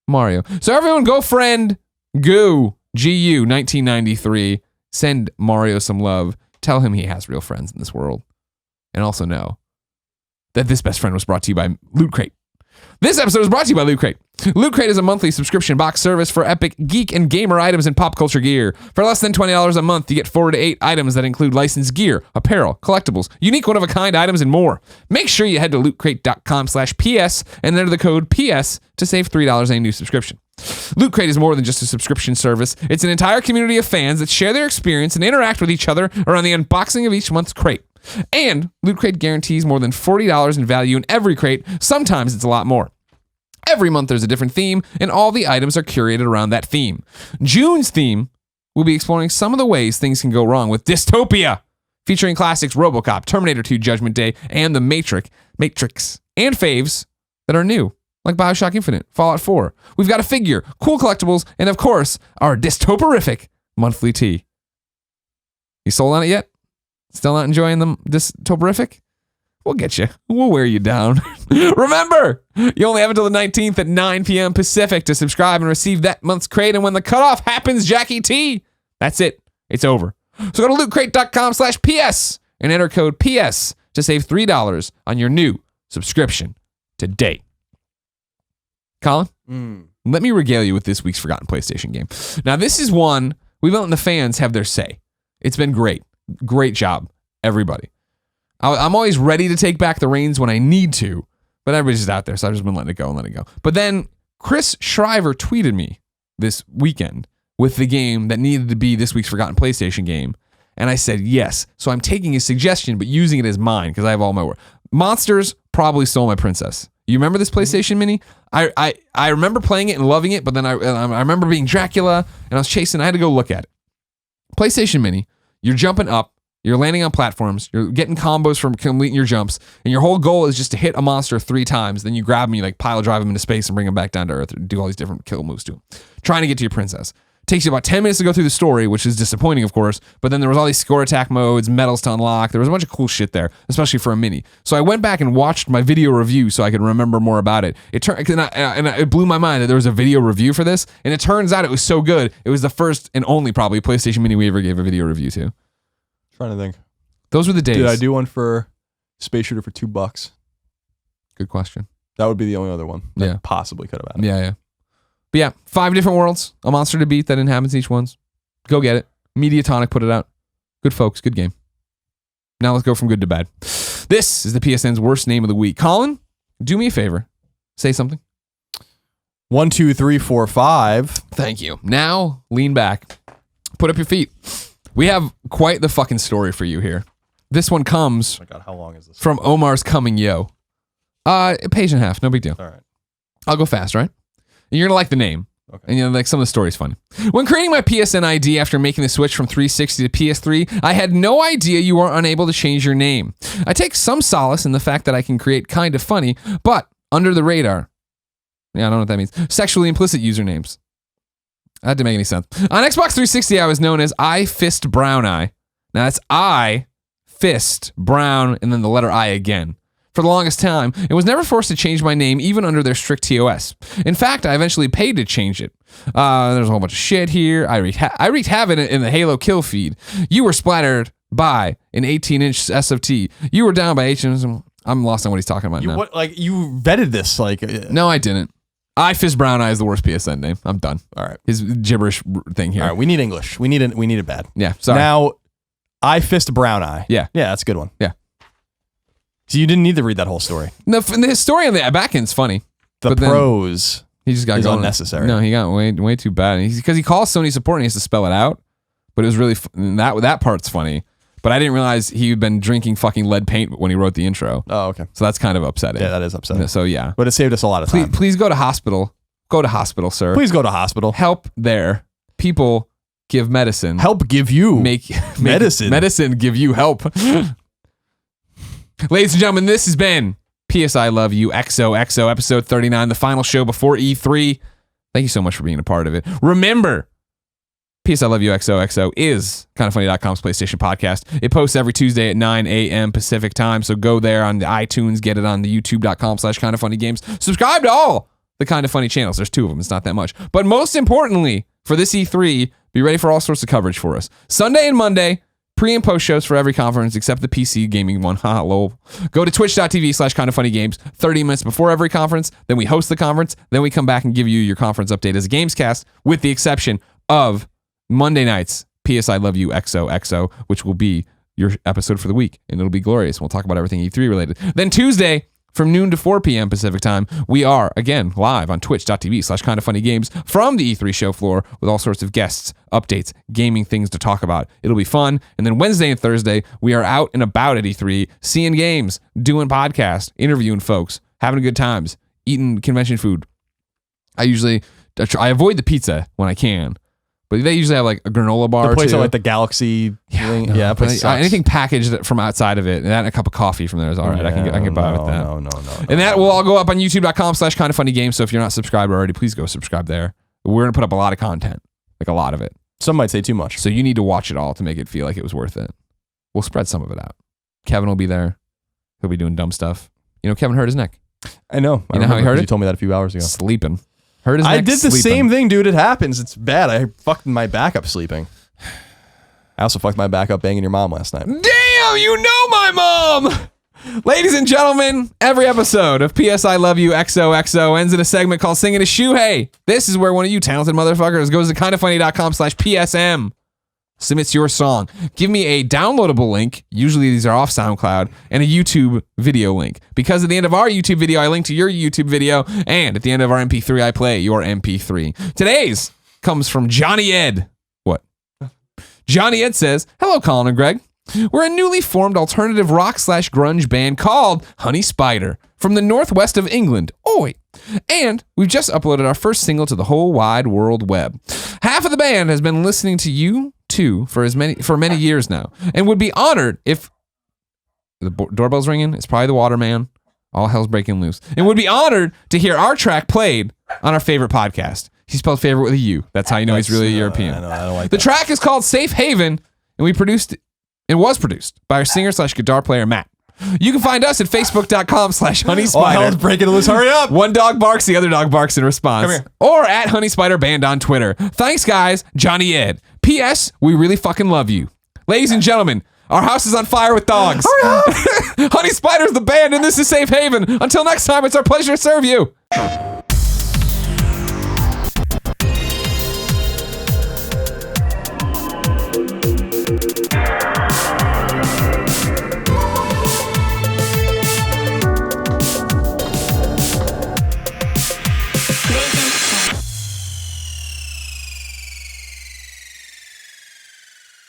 Mario. So everyone go friend Goo, GU 1993. Send Mario some love. Tell him he has real friends in this world. And also know that this best friend was brought to you by Loot Crate. This episode is brought to you by Loot Crate. Loot Crate is a monthly subscription box service for epic geek and gamer items and pop culture gear. For less than $20 a month, you get 4 to 8 items that include licensed gear, apparel, collectibles, unique one-of-a-kind items, and more. Make sure you head to lootcrate.com/PS and enter the code PS to save $3 on a new subscription. Loot Crate is more than just a subscription service. It's an entire community of fans that share their experience and interact with each other around the unboxing of each month's crate. And Loot Crate guarantees more than $40 in value in every crate. Sometimes it's a lot more. Every month there's a different theme, and all the items are curated around that theme. June's theme will be exploring some of the ways things can go wrong with Dystopia, featuring classics RoboCop, Terminator 2 Judgment Day, and The Matrix, and faves that are new, like Bioshock Infinite, Fallout 4. We've got a figure, cool collectibles, and of course, our dystoperific monthly tea. You sold on it yet? Still not enjoying them dystoperific? We'll get you. We'll wear you down. Remember, you only have until the 19th at 9 p.m. Pacific to subscribe and receive that month's crate. And when the cutoff happens, Jackie T, that's it. It's over. So go to lootcrate.com/PS and enter code PS to save $3 on your new subscription today. Colin, let me regale you with this week's Forgotten PlayStation game. Now, this is one we've letting the fans have their say. It's been great. Great job, everybody. I'm always ready to take back the reins when I need to, but everybody's just out there, so I've just been letting it go. But then Chris Shriver tweeted me this weekend with the game that needed to be this week's Forgotten PlayStation game, And I said, yes. So I'm taking his suggestion, but using it as mine because I have all my work. Monsters probably stole my princess. You remember this PlayStation Mini? I remember playing it and loving it, but then I remember being Dracula and I was chasing. I had to go look at it. PlayStation Mini, you're jumping up, you're landing on platforms, you're getting combos from completing your jumps, and your whole goal is just to hit a monster 3 times. Then you grab him, you like pile drive him into space and bring him back down to Earth and do all these different kill moves to him. Trying to get to your princess. Takes you about 10 minutes to go through the story, which is disappointing, of course, but then there was all these score attack modes, medals to unlock. There was a bunch of cool shit there, especially for a mini. So I went back and watched my video review so I could remember more about it. It blew my mind that there was a video review for this, and it turns out it was so good. It was the first and only probably PlayStation Mini we ever gave a video review to. Trying to think. Those were the days. Did I do one for Space Shooter for $2? Good question. That would be the only other one that possibly could have had it. Yeah. But yeah, 5 different worlds, a monster to beat that inhabits each one's. Go get it. Mediatonic put it out. Good folks, good game. Now let's go from good to bad. This is the PSN's worst name of the week. Colin, do me a favor. Say something. 1, 2, 3, 4, 5. Thank you. Now lean back. Put up your feet. We have quite the fucking story for you here. This one comes Oh my God, how long is this? from Omar's Coming Yo. A page and a half, no big deal. All right. I'll go fast, right? And you're gonna like the name. Okay. And like some of the story's funny. When creating my PSN ID after making the switch from 360 to PS3, I had no idea you were unable to change your name. I take some solace in the fact that I can create kind of funny, but under the radar. Yeah, I don't know what that means. Sexually implicit usernames. That didn't make any sense. On Xbox 360, I was known as I Fist Brown Eye. Now that's I Fist Brown and then the letter I again. For the longest time, and was never forced to change my name even under their strict TOS. In fact, I eventually paid to change it. There's a whole bunch of shit here. I wreaked havoc in the Halo kill feed. You were splattered by an 18-inch SFT. You were down by 8 inches. I'm lost on what he's talking about now. You vetted this No, I didn't. I Fist Brown Eye is the worst PSN name. I'm done. All right. His gibberish thing here. All right, we need English. We need it bad. Yeah, sorry. Now, I Fist Brown Eye. Yeah. Yeah, that's a good one. Yeah. So you didn't need to read that whole story. No, the story on the back end's funny. The prose he just got is going. unnecessary. No, he got way too bad. Because he calls Sony support and he has to spell it out. But it was really that part's funny. But I didn't realize he'd been drinking fucking lead paint when he wrote the intro. Oh, okay. So that's kind of upsetting. Yeah, that is upsetting. So yeah. But it saved us a lot of time. Please go to hospital. Go to hospital, sir. Please go to hospital. Help there. People give medicine. Help give you make medicine. Medicine give you help. Ladies and gentlemen, this has been PS I Love You XOXO episode 39, the final show before E3. Thank you so much for being a part of it. Remember, PS I Love You XOXO is kindoffunny.com's PlayStation podcast. It posts every Tuesday at 9 a.m. Pacific time, so go there on the iTunes, get it on the youtube.com/kindoffunnygames. Subscribe to all the Kind of Funny channels. There's 2 of them. It's not that much. But most importantly, for this E3, be ready for all sorts of coverage for us. Sunday and Monday, pre and post shows for every conference except the PC gaming one. Haha, lol. Go to twitch.tv/kindoffunnygames 30 minutes before every conference. Then we host the conference. Then we come back and give you your conference update as a Gamescast, with the exception of Monday nights, PS I Love You XOXO, which will be your episode for the week. And it'll be glorious. We'll talk about everything E3 related. Then Tuesday, from noon to 4 p.m. Pacific time, we are, again, live on twitch.tv/kindoffunnygames from the E3 show floor with all sorts of guests, updates, gaming things to talk about. It'll be fun. And then Wednesday and Thursday, we are out and about at E3, seeing games, doing podcasts, interviewing folks, having good times, eating convention food. I avoid the pizza when I can. But they usually have like a granola bar. The place too. at like the Galaxy thing. No, yeah, that place sucks. anything packaged from outside of it, and that and a cup of coffee from there is all right. I can get by with that. No. And that will all go up on youtube.com/kindoffunnygames. So if you're not subscribed already, please go subscribe there. We're gonna put up a lot of content, like a lot of it. Some might say too much. So you need to watch it all to make it feel like it was worth it. We'll spread some of it out. Kevin will be there. He'll be doing dumb stuff. You know, Kevin hurt his neck. I know. You know how he hurt it? You told me that a few hours ago. Sleeping. Hurt his neck. I did the sleeping. same thing, dude. It happens. It's bad. I fucked my back up sleeping. I also fucked my back up banging your mom last night. Damn, you know my mom! Ladies and gentlemen, every episode of PS I Love You XOXO ends in a segment called Singing a Shoehei. This is where one of you talented motherfuckers goes to kindoffunny.com/PSM. Submits your song. Give me a downloadable link. Usually these are off SoundCloud, and a YouTube video link. Because at the end of our YouTube video, I link to your YouTube video, and at the end of our MP3, I play your MP3. Today's comes from Johnny Ed. What? Johnny Ed says, hello, Colin and Greg. We're a newly formed alternative rock/grunge band called Honey Spider from the northwest of England. Oi! And we've just uploaded our first single to the whole wide world web. Half of the band has been listening to you two for many years now, and would be honored if the doorbell's ringing. It's probably the waterman. All hell's breaking loose, and would be honored to hear our track played on our favorite podcast. He spelled favorite with a U. That's how you know he's really European. I don't like the track is called Safe Haven, and we produced it. It was produced by our singer/guitar player, Matt. You can find us at facebook.com/honeyspider. Oh, hell's breaking loose. Hurry up. One dog barks, the other dog barks in response. Come here. Or at Honey Spider Band on Twitter. Thanks, guys. Johnny Ed. P.S. We really fucking love you. Ladies and gentlemen, our house is on fire with dogs. Hurry up. Honey Spider's the band, and this is Safe Haven. Until next time, it's our pleasure to serve you.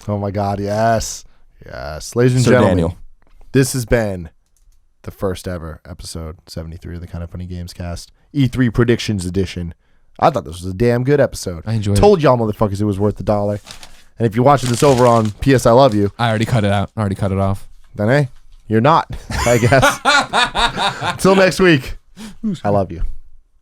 Oh my God, yes. Yes. Ladies and Sir gentlemen, Daniel. this has been the first ever episode 73 of the Kind of Funny Games cast, E3 Predictions Edition. I thought this was a damn good episode. I enjoyed it. Told y'all motherfuckers it was worth $1. And if you're watching this over on PS I Love You, I already cut it out. I already cut it off. then hey, you're not, I guess. Until next week, I love you.